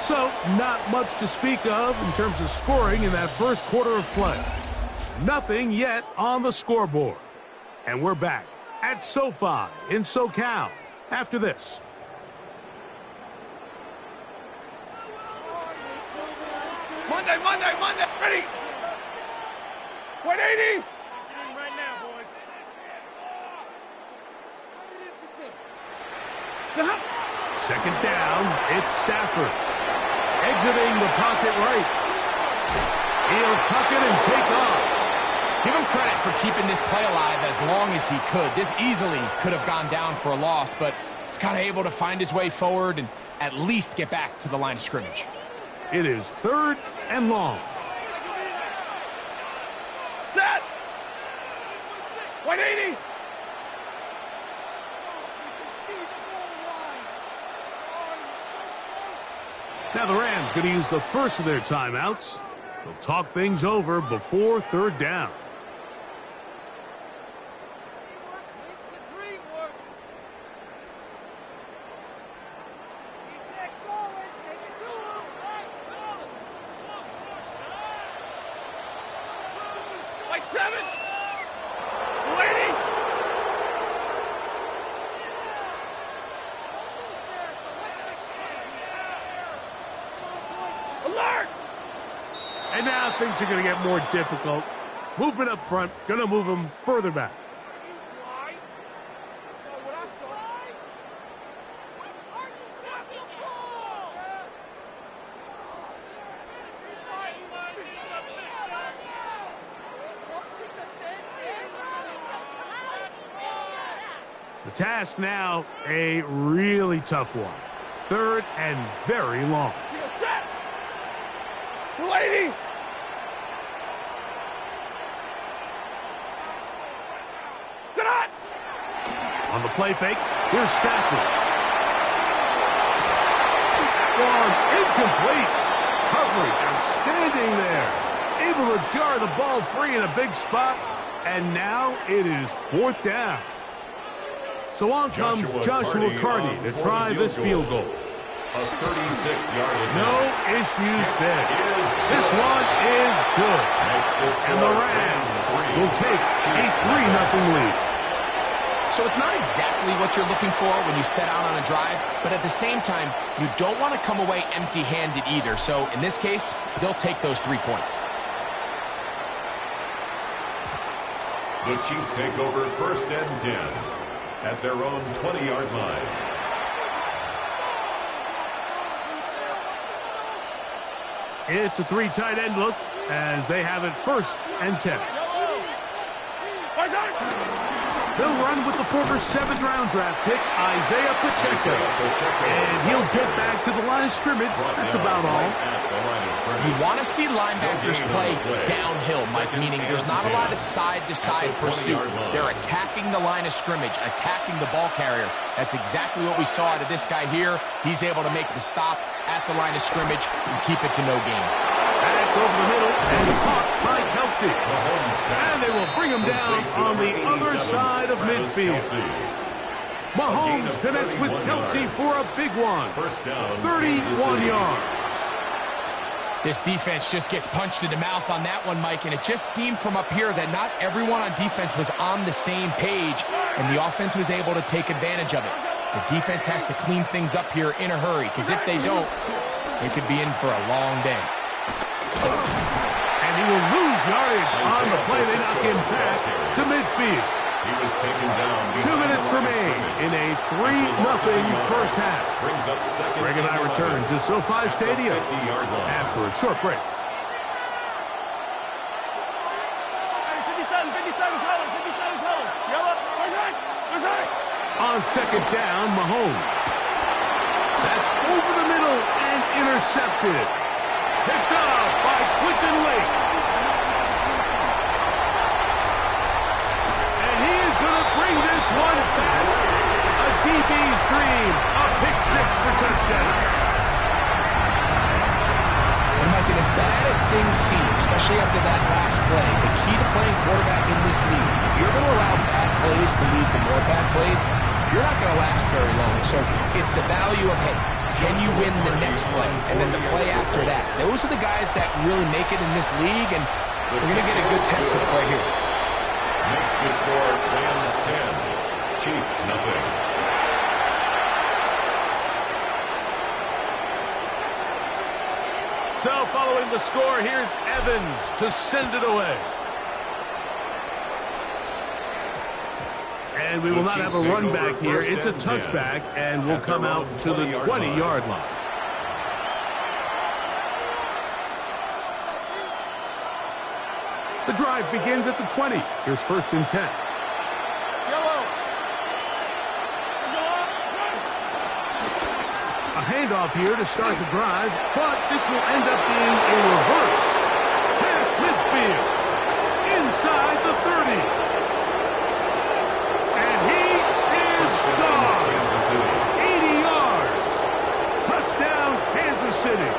So, not much to speak of in terms of scoring in that first quarter of play. Nothing yet on the scoreboard. And we're back at SoFi in SoCal after this. Monday, ready! 180! Right now, boys. Second down, it's Stafford. Exiting the pocket right. He'll tuck it and take off. Give him credit for keeping this play alive as long as he could. This easily could have gone down for a loss, but he's kind of able to find his way forward and at least get back to the line of scrimmage. It is third and long. Set! 180! Now the Rams going to use the first of their timeouts. They'll talk things over before third down. Like 7! Waiting! Alert! And now things are going to get more difficult. Movement up front, going to move them further back. The task now, a really tough one. Third and very long. Lady! Tonight! On the play fake, here's Stafford. One incomplete. Coverage outstanding there. Able to jar the ball free in a big spot. And now it is fourth down. So on comes Joshua Carty to try this field goal. A 36-yard attempt. No issues there. This one is good. And the Rams will take a 3-0 lead. So it's not exactly what you're looking for when you set out on a drive, but at the same time, you don't want to come away empty-handed either. So in this case, they'll take those 3 points. The Chiefs take over 1st and 10 at their own 20-yard line. It's a 3 tight end look as they have it 1st and 10. They'll run with the former 7th-round draft pick, Isaiah Pacheco. And he'll get back to the line of scrimmage. That's about all. You want to see linebackers play downhill, Mike, meaning there's not a lot of side-to-side pursuit. They're attacking the line of scrimmage, attacking the ball carrier. That's exactly what we saw out of this guy here. He's able to make the stop at the line of scrimmage and keep it to no gain. That's over the middle and caught by Kelsey. And they will bring him down on the other side of midfield. Mahomes connects with Kelce for a big one. First down, 31 yards. This defense just gets punched in the mouth on that one, Mike, and it just seemed from up here that not everyone on defense was on the same page, and the offense was able to take advantage of it. The defense has to clean things up here in a hurry, because if they don't, they could be in for a long day. And he will lose yardage on the play. They knock him back to midfield. He was taken down. 2 minutes remain in a 3-0 first half. Brings up second. Greg and I return to SoFi Stadium after a short break. 57 colors. Yellow. On second down, Mahomes. That's over the middle and intercepted. Picked up by Quentin Lake. And he is going to bring this one back. A DB's dream. A pick six for touchdown. And Mike, as bad as things seem, especially after that last play, the key to playing quarterback in this league, if you're going to allow bad plays to lead to more bad plays, you're not going to last very long. So it's the value of, hey, can you win the next play? And then the play after that. Those are the guys that really make it in this league, and we're going to get a good test of it right here. Makes the score Rams 10, Chiefs nothing. So following the score, here's Evans to send it away. And we will not have a run back here. It's a touchback, and we'll come out to the 20-yard line. The drive begins at the 20. Here's first and 10. A handoff here to start the drive, but this will end up being a reverse. Past midfield. Inside the 30. And he is gone. 80 yards. Touchdown, Kansas City.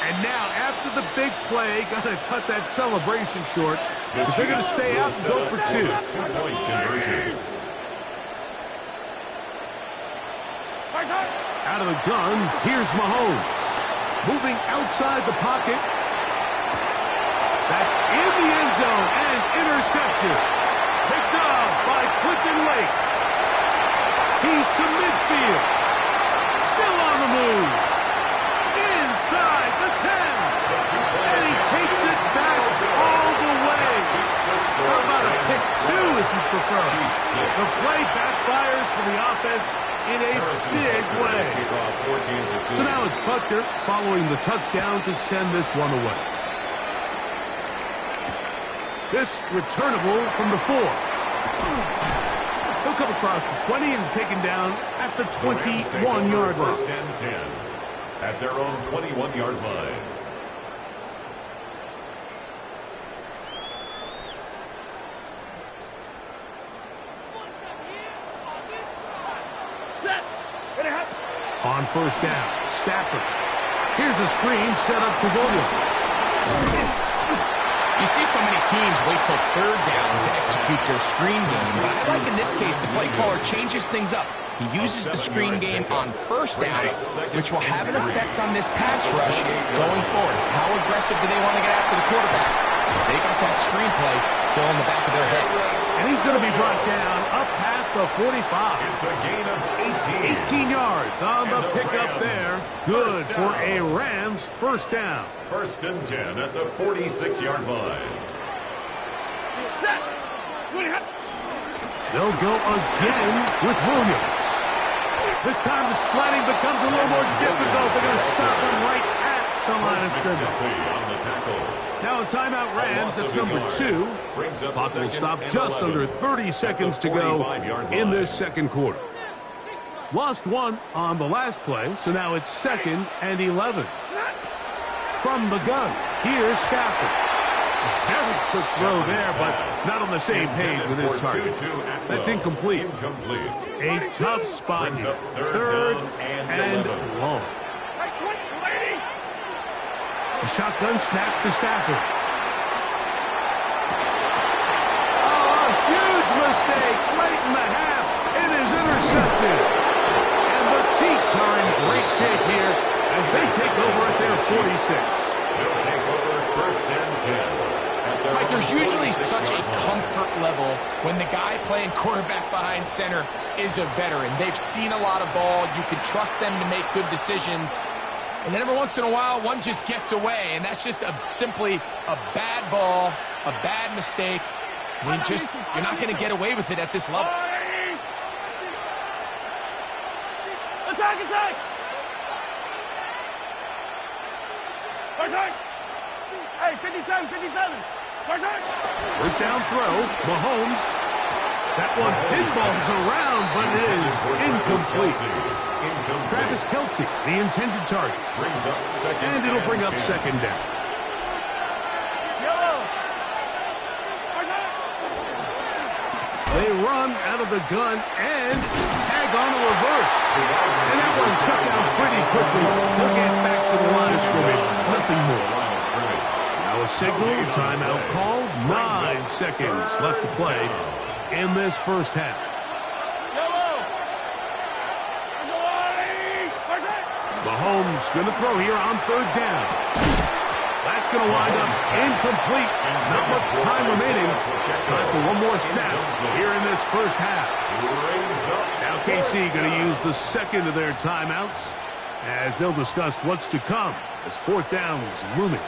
And now, after the big play, got to cut that celebration short. Because they're going to stay out and go for two. Two-point conversion. Out of the gun, here's Mahomes. Moving outside the pocket. That's in the end zone and intercepted. Picked up by Quentin Lake. He's to midfield. Still on the move. Inside the 10. And he takes it back all the way. How about a pick two if you prefer? The play backfires for the offense in a big way. So now it's Butker following the touchdown to send this one away. This returnable from the 4. He'll come across the 20 and taken down at the 21-yard line. First and 10 at their own 21-yard line. On first down, Stafford. Here's a screen set up to Williams. You see so many teams wait till third down to execute their screen game, but I like in this case the play caller changes things up. He uses the screen game on first down, which will have an effect on this pass rush going forward. How aggressive do they want to get after the quarterback? Because they got that screenplay still in the back of their head. And he's going to be brought down up past the 45. It's a gain of 18 yards on the pickup there. Good for a Rams first down. First and 10 at the 46-yard line. They'll go again with Williams. This time the sliding becomes a little more difficult. They're going to stop him right at the line of scrimmage. Now a timeout Rams, that's number 2. Clock will stop just under 30 seconds to go in this second quarter. Lost one on the last play, so now it's 2nd and 11. From the gun, here's Stafford. Very quick throw there, but not on the same page with his target. That's incomplete. A tough spot here. Third and long. The shotgun snap to Stafford. Oh, a huge mistake late in the half. It is intercepted. And the Chiefs are in great shape here as they take over at their 46. They'll take over first and 10. Mike, there's usually such a comfort level when the guy playing quarterback behind center is a veteran. They've seen a lot of ball. You can trust them to make good decisions. And then every once in a while, one just gets away, and that's just simply a bad ball, a bad mistake. I mean, you're not going to get away with it at this level. Attack, attack! Hey, 57, 57. First down throw, Mahomes. That one pinballs around, but it is incomplete. Travis Kelce, the intended target. Brings up second. And it'll bring up second down. They run out of the gun and tag on a reverse. And that one shut down pretty quickly. They'll get back to the line of scrimmage. Nothing more. Now a signal, timeout called. 9 seconds left to play in this first half. Mahomes going to throw here on third down. That's going to wind up incomplete. Not much time remaining. Time for one more snap here in this first half. Now KC going to use the second of their timeouts as they'll discuss what's to come as fourth down is looming.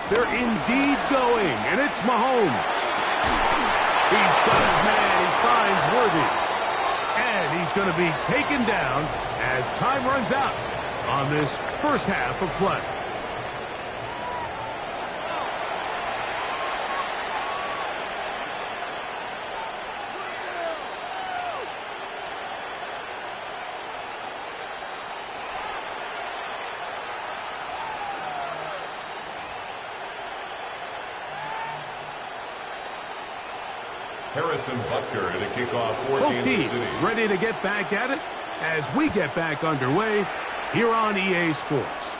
They're indeed going, and it's Mahomes. He's got his man, he finds Worthy. And he's going to be taken down as time runs out on this first half of play. Harrison Butker to kick off for Both Kansas teams City. ready to get back at it as we get back underway here on EA Sports.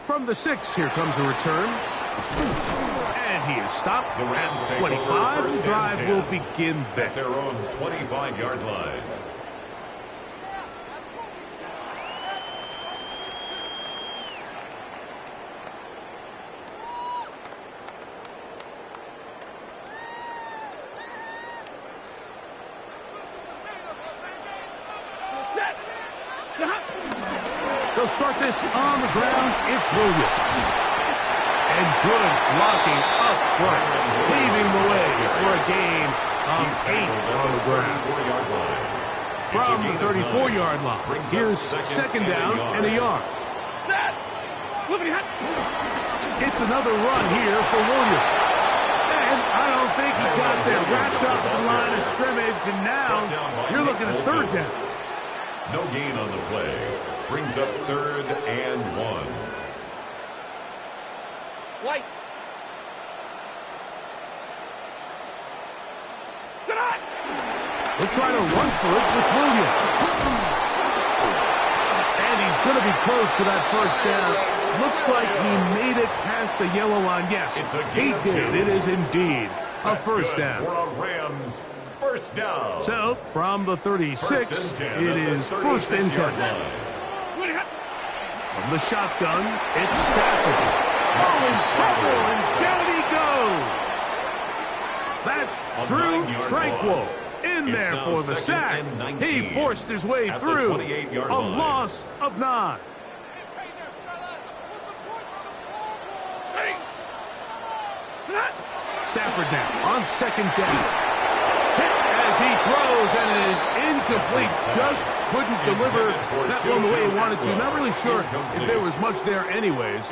From the 6, here comes a return. And he is stopped The Rams at take 25. over The first drive and 10 will begin at there. their own 25-yard line. They'll start this on the ground. It's Williams. And good blocking up front, paving the way for a gain of 8 on the ground. From the 34-yard line, here's second down and a yard. It's another run here for Williams. And I don't think he got there. Wrapped up at the line of scrimmage, and now you're looking at third down. No gain on the play. Brings up third and 1. White. They'll try to run for it with Williams. And he's going to be close to that first down. Looks like he made it past the yellow line. Yes, he did. It is indeed a first down. For a Rams first down. So, from the 36, it is first and 10. From the shotgun, it's Stafford. Oh, in trouble, and down he goes. That's Drew Tranquill in there for the sack. He forced his way through a loss of 9. Stafford now on second down. Hit as he throws, and it is incomplete. Just couldn't deliver that one the way he wanted to. Not really sure if there was much there anyways.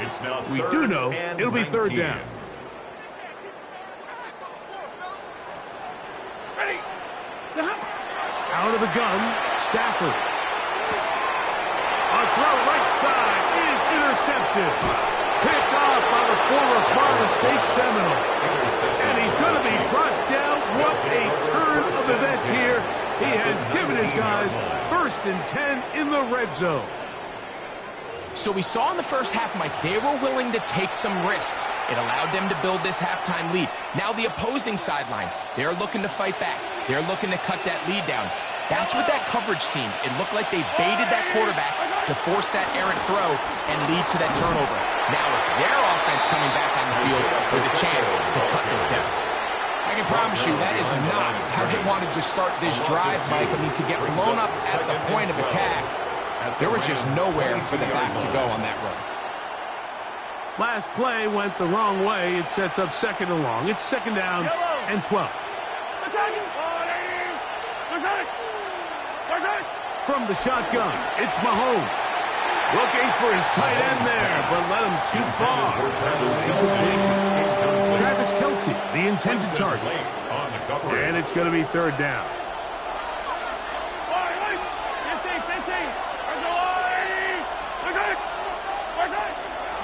We do know it'll be third down. Out of the gun, Stafford. A throw right side is intercepted. Picked off by former Florida State Seminole. And he's going to be brought down. What a turn of events here. He has given his guys 1st and 10 in the red zone. So we saw in the first half, Mike, they were willing to take some risks. It allowed them to build this halftime lead. Now the opposing sideline, they're looking to fight back. They're looking to cut that lead down. That's what that coverage seemed. It looked like they baited that quarterback to force that errant throw and lead to that turnover. Now it's their offense coming back on the field with a chance to cut this deficit. I can promise you that is not how they wanted to start this drive, Mike. I mean, to get blown up at the point of attack, there was just nowhere for the back to go on that run. Last play went the wrong way. It sets up 2nd and long. It's 2nd down and 12. From the shotgun, it's Mahomes. Looking for his tight end there, but led him too far. Travis Kelce, the intended target. And it's going to be 3rd down.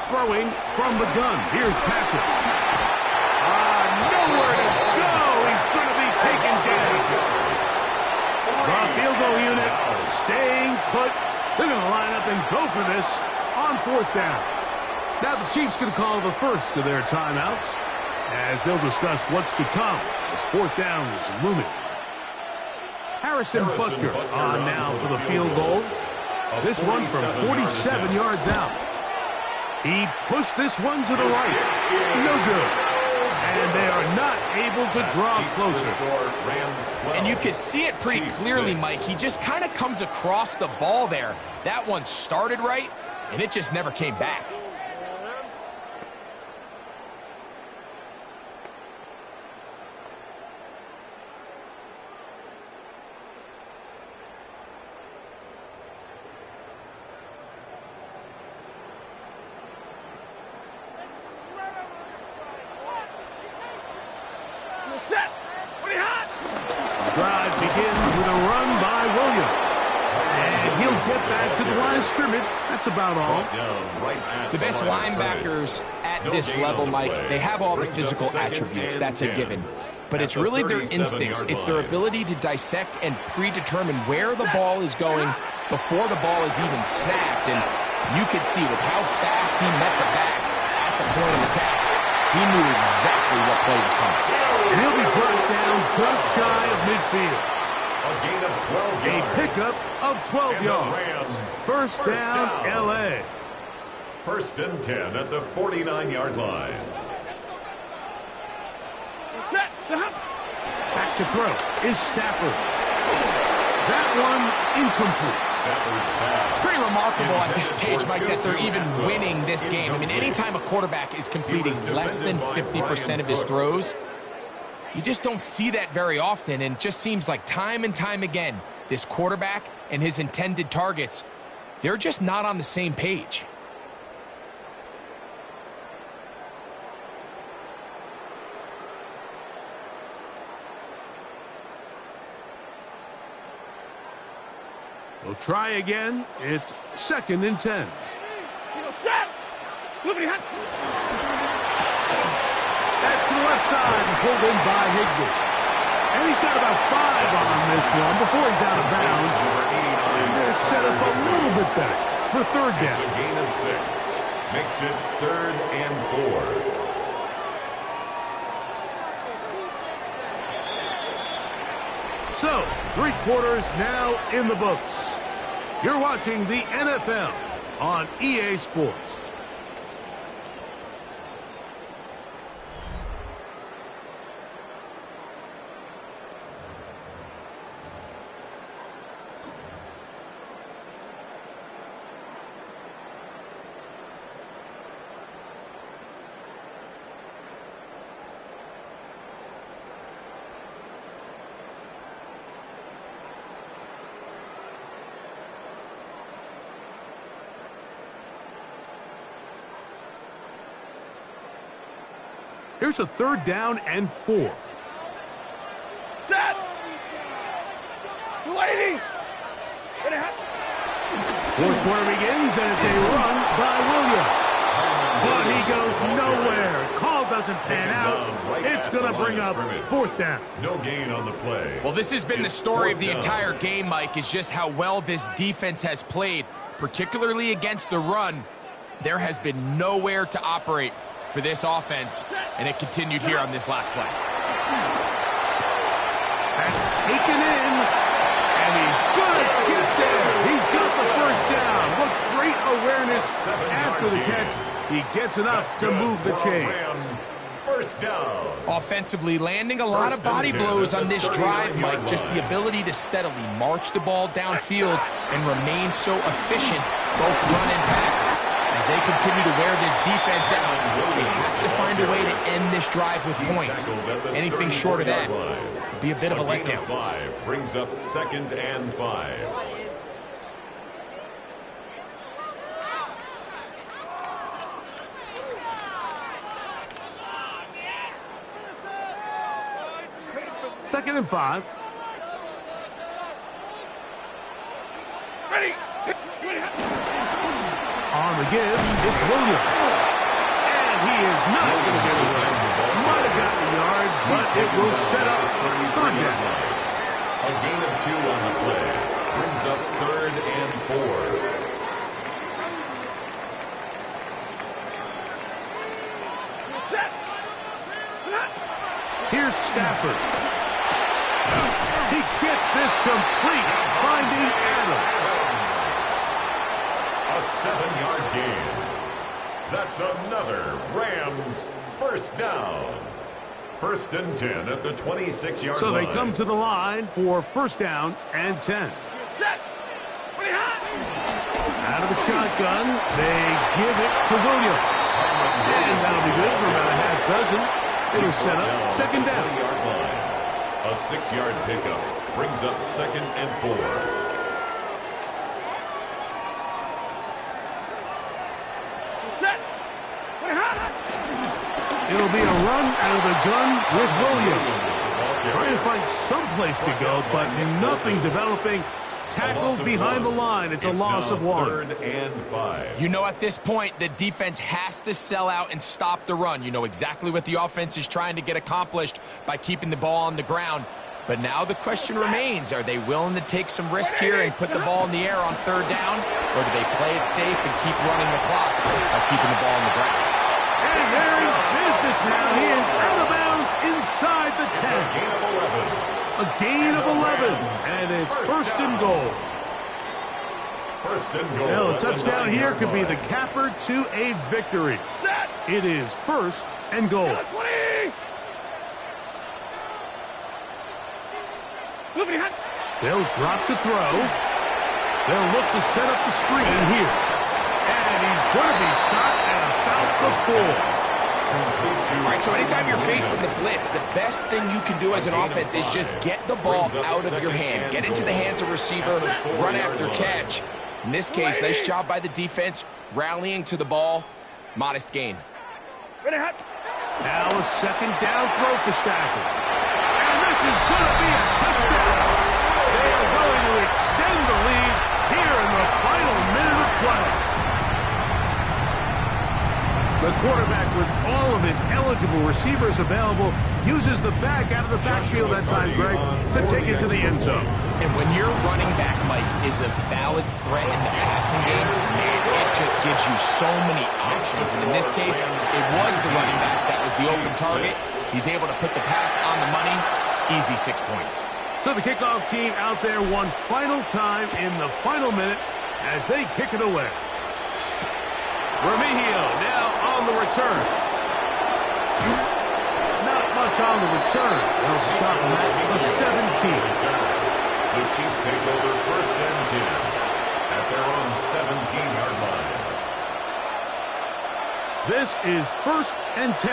Throwing from the gun. Here's Patrick. Nowhere to go. He's going to be taken down. The field goal unit staying put. They're going to line up and go for this on 4th down. Now the Chiefs going to call the first of their timeouts as they'll discuss what's to come as 4th down is looming. Harrison Butker on now for the field goal. This one from 47 yards out. He pushed this one to the right. No good. And they are not able to draw closer. And you can see it pretty clearly, Mike. He just kind of comes across the ball there. That one started right, and it just never came back. Drive begins with a run by Williams. And he'll get back to the line of scrimmage. That's about all. The best linebackers at this level, Mike, they have all the physical attributes. That's a given. But it's really their instincts. It's their ability to dissect and predetermine where the ball is going before the ball is even snapped. And you could see with how fast he met the back at the point of attack, he knew exactly what play was coming. And he'll be brought down just shy of midfield. A gain of 12 yards. A pickup of 12 yards. First down, L.A. 1st and 10 at the 49-yard line. Back to throw is Stafford. That one incomplete. It's pretty remarkable at this stage, Mike, that they're even winning this game. I mean, anytime a quarterback is completing less than 50% of his throws, you just don't see that very often, and it just seems like time and time again, this quarterback and his intended targets, they're just not on the same page. We'll try again. It's 2nd and 10. That's to the left side and pulled in by Higbee. And he's got about 5 on this one before he's out of bounds. And they're set up a little bit better for 3rd down. It's a gain of 6. Makes it 3rd and 4. So, 3 quarters now in the books. You're watching the NFL on EA Sports. Here's a 3rd down and 4. Set! Waiting! 4th quarter begins, and it's a run by Williams. But he goes nowhere. Call doesn't pan out. It's going to bring up fourth down. No gain on the play. Well, this has been the story of the entire game, Mike, is just how well this defense has played, particularly against the run. There has been nowhere to operate for this offense, and it continued here on this last play. That's taken in, and he's going to get there. He's got the first down. What great awareness after the catch. He gets enough to move the chains. First down. Offensively, landing a lot of body blows on this drive, Mike. Just the ability to steadily march the ball downfield and remain so efficient, both run and pass. As they continue to wear this defense out, they have to find a way to end this drive with points. Anything short of that would be a bit of a letdown. 5 brings up 2nd and 5. Second and 5. Ready. On the give, it's Williams. And he is not going to get away. Might have gotten the yards, but it will set up third down. A gain of 2 on the play. Brings up 3rd and 4. Here's Stafford. He gets this complete, finding Adams. A 7-yard gain. That's another Rams first down. 1st and 10 at the 26-yard line. So they come to the line for first down and 10. Out of the shotgun, they give it to Williams. And that'll be good for about a half dozen. It'll set up second down. A 6-yard pickup brings up 2nd and 4. It'll be a run out of the gun with Williams. Trying to find some place to go, but nothing developing. Tackled behind the line. It's a loss of 1. 3rd and 5. You know, at this point, the defense has to sell out and stop the run. You know exactly what the offense is trying to get accomplished by keeping the ball on the ground. But now the question remains, are they willing to take some risk here and put the ball in the air on 3rd down? Or do they play it safe and keep running the clock by keeping the ball on the ground? And they're in business now. He is out of bounds inside the 10. A gain of 11. And it's first and goal. First and goal. Well, a touchdown here could be the capper to a victory. It is first and goal. They'll drop to throw. They'll look to set up the screen here. And he's going to be stopped at about the 4. All right, so anytime you're facing the blitz, the best thing you can do as an offense is just get the ball out of your hand. Get into the hands of receiver, run after catch. In this case, nice job by the defense, rallying to the ball. Modest gain. Now a second down throw for Stafford. And this is going to be a touchdown. They are going to extend the lead here in the final minute of play. The quarterback, with all of his eligible receivers available, uses the back out of the backfield that time, Greg, to take it to the end zone. And when your running back, Mike, is a valid threat in the passing game, man, it just gives you so many options. And in this case, it was the running back that was the open target. He's able to put the pass on the money. Easy 6 points. So the kickoff team out there one final time in the final minute as they kick it away. Remigio now on the return. Not much on the return. They'll stop him at the 17. The Chiefs take over 1st and 10 at their own 17-yard line. This is 1st and 10.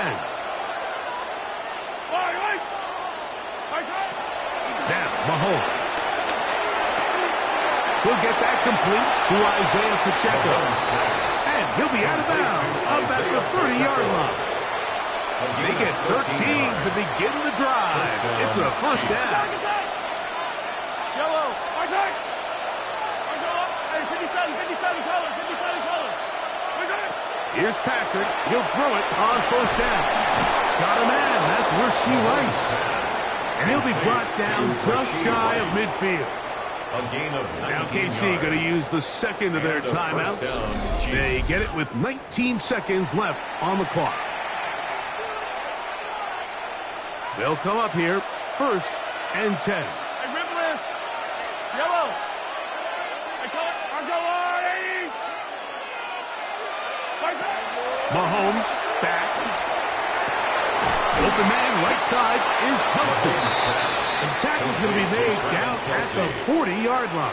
Now, Mahomes. He'll get that complete to Isaiah Pacheco. And he'll be out of bounds up at the 30-yard line. They get 13 to begin the drive. It's a first down. Yellow. My side. 57 colors. Here's Patrick. He'll throw it on first down. Got a man. That's Rashee Rice. And he'll be brought down just shy of midfield. Now KC going to use the second of their timeouts. They get it with 19 seconds left on the clock. They'll come up here, 1st and 10. Hey, rip list. Yellow. Hey, color. Mahomes back. Open man right side is Kelce. The tackle's going to be made down at the 40-yard line.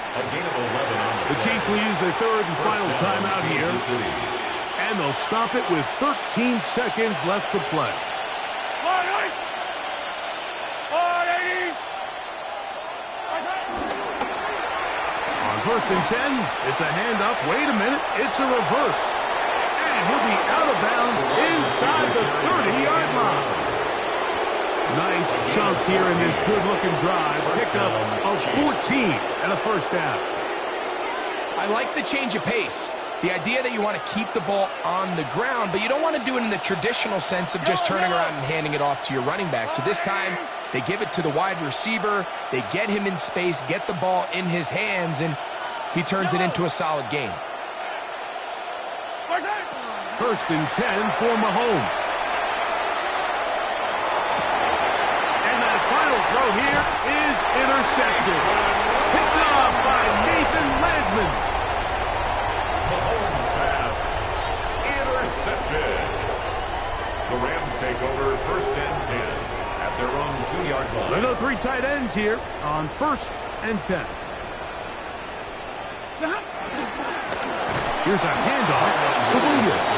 The Chiefs will use their 3rd and final timeout here. And they'll stop it with 13 seconds left to play. On 1st and 10, it's a handoff. Wait a minute, it's a reverse. And he'll be out of bounds inside the 30-yard line. Nice chunk here in this good-looking drive. Pick up of 14 and a first down. I like the change of pace. The idea that you want to keep the ball on the ground, but you don't want to do it in the traditional sense of just turning around and handing it off to your running back. So this time, they give it to the wide receiver. They get him in space, get the ball in his hands, and he turns it into a solid gain. 1st and 10 for Mahomes. Throw here is intercepted. Picked up by Nathan Landman. Mahomes pass intercepted. The Rams take over 1st and 10 at their own 2-yard line. They go 3 tight ends here on 1st and 10. Here's a handoff to Williams.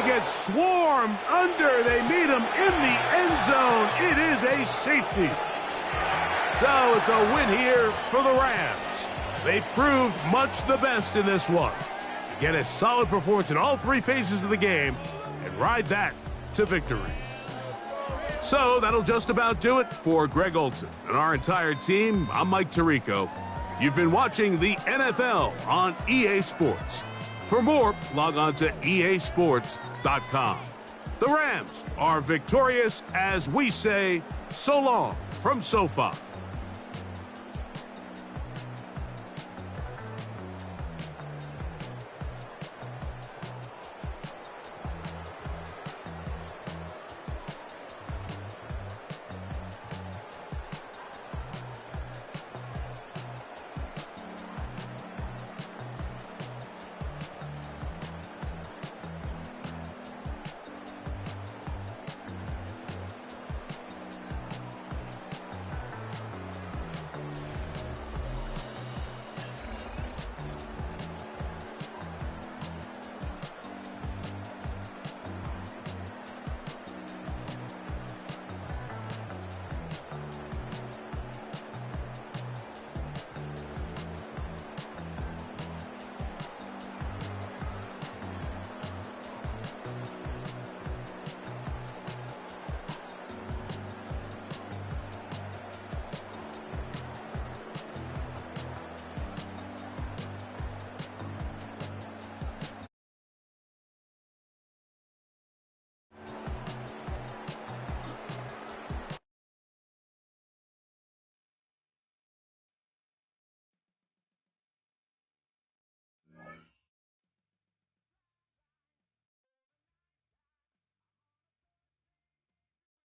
Gets swarmed under. They meet him in the end zone. It is a safety. So it's a win here for the Rams. They proved much the best in this one. Get a solid performance in all 3 phases of the game and ride that to victory. So that'll just about do it for Greg Olsen and our entire team. I'm Mike Tirico. You've been watching the NFL on EA Sports. For more, log on to easports.com. The Rams are victorious as we say so long from SoFi.